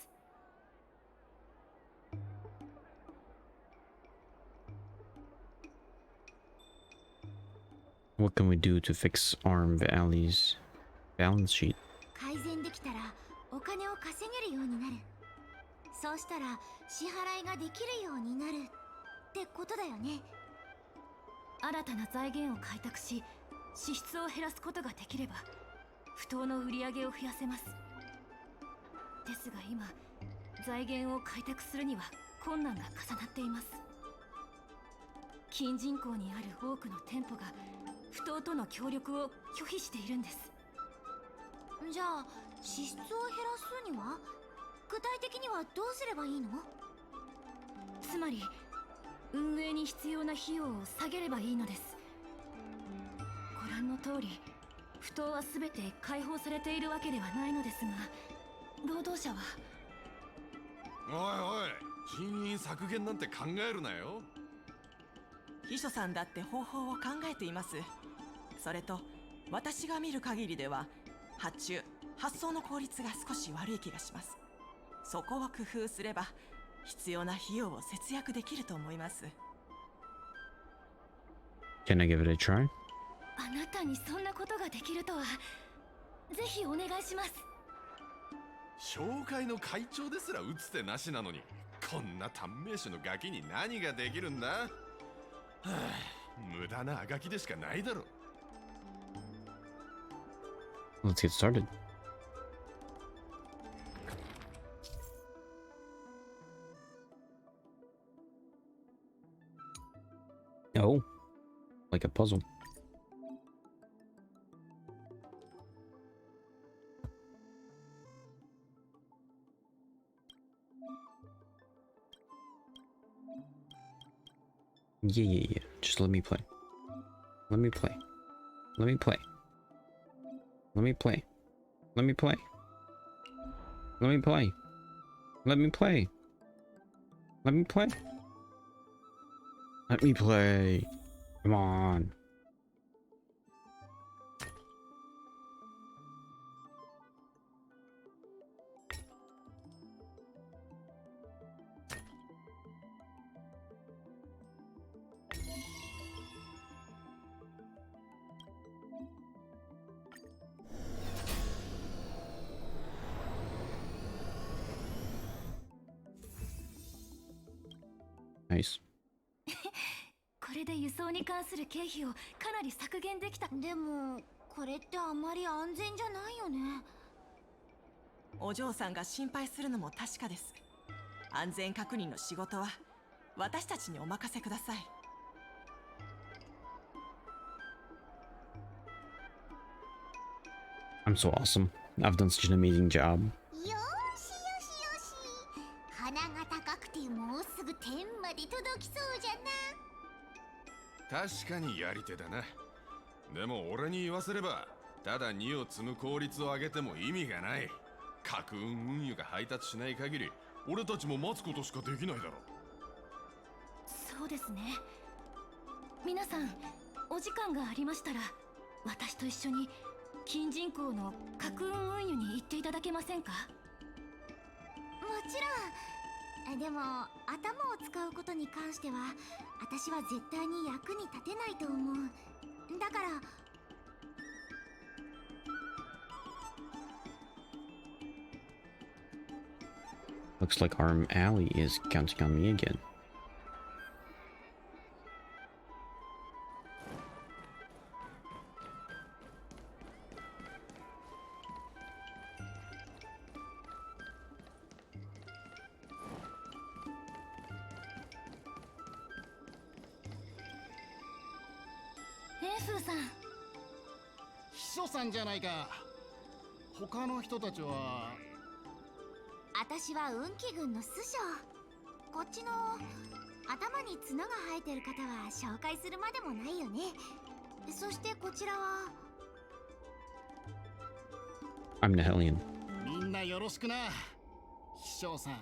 What can we do to fix Arm Alley's balance sheet? 改善できたらお金を稼げるようになる。そうしたら支払いができるようになるってことだよね。新たな財源を開拓し、支出を減らすことができれば不当の売り上げを増やせます。ですが今財源を開拓するには困難が重なっています。近人口にある多くの店舗が不当との協力を拒否しているんです。じゃあ支出を減らすには具体的にはどうすればいいの？つまり運営に必要な費用を下げればいいのです。ご覧の通り不当は全て解放されているわけではないのですが、労働者は。おいおい、人員削減なんて考えるなよ。秘書さんだって方法を考えています。それと私が見る限りでは発送の効率が少し悪い気がします。そこを工夫すれば必要な費用を節約できると思います。 Can I give it a try? あなたにそんなことができるとは。ぜひお願いします。紹介の会長ですら打つ手なしなのに、こんな短命種のガキに何ができるんだ。はあ、無駄なあがきでしかないだろ。 Let's get started. Oh, like a puzzle. Yeah. Just let me play. Let me play. Let me play. Let me play. Let me play. Let me play. Let me play. Let me play. Let me play. Come on. Nice. これで輸送に関する経費をかなり削減できた。でもこれってあまり安全じゃないよね。お嬢さんが心配するのも確かです。安全確認の仕事は私たちにお任せください。I'm so awesome. I've done such an amazing job. よーしよしよし。鼻が高くてもうすぐ天まで届きそうじゃな。確かにやり手だな。でも俺に言わせれば、ただ2を積む効率を上げても意味がない。架空運輸が配達しない限り俺たちも待つことしかできないだろ。そうですね。皆さんお時間がありましたら私と一緒に近人口の架空運輸に行っていただけませんか？もちろん。でも頭を使うことに関しては私は絶対に役に立てないと思う。だから。Looks like Arm Alley is counting on me again. F さん。秘書さんじゃないか。他の人たちは。私は運気軍の師匠。こっちの頭に角が生えてる方は紹介するまでもないよね。そしてこちらは。 I'm Nihilian. みんなよろしくな。秘書さん、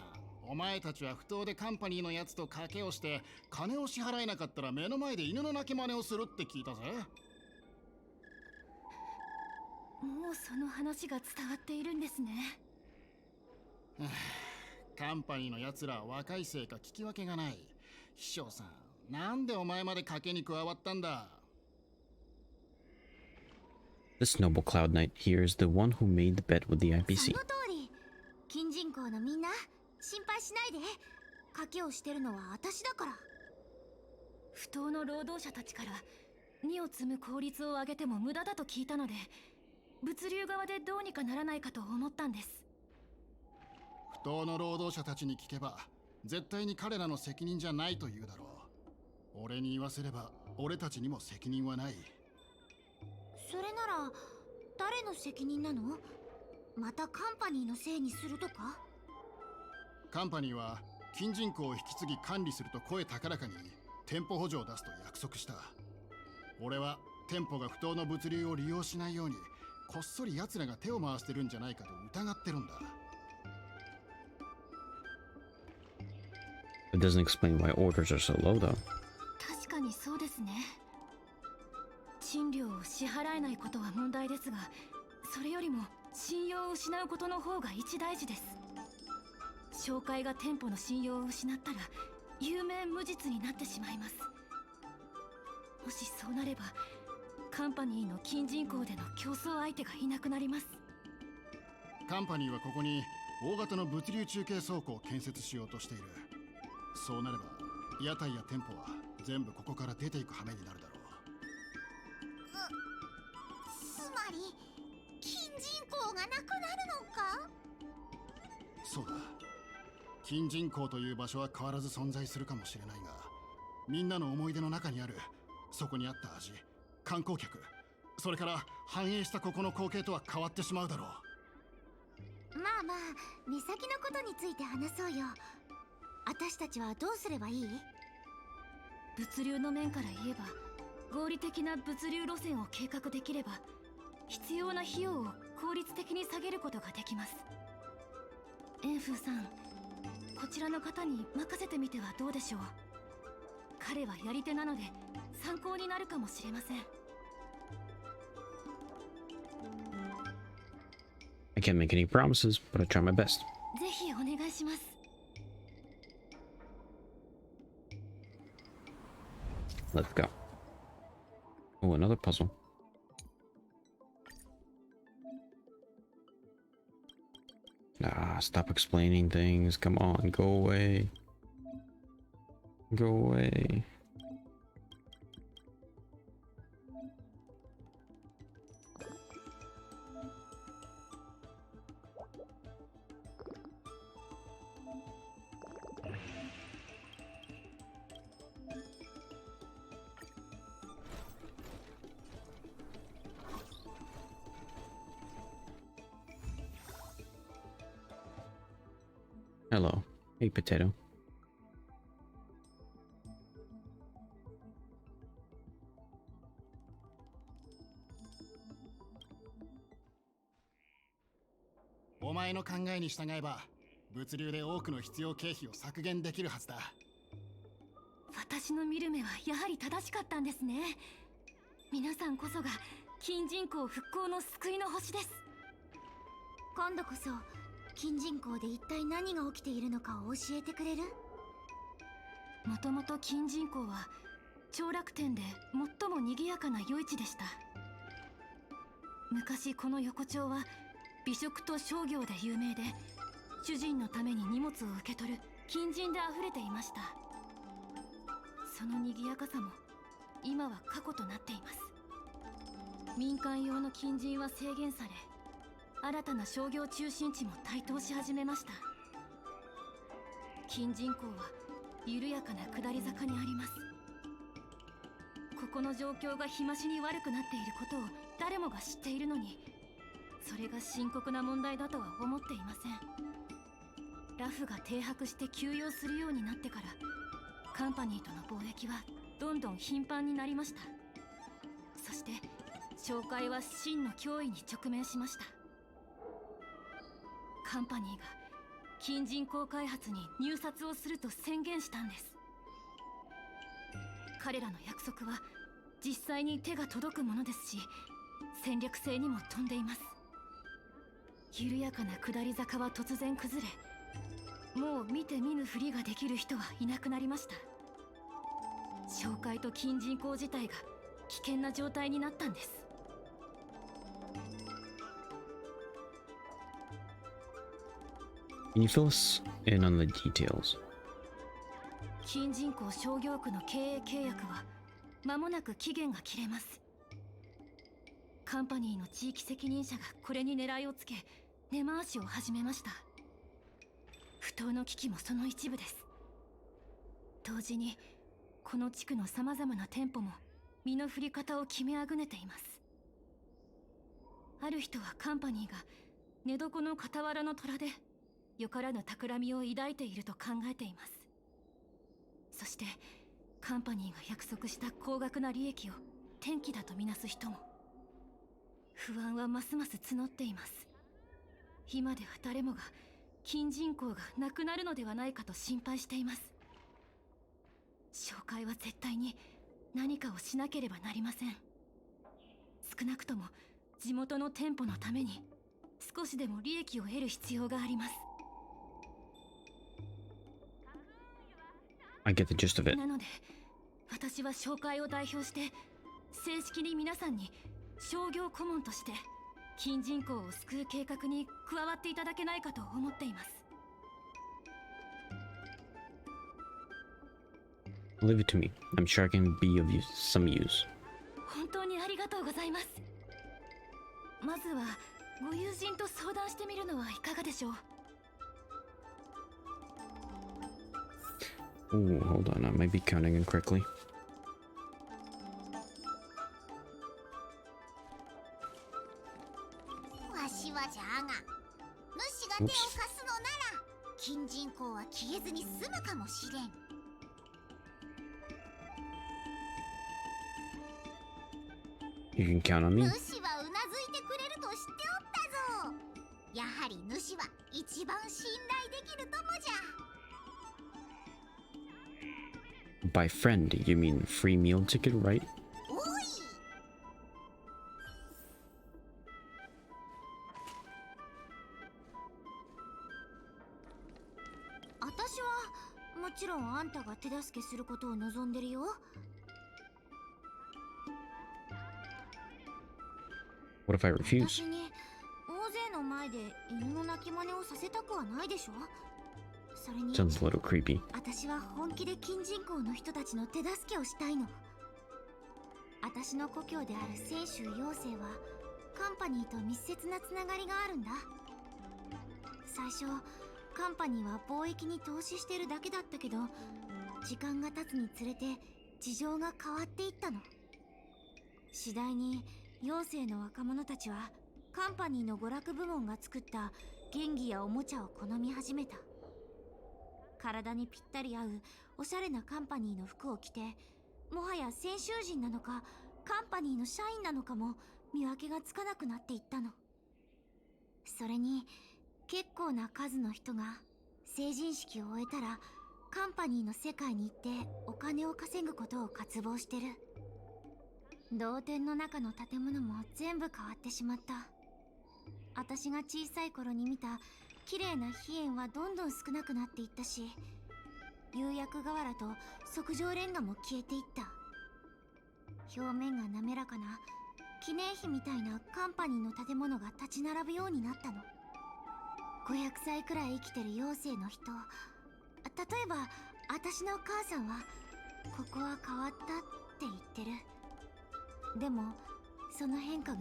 お前たちは不当でカンパニーのやつと賭けをして金を支払えなかったら目の前で犬の鳴き真似をするって聞いたぜ。もうその話が伝わっているんですね。カンパニーのやつらは若いせいか聞き分けがない。秘書さん、なんでお前まで賭けに加わったんだ。 This noble Cloud Knight here is the one who made the bet with the そ IPC. の通り。近人口のみんな心配しないで。賭けをしてるのは私だから。不当の労働者たちから荷を積む効率を上げても無駄だと聞いたので、物流側でどうにかならないかと思ったんです。不当の労働者たちに聞けば絶対に彼らの責任じゃないと言うだろう。俺に言わせれば俺たちにも責任はない。それなら誰の責任なの？またカンパニーのせいにするとか？カンパニーは金人口を引き継ぎ管理すると声高らかに店舗補助を出すと約束した。俺は店舗が不当の物流を利用しないようにこっそり奴らが手を回してるんじゃないかと疑ってるんだ。It doesn't explain why orders are so low, though. 確かにそうですね。賃料を支払えないことは問題ですが、それよりも信用を失うことの方が一大事です。紹介が店舗の信用を失ったら有名無実になってしまいます。もしそうなればカンパニーの金人口での競争相手がいなくなります。カンパニーはここに大型の物流中継倉庫を建設しようとしている。そうなれば屋台や店舗は全部ここから出ていく羽目になるだろう。つまり金人口がなくなるのか？そうだ。金人口という場所は変わらず存在するかもしれないが、みんなの思い出の中にあるそこにあった味、観光客、それから繁栄したここの光景とは変わってしまうだろう。まあまあ、目先のことについて話そうよ。私たちはどうすればいい？物流の面から言えば合理的な物流路線を計画できれば必要な費用を効率的に下げることができます。エンフーさん、こちらの方に任せてみてはどうでしょう。彼はやり手なので参考になるかもしれません。I can't make any promises, but I'll try my best. ぜひお願いします。Let's go. Oh, another puzzle. Ah, stop explaining things. Come on, go away. Go away. Hello. Hey, potato.「お前の考えに従えば物流で多くの必要経費を削減できるはずだ。私の見る目はやはり正しかったんですね。皆さんこそが金人口復興の救いの星です。今度こそ金人口で一体何が起きているのかを教えてくれる？もともと金人口は長楽天で最も賑やかな夜市でした。昔この横丁は美食と商業で有名で、主人のために荷物を受け取る金人で溢れていました。その賑やかさも今は過去となっています。民間用の金人は制限され、新たな商業中心地も台頭し始めました。金人口は緩やかな下り坂にあります。ここの状況が日増しに悪くなっていることを誰もが知っているのに、それが深刻な問題だとは思っていません。ラフが停泊して休養するようになってから、カンパニーとの貿易はどんどん頻繁になりました。そして商会は真の脅威に直面しました。カンパニーが金人口開発に入札をすると宣言したんです。彼らの約束は実際に手が届くものですし、戦略性にも富んでいます。緩やかな下り坂は突然崩れ、もう見て見ぬふりができる人はいなくなりました。商会と金人口自体が危険な状態になったんです。Can you fill us in on the details? 金人口商業区の経営契約は間もなく期限が切れます。カンパニーの地域責任者がこれに狙いをつけ根回しを始めました。不当の危機もその一部です。同時にこの地区のさまざまな店舗も身の振り方を決めあぐねています。ある人はカンパニーが寝床の傍らの虎でよからぬ企みを抱いていると考えています。そしてカンパニーが約束した高額な利益を転機だとみなす人も。不安はますます募っています。今では誰もが金人口がなくなるのではないかと心配しています。紹介は絶対に何かをしなければなりません。少なくとも地元の店舗のために少しでも利益を得る必要があります。I get the gist of it. なので私は紹介を代表して正式に皆さんに商業顧問として金人口を救う計画に加わっていただけないかと思っています。Leave it to me. I'm sure I can be of some use. 本当にありがとうございます。まずはご友人と相談してみるのはいかがでしょう。Oh, hold on. I might be counting incorrectly. わしはじゃが、主が手を貸すのなら金人口は消えずに済むかもしれん。You can count on me. 主はうなずいてくれると知っておったぞ。やはり主は一番信頼できる友じゃ。By friend, you mean free meal ticket, right? おい。私はもちろんあんたが手助けすることを望んでるよ。What if I refuse? 私に大勢の前で犬の鳴き真似をさせたくはないでしょ。それに Sounds a little creepy. 私は本気で金人口の人たちの手助けをしたいの。私の故郷である泉州妖精はカンパニーと密接なつながりがあるんだ。最初カンパニーは貿易に投資してるだけだったけど、時間が経つにつれて事情が変わっていったの。次第に妖精の若者たちはカンパニーの娯楽部門が作った玩具やおもちゃを好み始めた。体にぴったり合うおしゃれなカンパニーの服を着て、もはや泉州人なのかカンパニーの社員なのかも見分けがつかなくなっていったの。それに結構な数の人が成人式を終えたらカンパニーの世界に行ってお金を稼ぐことを渇望してる。同店の中の建物も全部変わってしまった。私が小さい頃に見た綺麗な飛燕はどんどん少なくなっていったし、釉薬瓦と即上レンガも消えていった。表面が滑らかな記念碑みたいなカンパニーの建物が立ち並ぶようになったの。500歳くらい生きてる妖精の人、例えば私のお母さんはここは変わったって言ってる。でもその変化が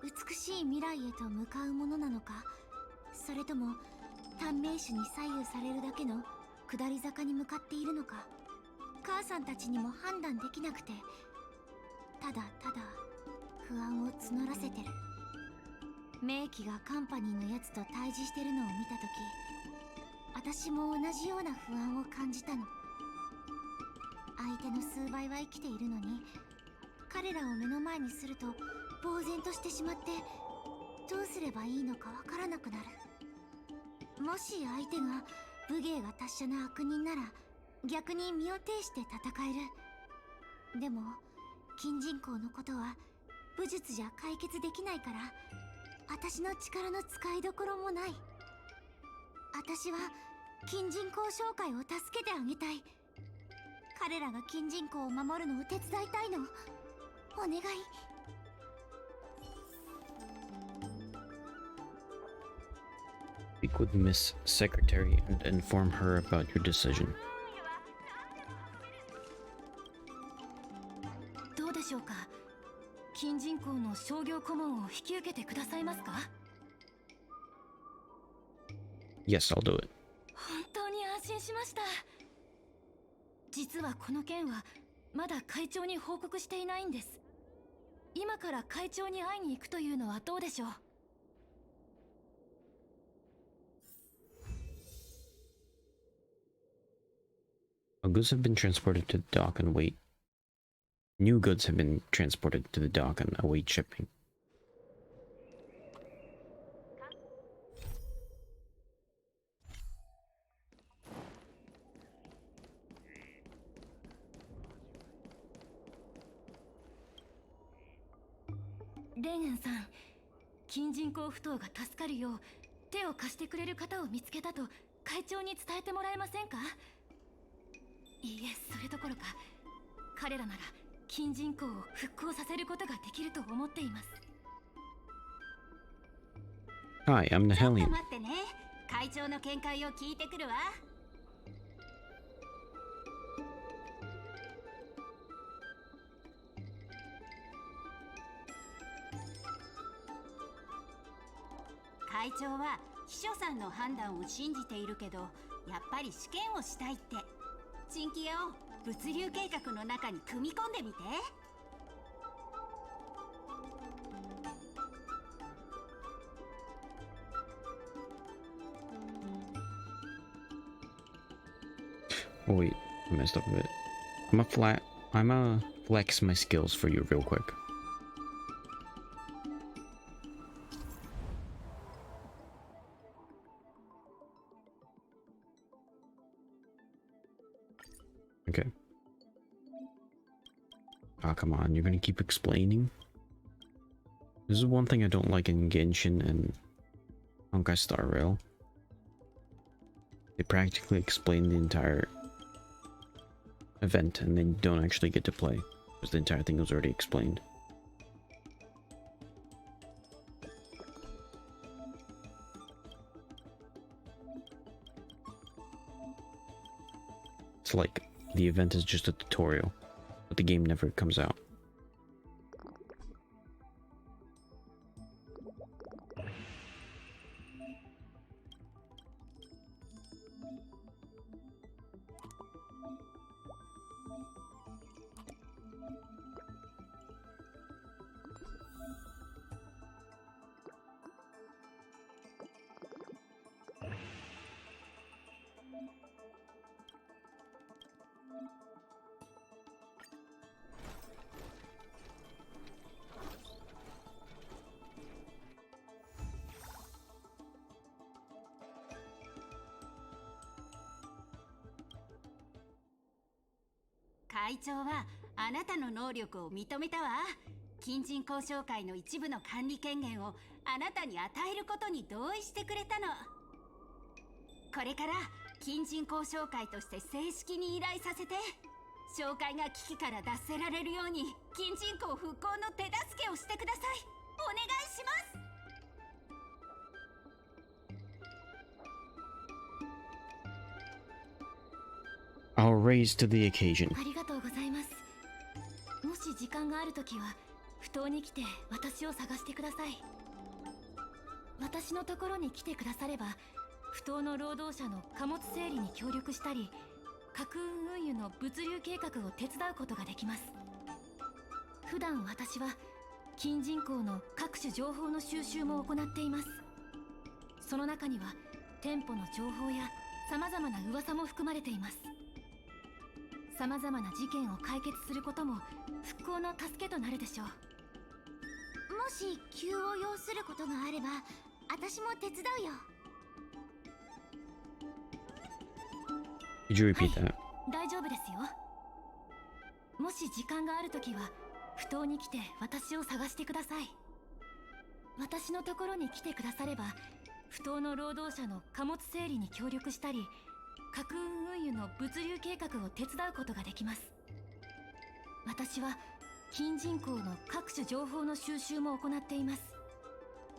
美しい未来へと向かうものなのか、それとも短命種に左右されるだけの下り坂に向かっているのか、母さんたちにも判断できなくて、ただただ不安を募らせてる。名機がカンパニーのやつと対峙してるのを見たとき、私も同じような不安を感じたの。相手の数倍は生きているのに、彼らを目の前にすると呆然としてしまって、どうすればいいのかわからなくなる。もし相手が武芸が達者な悪人なら逆に身を挺して戦える。でも金人口のことは武術じゃ解決できないから、私の力の使いどころもない。私は金人口商会を助けてあげたい。彼らが金人口を守るのを手伝いたいの。お願い。Speak with Miss Secretary and inform her about your decision. 引き受けてくださいますか？ Yes, I'll do it. 本当に安心しました。実はこの件はまだ会長に報告していないんです。今から会長に会いに行くというのはどうでしょう。Goods have been transported to the dock and await. New goods have been transported to the dock and await shipping. レンゲンさん、金人工不当が助かるよう手を貸してくれる方を見つけたと会長に伝えてもらえませんか？いいえ、それどころか彼らなら金人工を復興させることができると思っています。 Hi, I'm ちょっと Nahelian. 待ってね。会長の見解を聞いてくるわ。会長は秘書さんの判断を信じているけど、やっぱり試験をしたいって。チンキヤを物流計画の中に組み込んでみて。Oh wait, I messed up a bit. I'ma flex my skills for you real quick. Okay. Ah, come on, you're gonna keep explaining? This is one thing I don't like in Genshin and Honkai Star Rail. They practically explain the entire event and then you don't actually get to play because the entire thing was already explained. It's like the event is just a tutorial, but the game never comes out.会長はあなたの能力を認めたわ。金人交渉会の一部の管理権限をあなたに与えることに同意してくれたの。これから金人交渉会として正式に依頼させて、商会が危機から脱せられるように金人口復興の手助けをしてください。お願いします。I'll raise to the occasion. ありがとうございます。もし時間があるときは不当に来て私を探してください。私のところに来てくだされば、不当の労働者の貨物整理に協力したり、架空運輸の物流計画を手伝うことができます。普段私は金人口の各種情報の収集も行っています。その中には店舗の情報や様々な噂も含まれています。様々な事件を解決することも復興の助けとなるでしょう。もし急を要することがあれば、私も手伝うよ。Could you repeat that? 大丈夫ですよ。もし時間があるときは不当に来て私を探してください。私のところに来てくだされば、不当の労働者の貨物整理に協力したり、架空運輸の物流計画を手伝うことができます。私は金人口の各種情報の収集も行っています。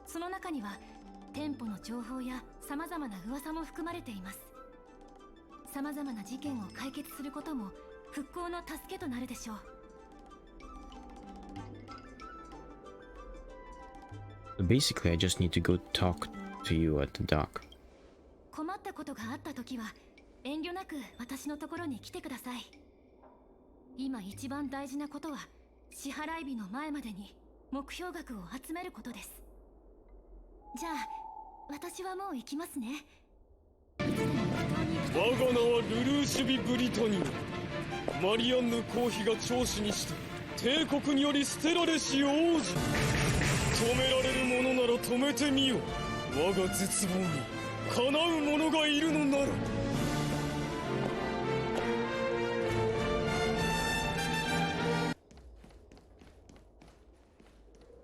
その中には店舗の情報や様々な噂も含まれています。様々な事件を解決することも復興の助けとなるでしょう。So basically, I just need to go talk to you at the dock. 困ったことがあった時は遠慮なく私のところに来てください。今一番大事なことは支払い日の前までに目標額を集めることです。じゃあ私はもう行きますね。我が名はルルーシュビ・ブリタニア。マリアンヌ公妃が長子にして帝国により捨てられし王子。止められるものなら止めてみよ。我が絶望に叶う者がいるのなら。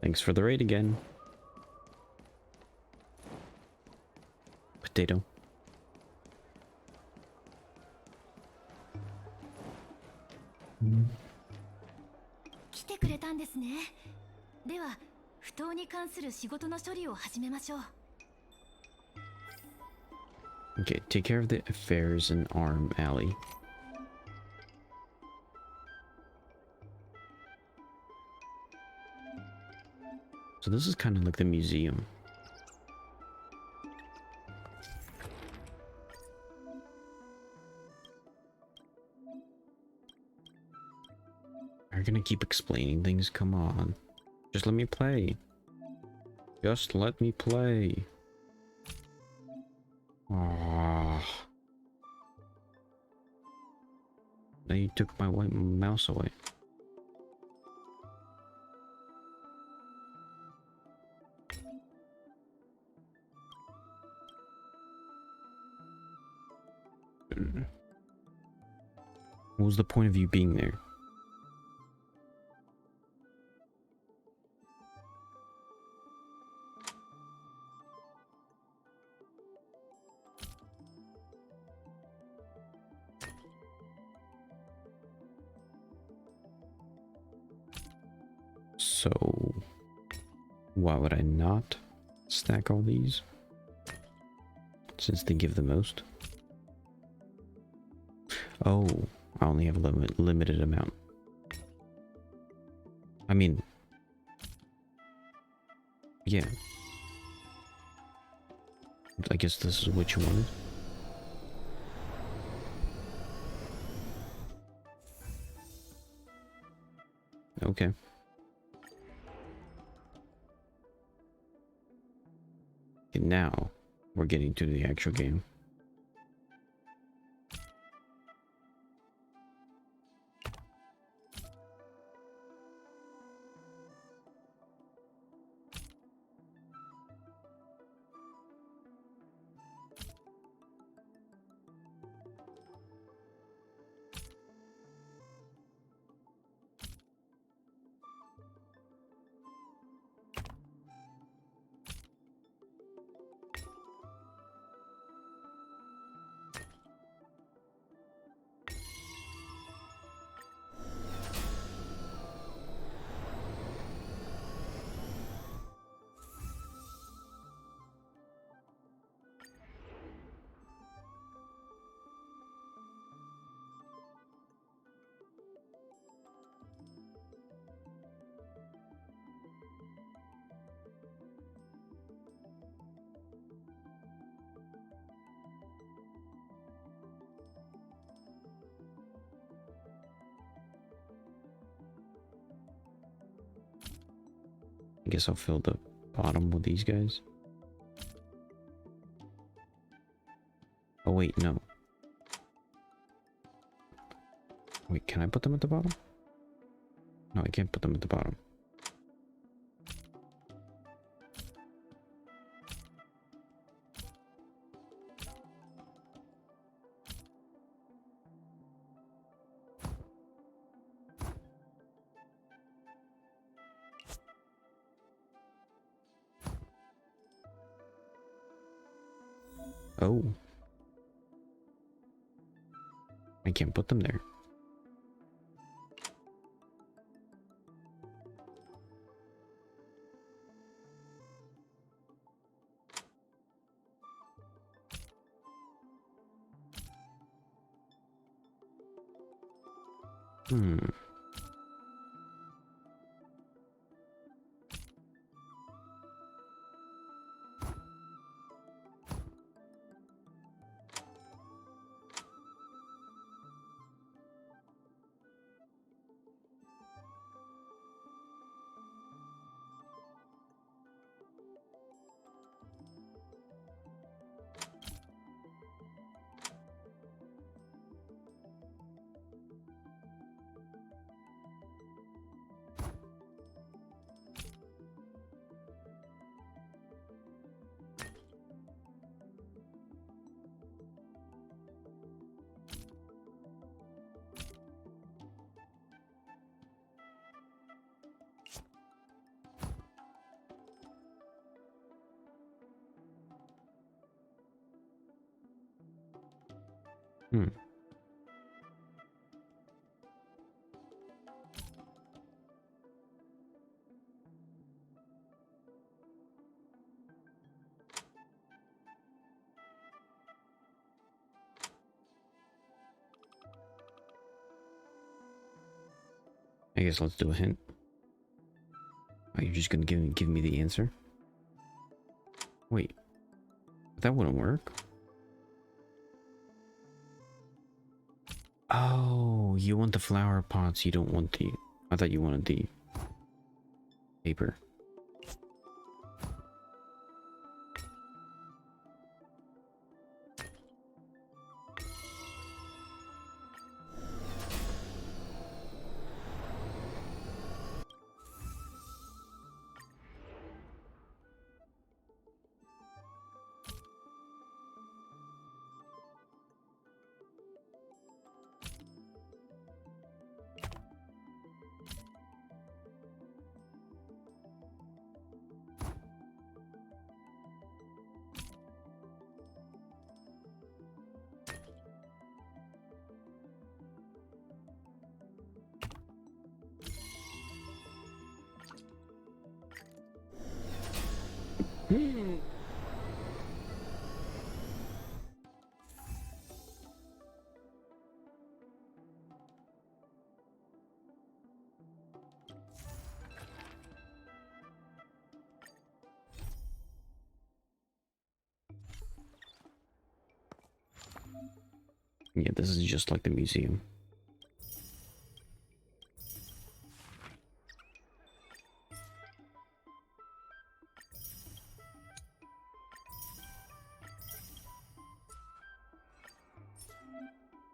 Thanks for the raid again. Potato. 来てくれたんですね。では不当に関する仕事の処理を始めましょう。Okay, take care of the affairs in Arm Alley. So this is kind of like the museum. Are you gonna keep explaining things? Come on. Just let me play. Just let me play. Ah. Now you took my white mouse away. What was the point of you being there? So, why would I not stack all these? Since they give the most. Oh, I only have a limited amount. I mean, yeah. I guess this is what you wanted. Okay. And now we're getting to the actual game. I guess I'll fill the bottom with these guys. Oh wait, no. Wait, can I put them at the bottom? No, I can't put them at the bottom. Oh. I can't put them there. Hmm. Hmm. I guess let's do a hint. Are you just gonna give me the answer? Wait, that wouldn't work. Oh, you want the flower pots, you don't want the... I thought you wanted the paper. Yeah, this is just like the museum.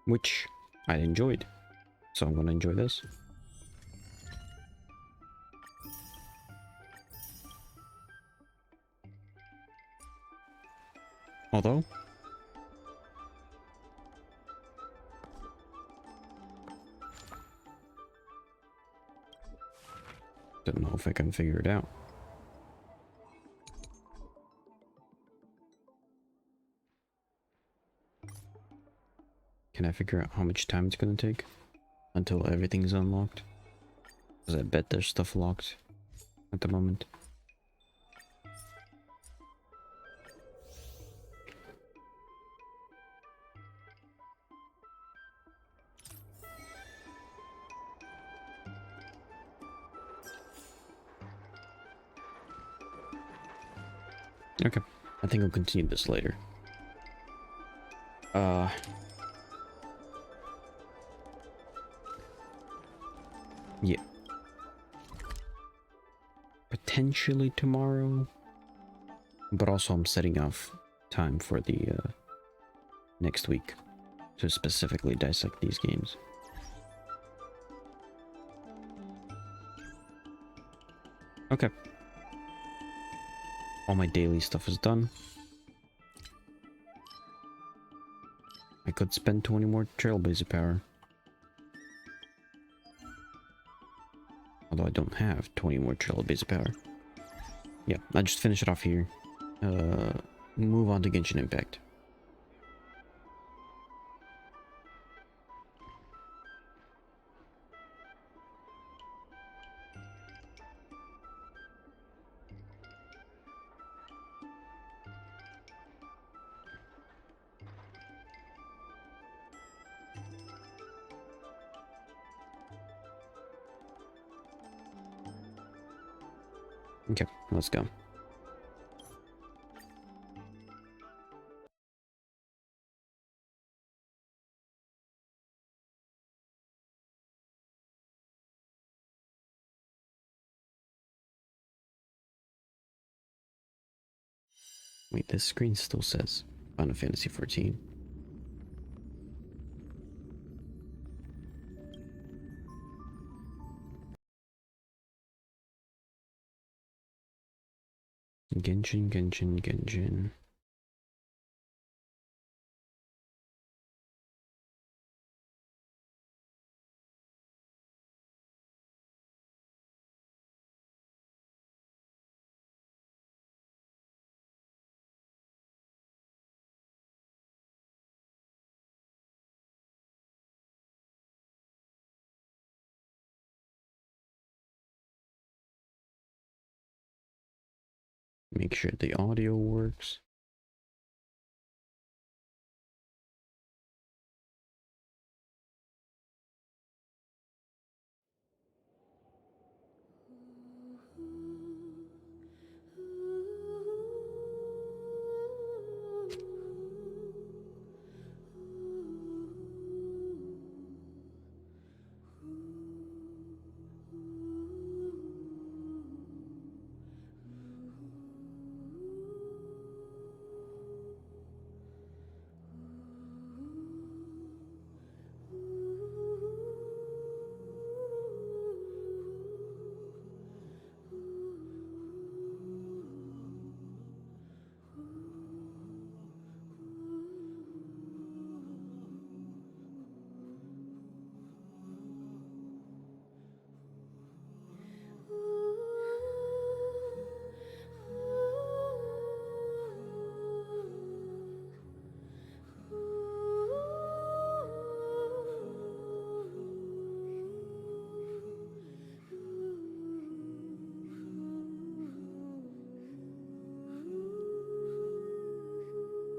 Which I enjoyed. So I'm gonna enjoy this. Although... don't know if I can figure it out. Can I figure out how much time it's gonna take until everything's unlocked? Because I bet there's stuff locked at the moment. Okay, I think I'll continue this later. Yeah. Potentially tomorrow. But also I'm setting off time for the next week to specifically dissect these games. Okay. All my daily stuff is done. I could spend 20 more trailblazer power. Although I don't have 20 more trailblazer power. Yeah, I'll just finish it off here. Move on to Genshin Impact. Okay, let's go. Wait, this screen still says Final Fantasy 14. Genshin, Genshin, Genshin. Make sure the audio works.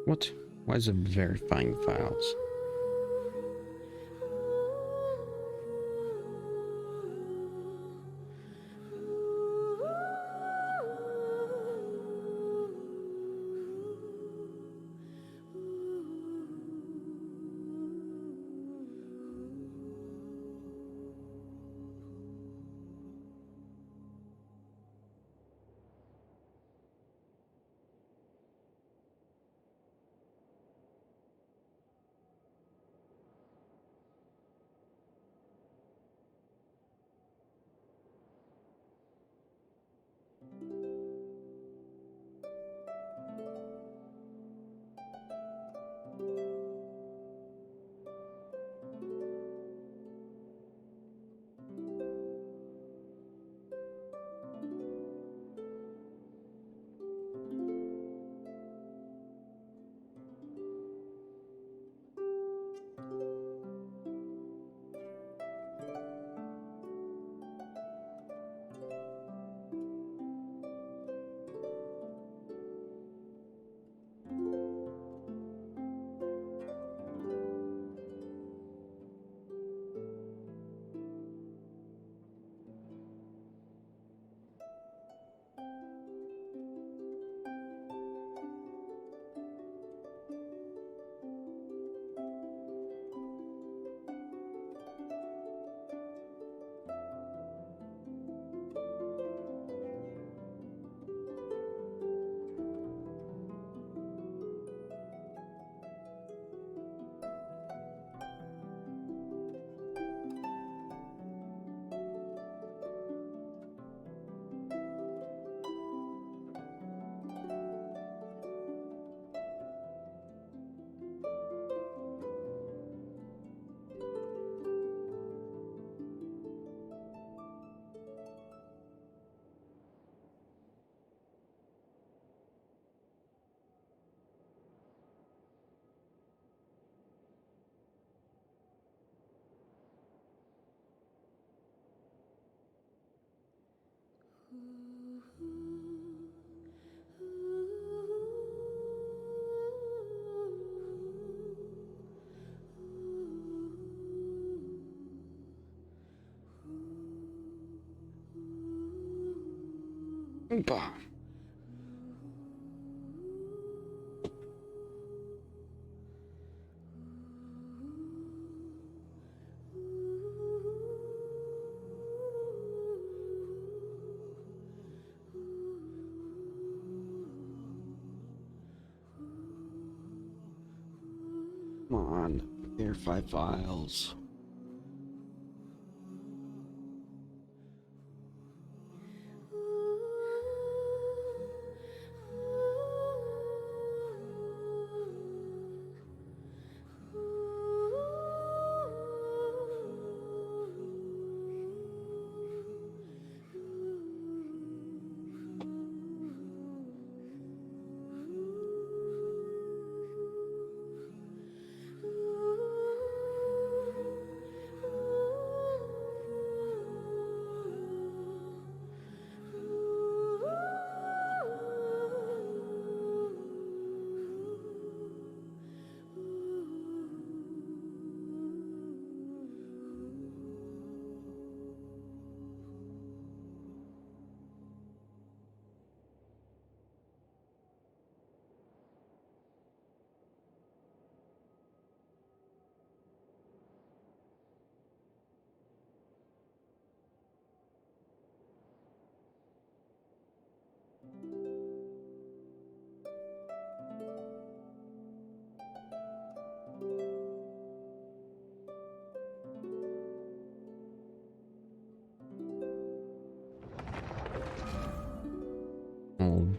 What? Why is it verifying files? Bah. Come on, verify files.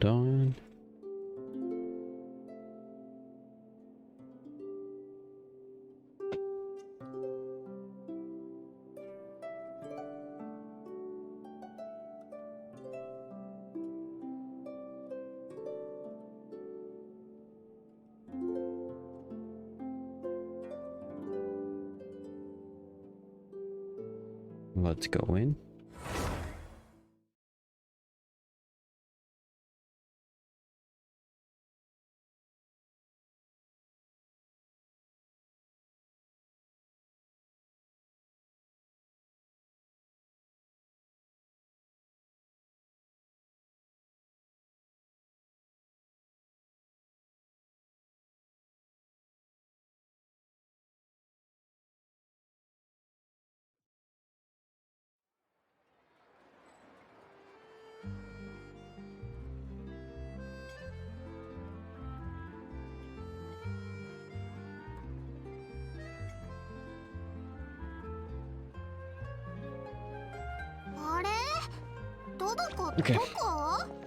Hold on. Let's go in. Okay.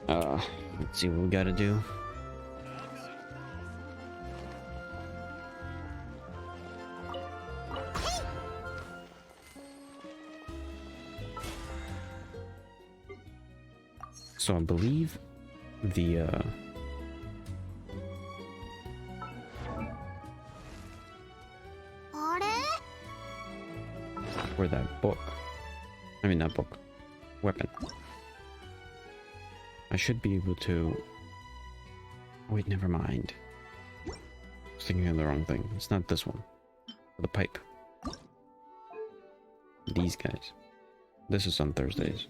Let's see what we gotta do. So I believe the where that book, I mean not book, weapon. I should be able to... Wait, never mind. I was thinking of the wrong thing. It's not this one. The pipe. These guys. This is on Thursdays.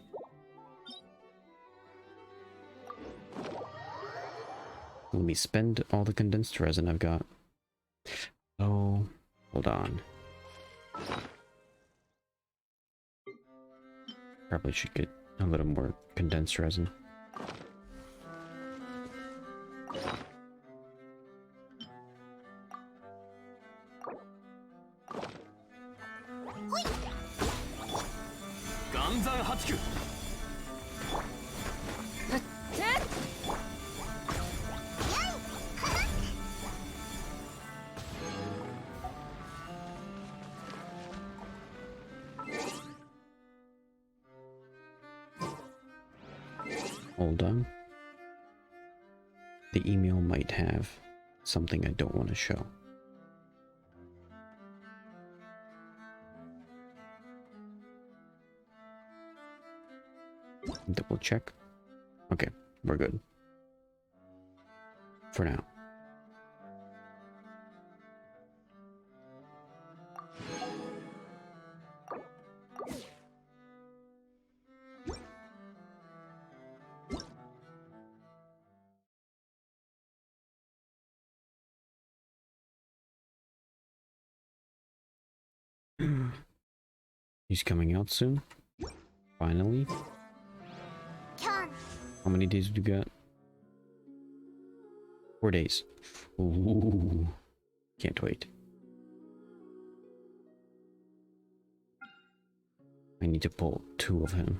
Let me spend all the condensed resin I've got. Oh, hold on. Probably should get a little more condensed resin. Hold on. The email might have something I don't want to show. Double check. Okay, we're good. For now. He's coming out soon. Finally. How many days do you got? 4 days. Ooh. Can't wait. I need to pull 2 of him.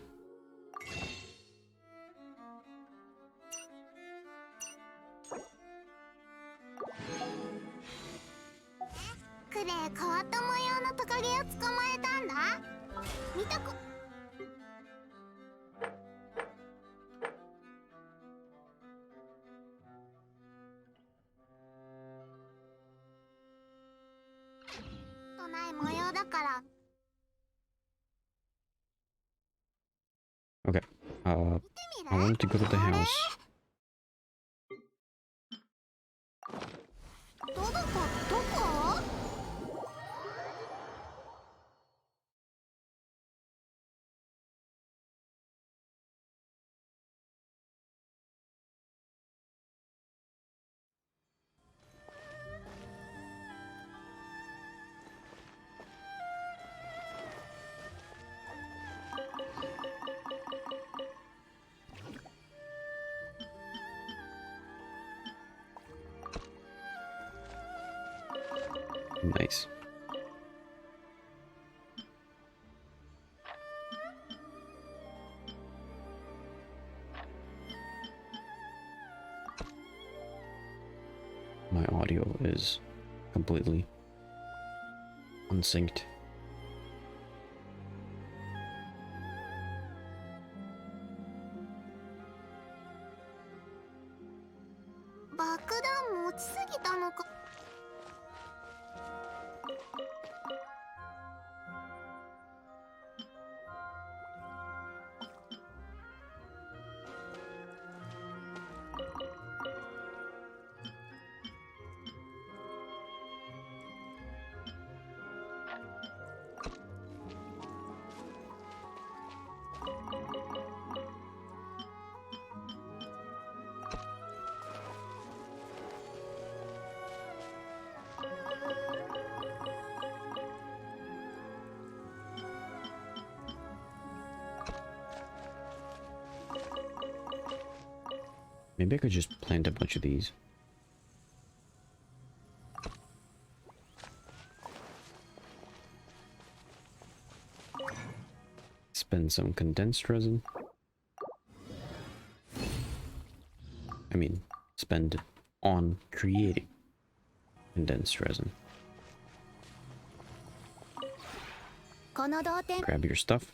Okay. I wanted to go to the house. Nice. audio is completely unsynced. 爆弾持ちすぎたのか。Maybe I could just plant a bunch of these. Spend some condensed resin. I mean, spend on creating condensed resin. Grab your stuff.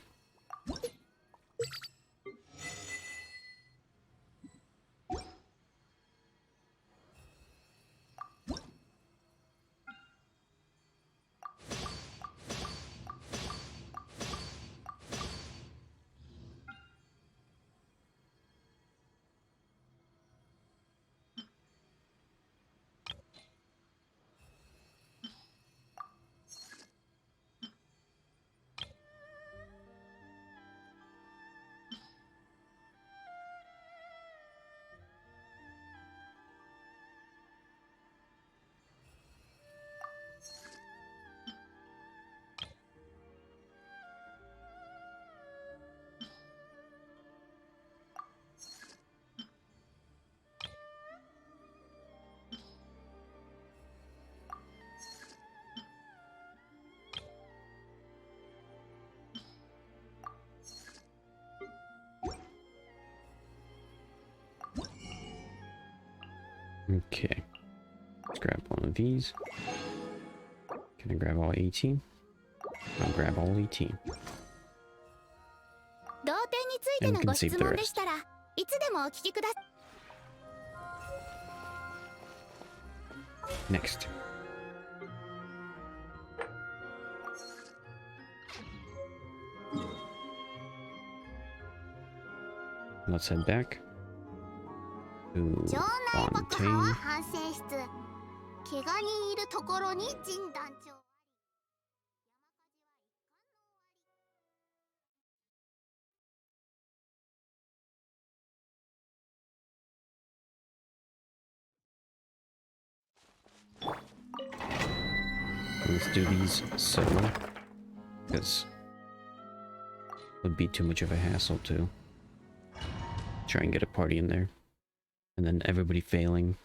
Okay, let's grab one of these. Can I grab all 18? I'll grab all 18. 同点についてのご質問でしたらいつでもお聞きください。 Next. Let's head back to 場内爆破は Fontaine. 反省室。怪我人いるところに陣団長。 Let's do these solo, because it would be too much of a hassle to try and get a party in there, and then everybody failing.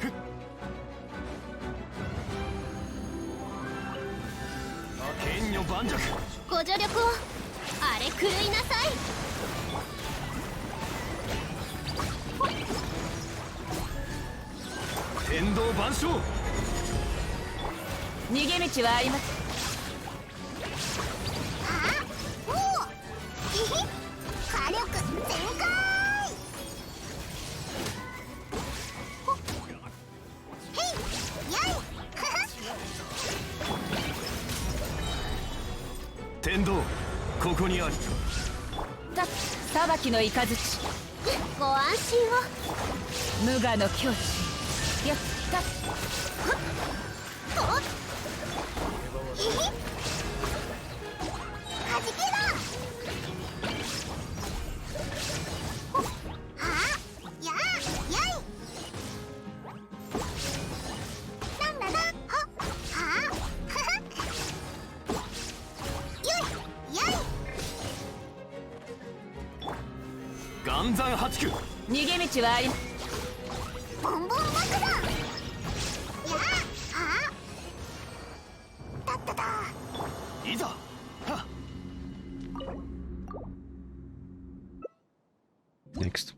Go ご助力をあれ狂いなさい。天道万象。逃げ道はあります。あおお火力全開。へいやい天道ここにあり。裁きの雷。ご安心を。無我の境地。やったおっひひはじけろ。あややいなんだなははよいやい岩山八九。逃げ道はあり。ボンボン爆弾やあだっただ。いざ。はっ。Next.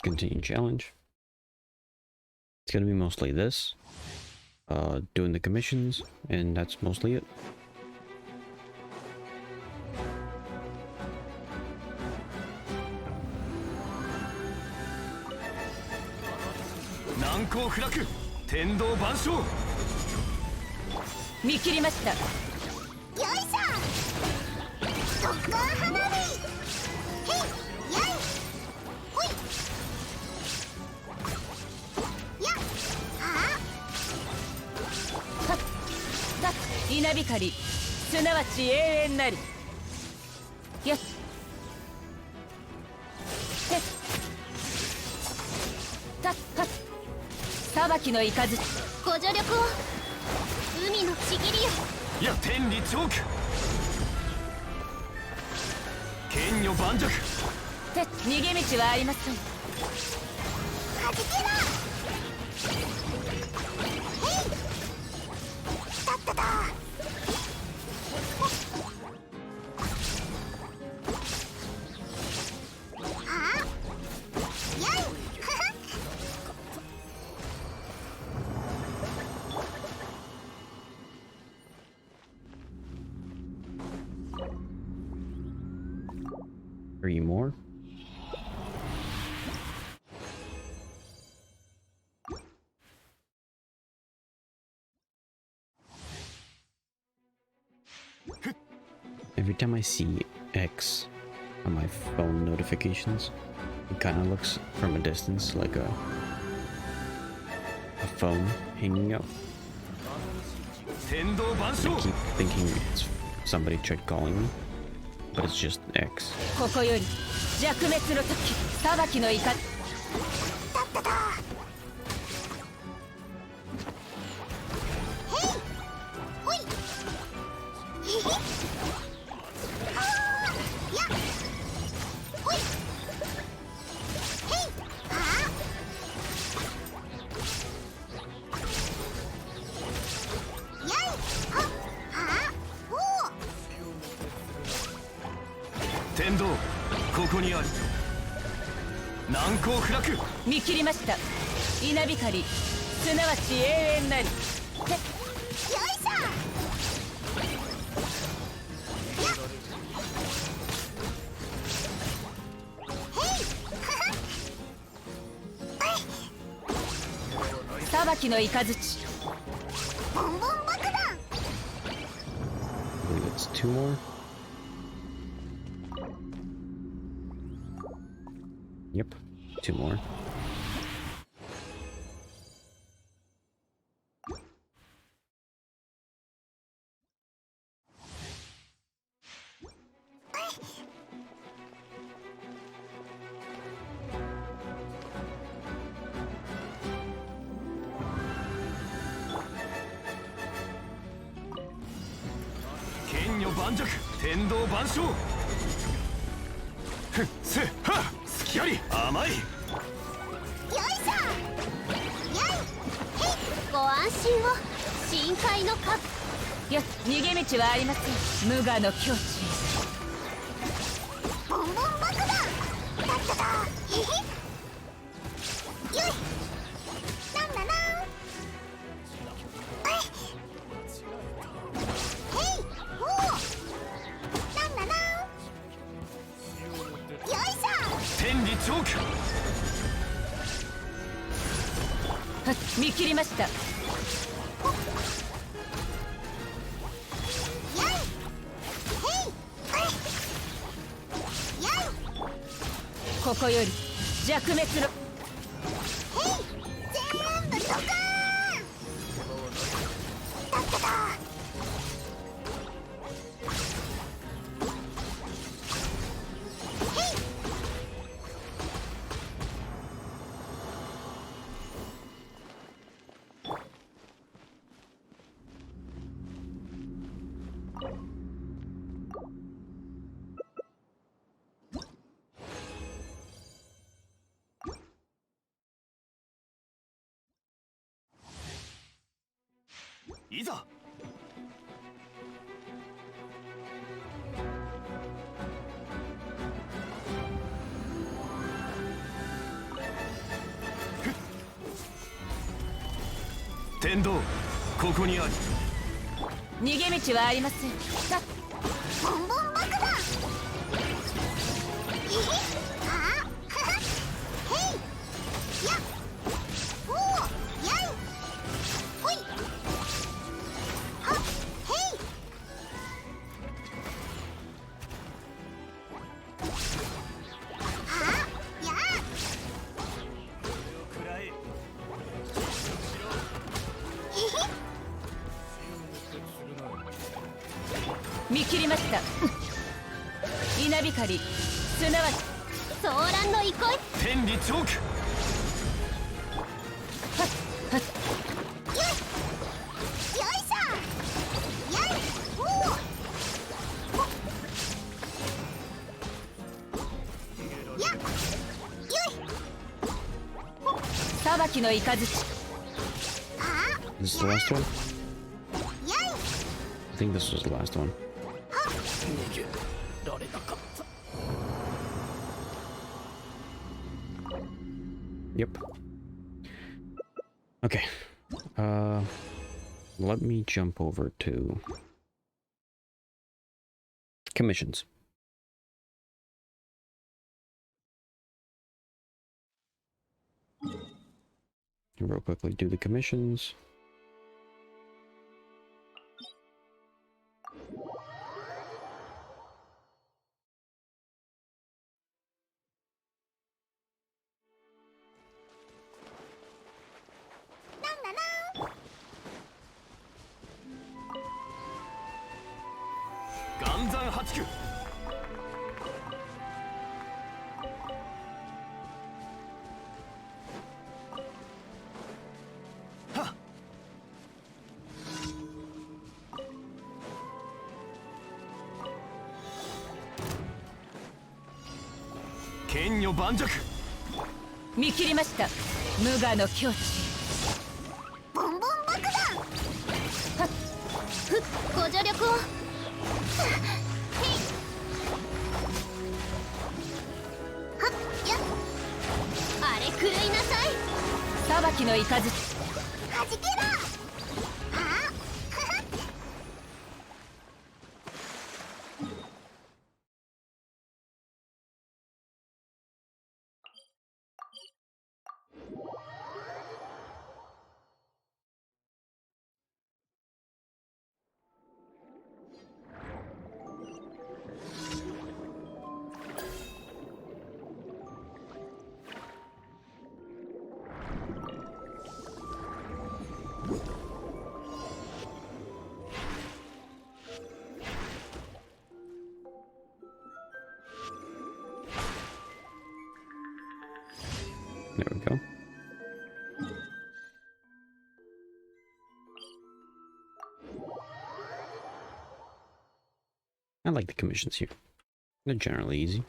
Continue challenge. It's gonna be mostly this. Doing the commissions, and that's mostly it.見切りました。よいしょ。特攻花火。へい、やい。ほい。や。はあ。はっ。た。稲光。すなわち永遠なり。よし。て。た。はっ。裁きの雷。ご助力を。海のちぎりよ。いや天理チョーク。剣女盤石。て逃げ道はありません。はじけろ。へい。たっただ。はあ。やい。Three more. Every time I see X on my phone notifications, it kind of looks from a distance like a phone hanging up. I keep thinking it's somebody tried calling me, but it's just X. ここより弱滅の時、裁きの怒り。たっただ。へい。ほい。へへ。ああ。や。ほい。へい。ああ。やい。は。はあ。おお。天道ここにある。難攻不落。見切りました。稲光、すなわち永遠なり。て。よいしょ。や。へい。裁きの雷。ボンボン爆弾。I believe it's two more. Yep, two more.剣女盤石。天道万象。ふっせっはっ。隙あり甘い。よいしょ。やい。へい。ご安心を。深海のか。よし、逃げ道はありません。無我の境地。ボンボン爆弾。たっただ。へへ。よい。なんだなん。へい。ほう。なんだなん。よいしょ。天理チョーク。はっ、見切りました。やい。へい。やい。ここより弱滅の。へい。全部ドカーン。たっただ。へい。いざ。天道ここにあり。逃げ道はありません。さボンボン爆弾。えへはあへいやおおやいほいはへいはやへへ見切りました。稲光すなわちソーランの憩い天理チョーク。よいしょやいおおやよい裁きの雷。あ This is the last one? やい I think this was the last one. Yep. Okay. Let me jump over to commissions. Real quickly do the commissions. Ganzan Hachiku. 剣女盤石。見切りました。無我の境地。ボンボン爆弾はっふっご助力をはっへいはっやっあれ狂いなさい裁きの雷。はじけろはあふふっThere we go. I like the commissions here. They're generally easy.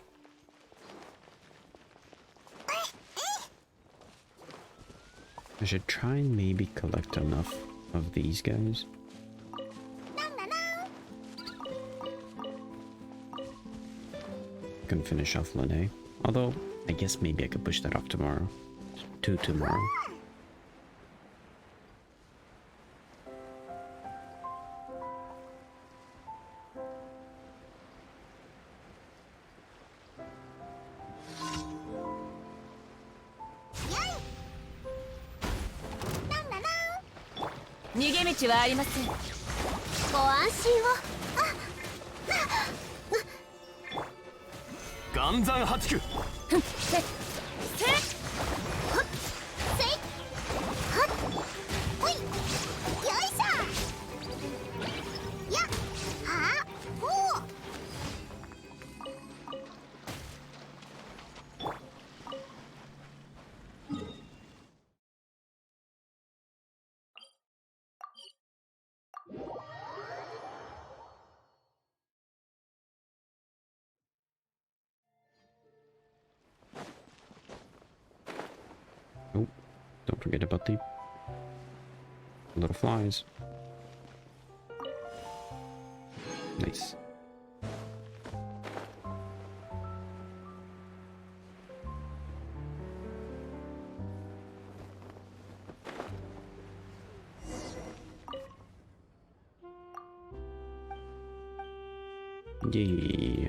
I should try and maybe collect enough of these guys. Can finish off Lene. Although, I guess maybe I could push that off tomorrow. To tomorrow.逃げ道はありません。ご安心を岩山八九。せっせっほっせいはっほいよいしょやっはあほうOh, don't forget about the little flies. Nice. Yeah.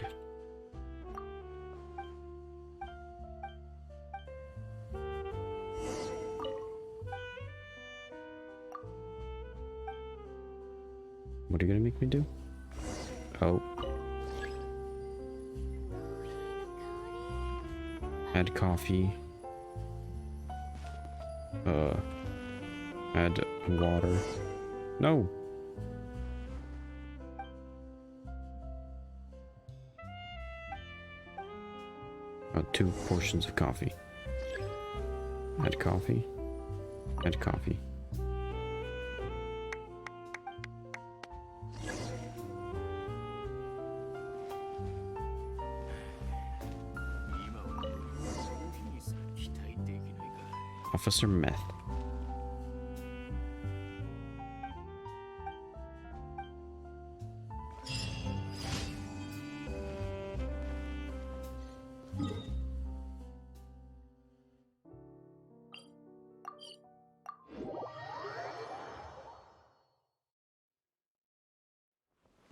What are you gonna make me do? Oh. Add coffee. Add water. No! Oh, 2 portions of coffee. Add coffee. Add coffee. Officer Meth.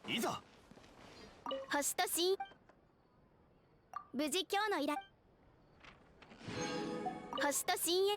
Ida! 星と新無事今日の依頼星と新へ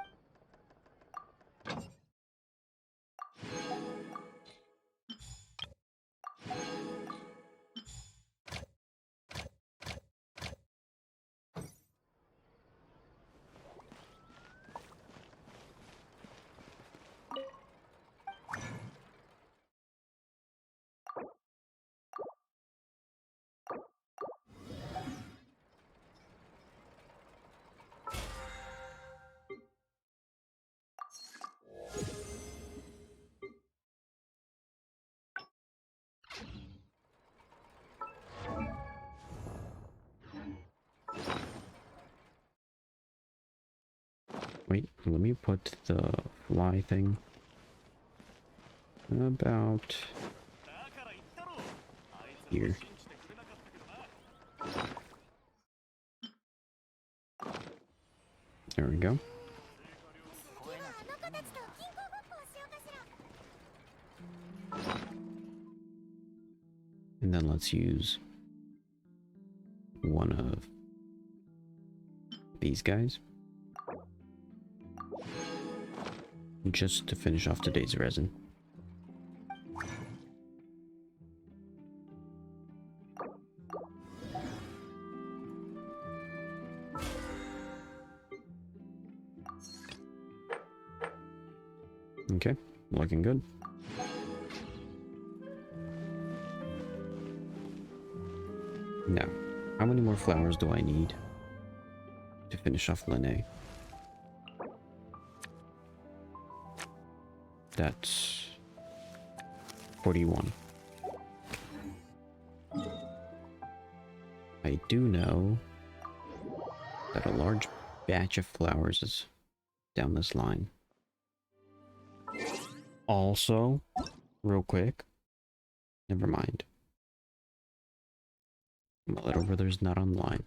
Wait, let me put the fly thing about here. There we go. And then let's use one of these guys just to finish off today's resin. Okay, looking good. Now, how many more flowers do I need to finish off Linné? That's 41. I do know that a large batch of flowers is down this line. Also, real quick, never mind. My little brother's not online.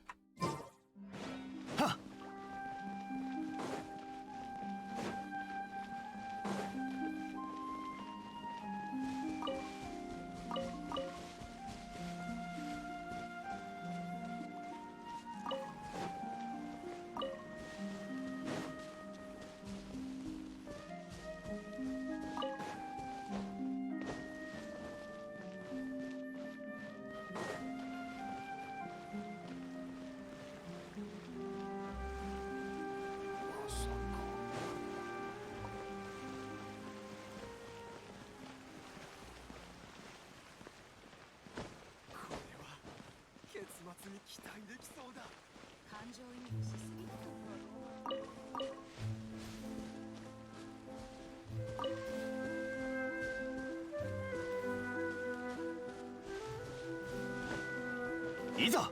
Ida!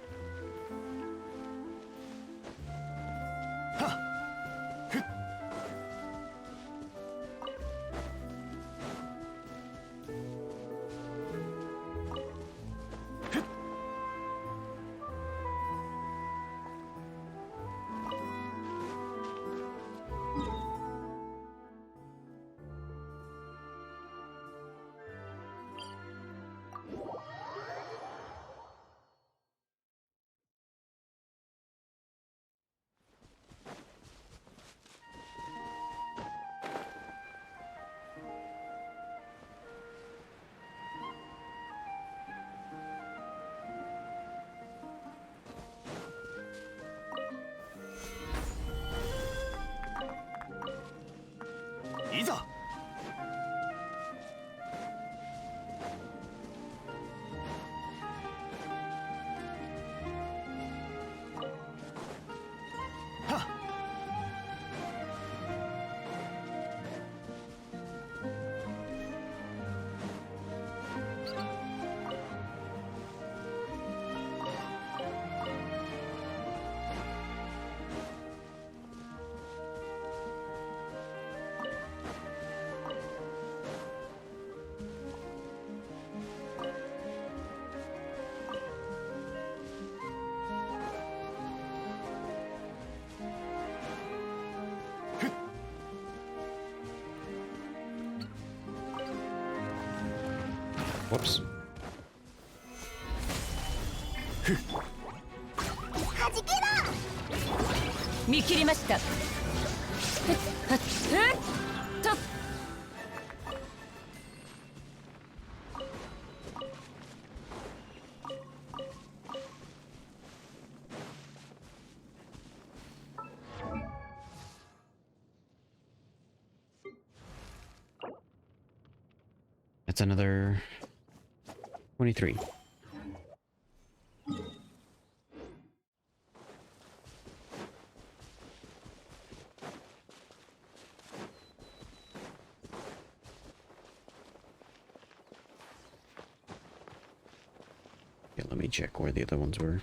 いざ。Whoops. はじけろ。見切りました。That's another 23. Yeah, let me check where the other ones were.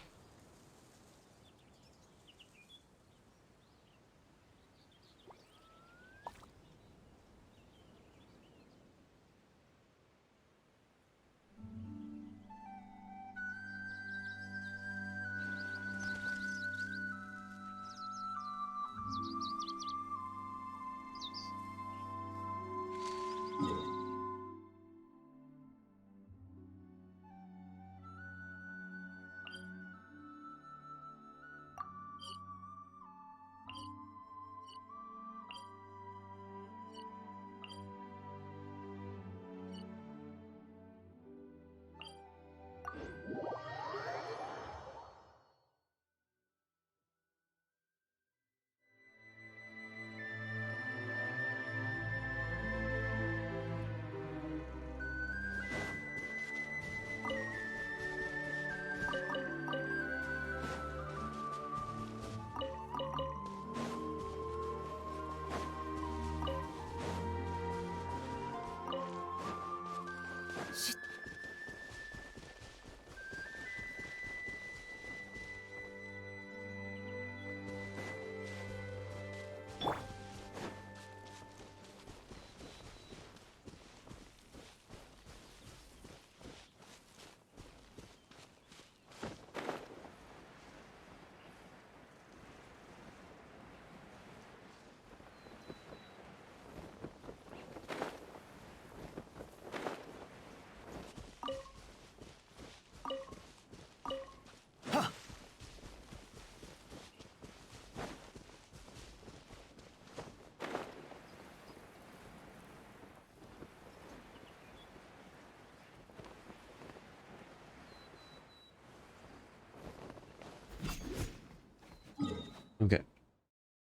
Okay.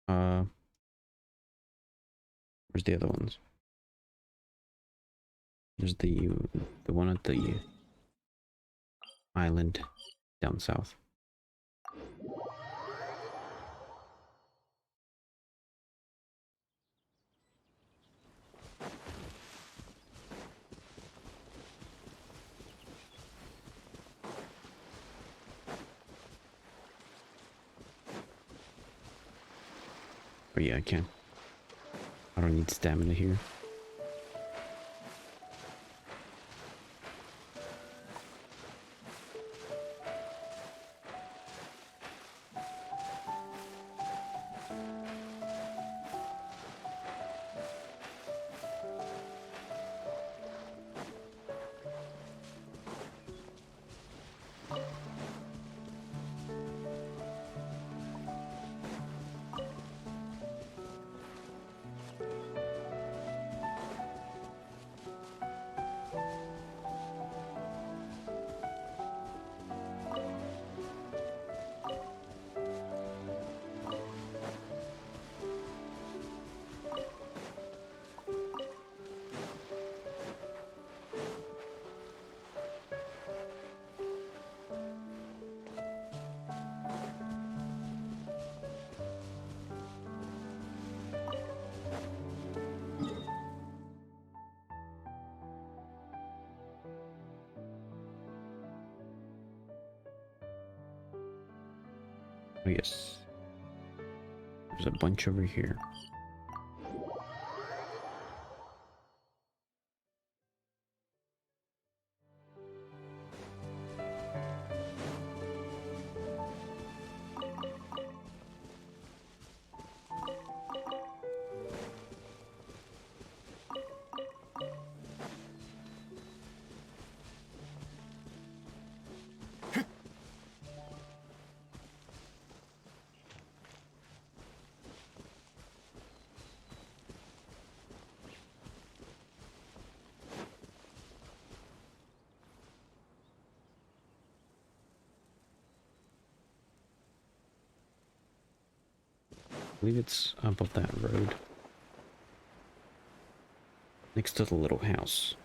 Where's the other ones? There's the one at the island down south. But yeah, I can. I don't need stamina here. Oh yes. There's a bunch over here. I believe it's up of that road. Next to the little house.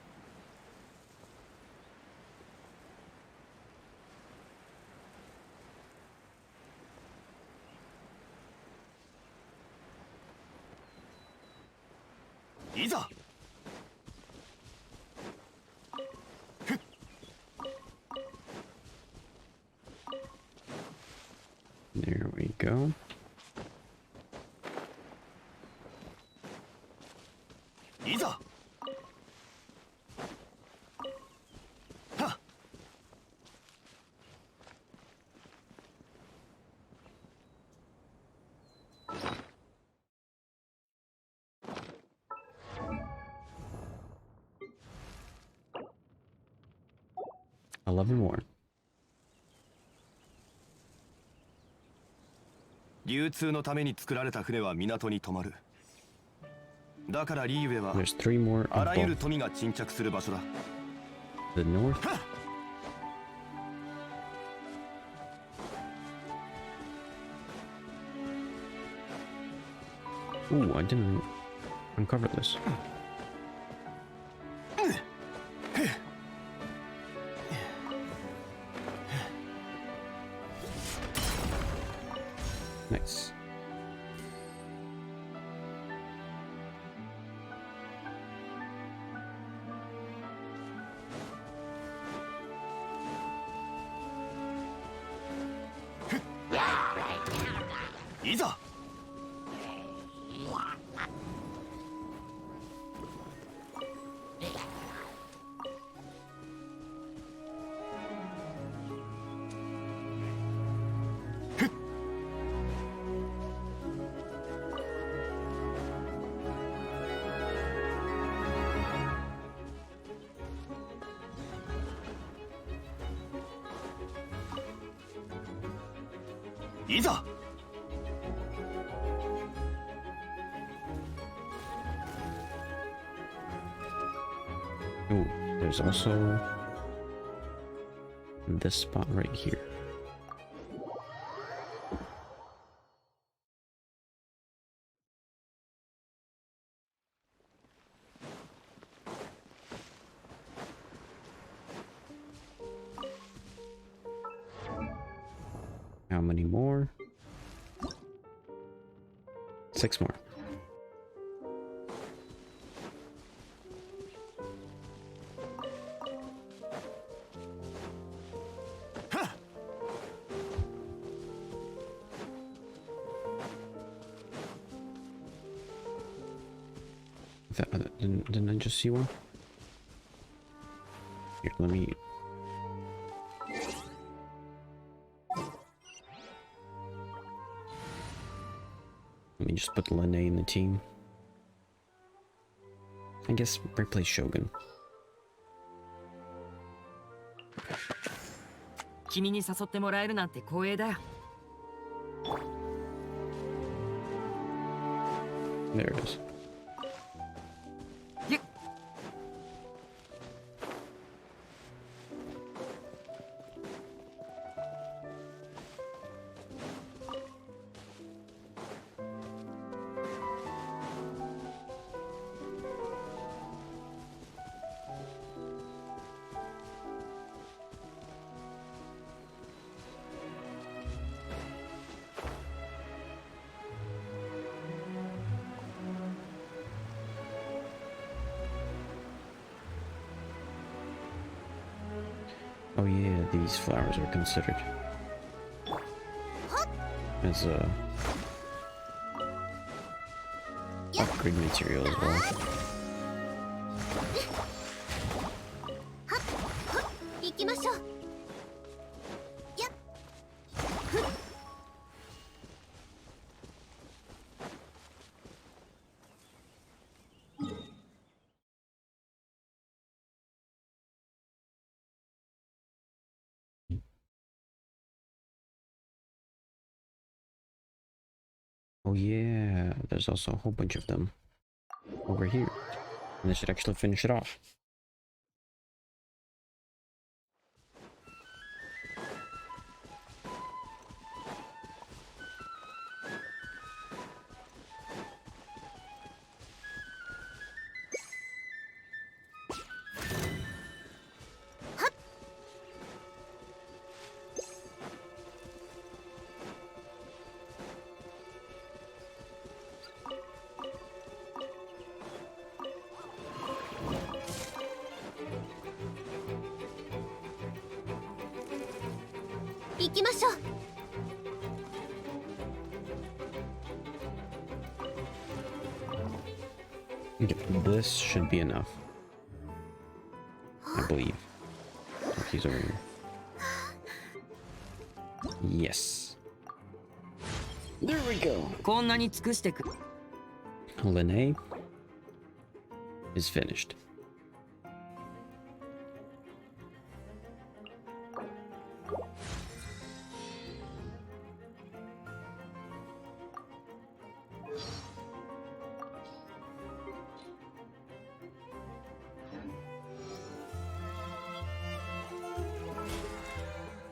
There we go. $11 more. 流通のために作られた船は港に止まる。だからリーウェは There's 3 more あらゆる above 富が沈着する場所だ。 the north. Ooh, I didn't uncover this. Nice. Oh, there's also this spot right here. How many more? 6 more. Didn't I just see one? Here, let me just put Lene in the team. I guess replace Shogun. 君に誘ってもらえるなんて光栄だよ。 There it is. Oh yeah, these flowers are considered. as a upgrade material as well. 行きましょう。やっ。 Oh yeah, there's also a whole bunch of them over here. And this should actually finish it off.行きましょう。 Okay, this should be enough. I believe. Oh, he's over here. Yes. There we go. こんなに尽くしてく Lene is finished.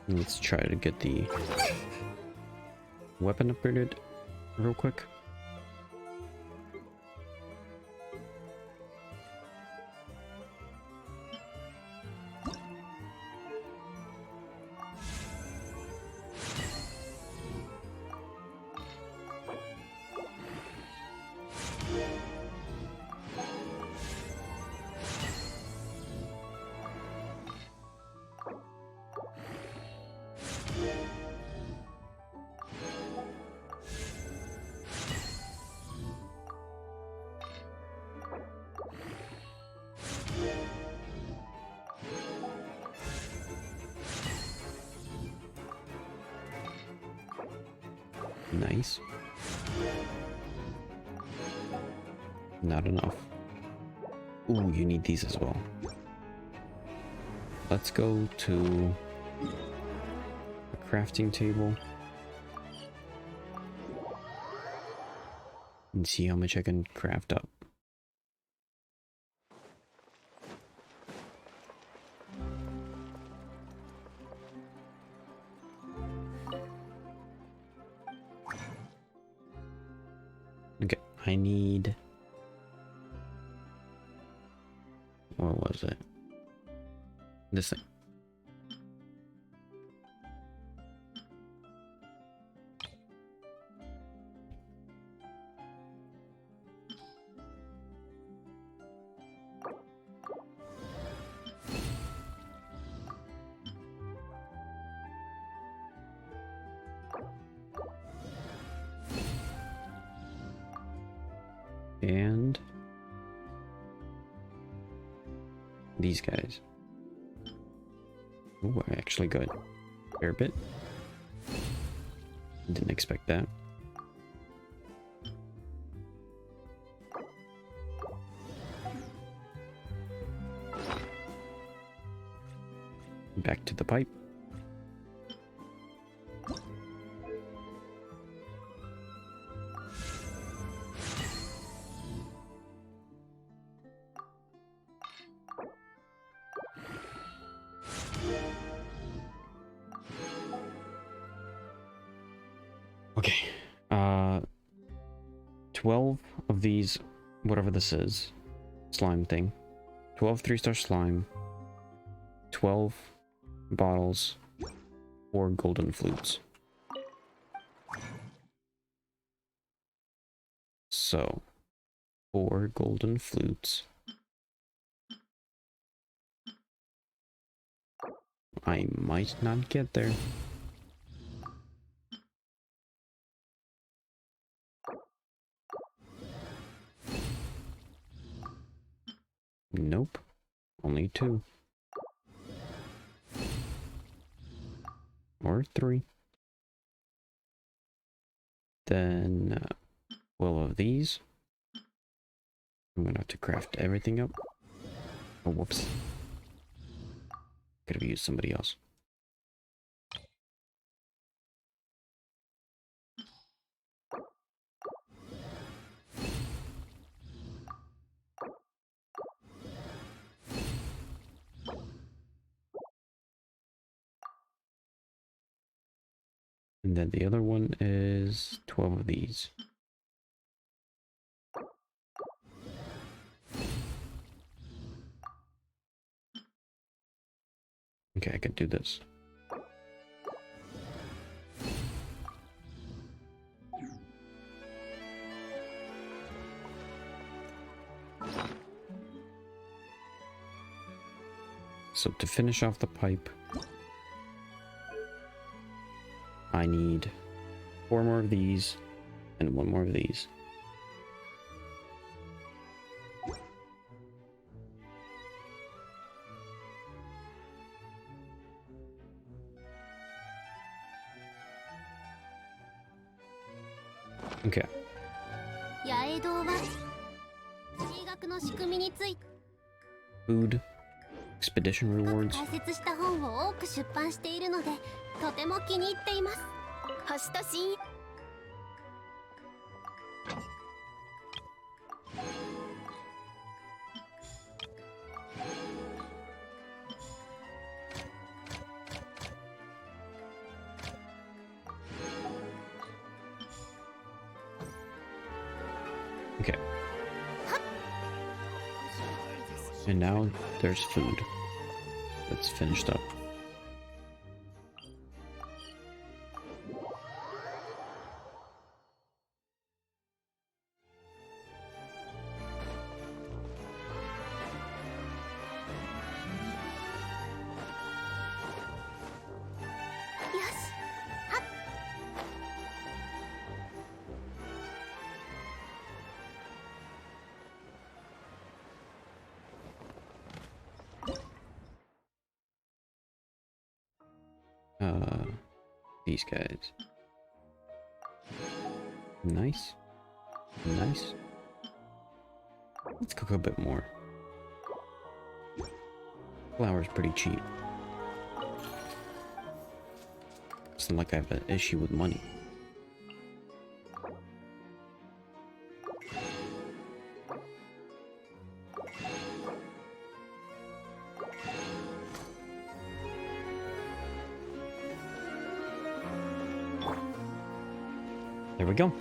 Let's try to get the weapon upgraded real quick. Nice. Not enough. Ooh, you need these as well. Let's go to a crafting table and see how much I can craft up. Okay, I need... What was it? This thing. And these guys. Ooh, I actually got a fair bit. Didn't expect that. Back to the pipe. Okay, 12 of these, whatever this is, slime thing, 12 3-star slime, 12 bottles, 4 golden flutes. So, 4 golden flutes. I might not get there. Nope. Only 2. Or 3. Then 12 of these. I'm gonna have to craft everything up. Oh, whoops. Could have used somebody else. And then the other one is 12 of these. Okay, I could do this. So to finish off the pipe, I need 4 more of these and 1 more of these. Okay. 八重堂は地学の仕組みについて Food, expedition 深く rewards. 解説した本を多く出版しているのでとても気に入っています。橋田真 Okay. And now there's food. That's finished up. These guys. Nice. Nice. Let's cook a bit more. Flour's pretty cheap. It's not like I have an issue with money. There we go.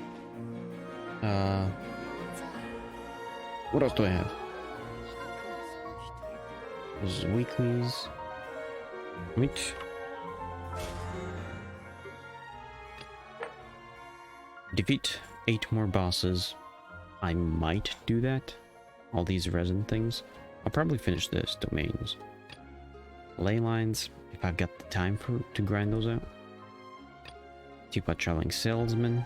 What else do I have? Those weeklies. Wait. Defeat 8 more bosses. I might do that. All these resin things. I'll probably finish this domains. Ley lines, if I've got the time to grind those out. Teapot traveling salesman.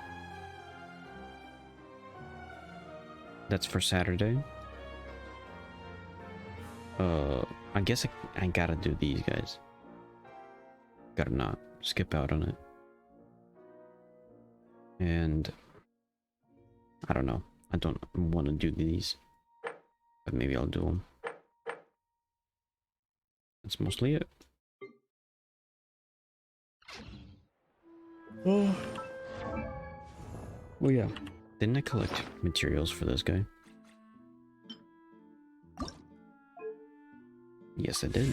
That's for Saturday. I guess I gotta do these guys. Gotta not skip out on it. And I don't know. I don't want to do these, but maybe I'll do them. That's mostly it. Oh yeah. Didn't I collect materials for this guy? Yes, I did.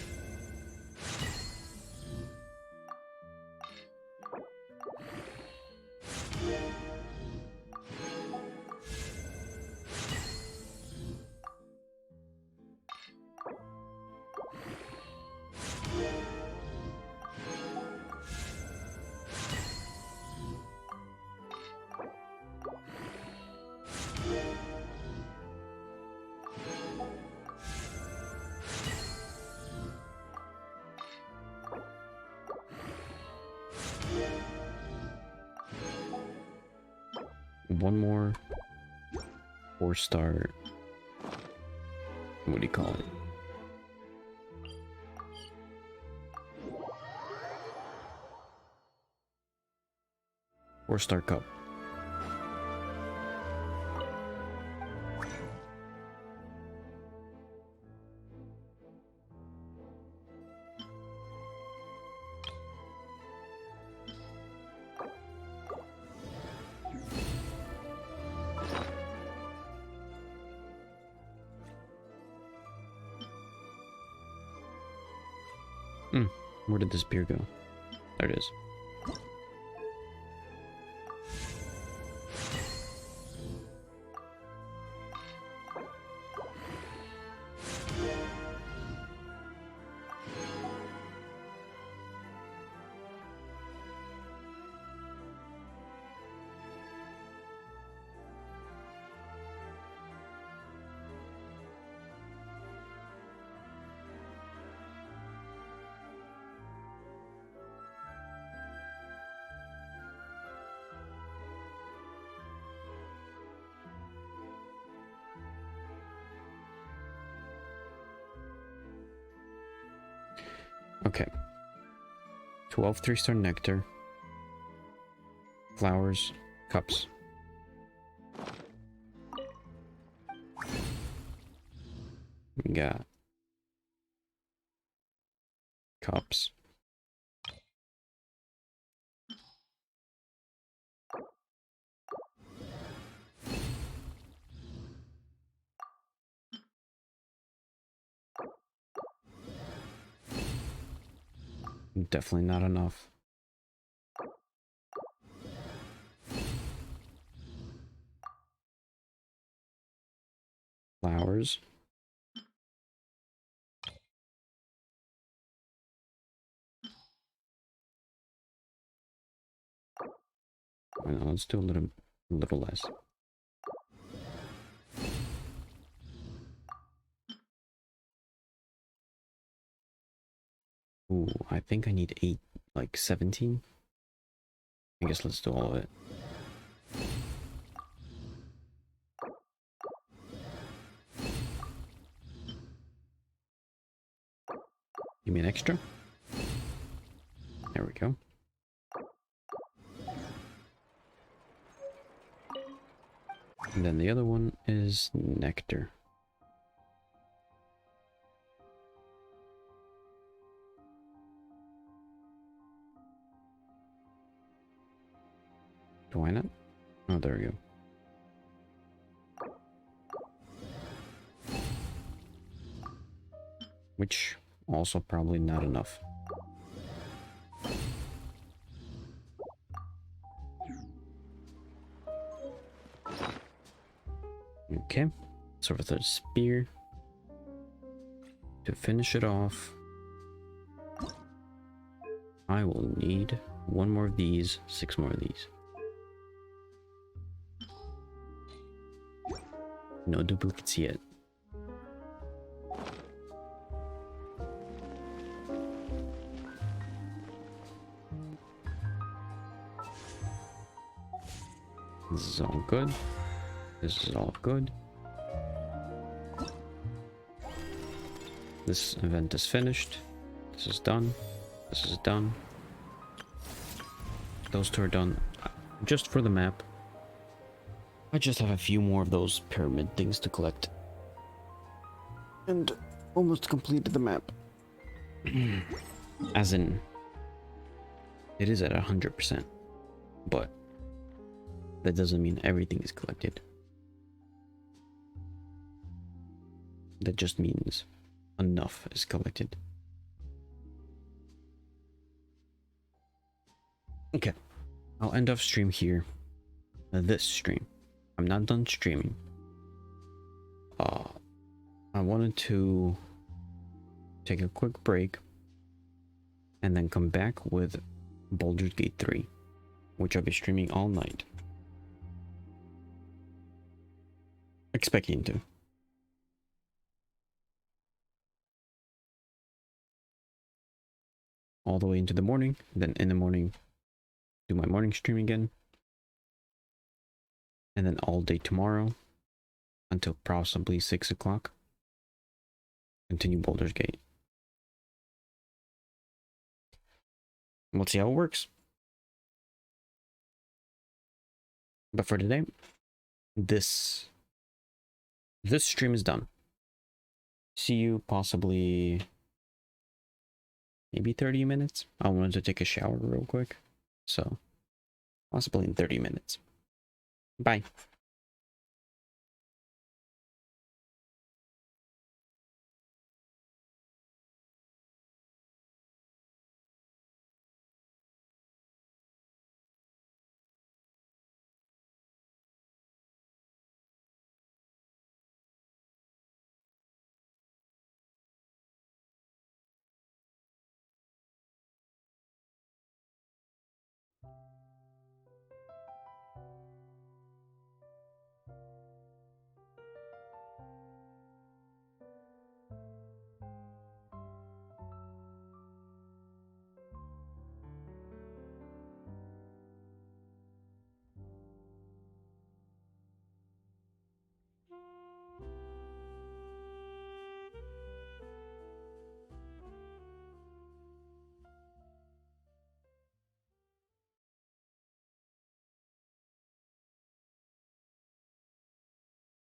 One more 4-star what do you call it? Four-star cup. Where did this beer go? There it is. Okay. 12 3-star nectar. Flowers. Cups. We got cups. Definitely not enough. Flowers. Well, let's do a little less. Ooh, I think I need 8, like 17. I guess let's do all of it. Give me an extra. There we go. And then the other one is nectar. Why not? Oh, there we go. Which also probably not enough. Okay, so with a spear to finish it off, I will need 1 more of these, 6 more of these. No duplicates yet. This is all good. This is all good. This event is finished. This is done. This is done. Those two are done. Just for the map. I just have a few more of those pyramid things to collect. And almost completed the map. As in, it is at 100%. But that doesn't mean everything is collected. That just means enough is collected. Okay, I'll end off stream here. This stream. I'm not done streaming. I wanted to take a quick break and then come back with Baldur's Gate 3, which I'll be streaming all night. Expecting to. All the way into the morning, then in the morning do my morning stream again, and then all day tomorrow until possibly 6 o'clock. continue Baldur's Gate. We'll see how it works. But for today, this stream is done. See you possibly maybe 30 minutes. I wanted to take a shower real quick, so possibly in 30 minutes. Bye.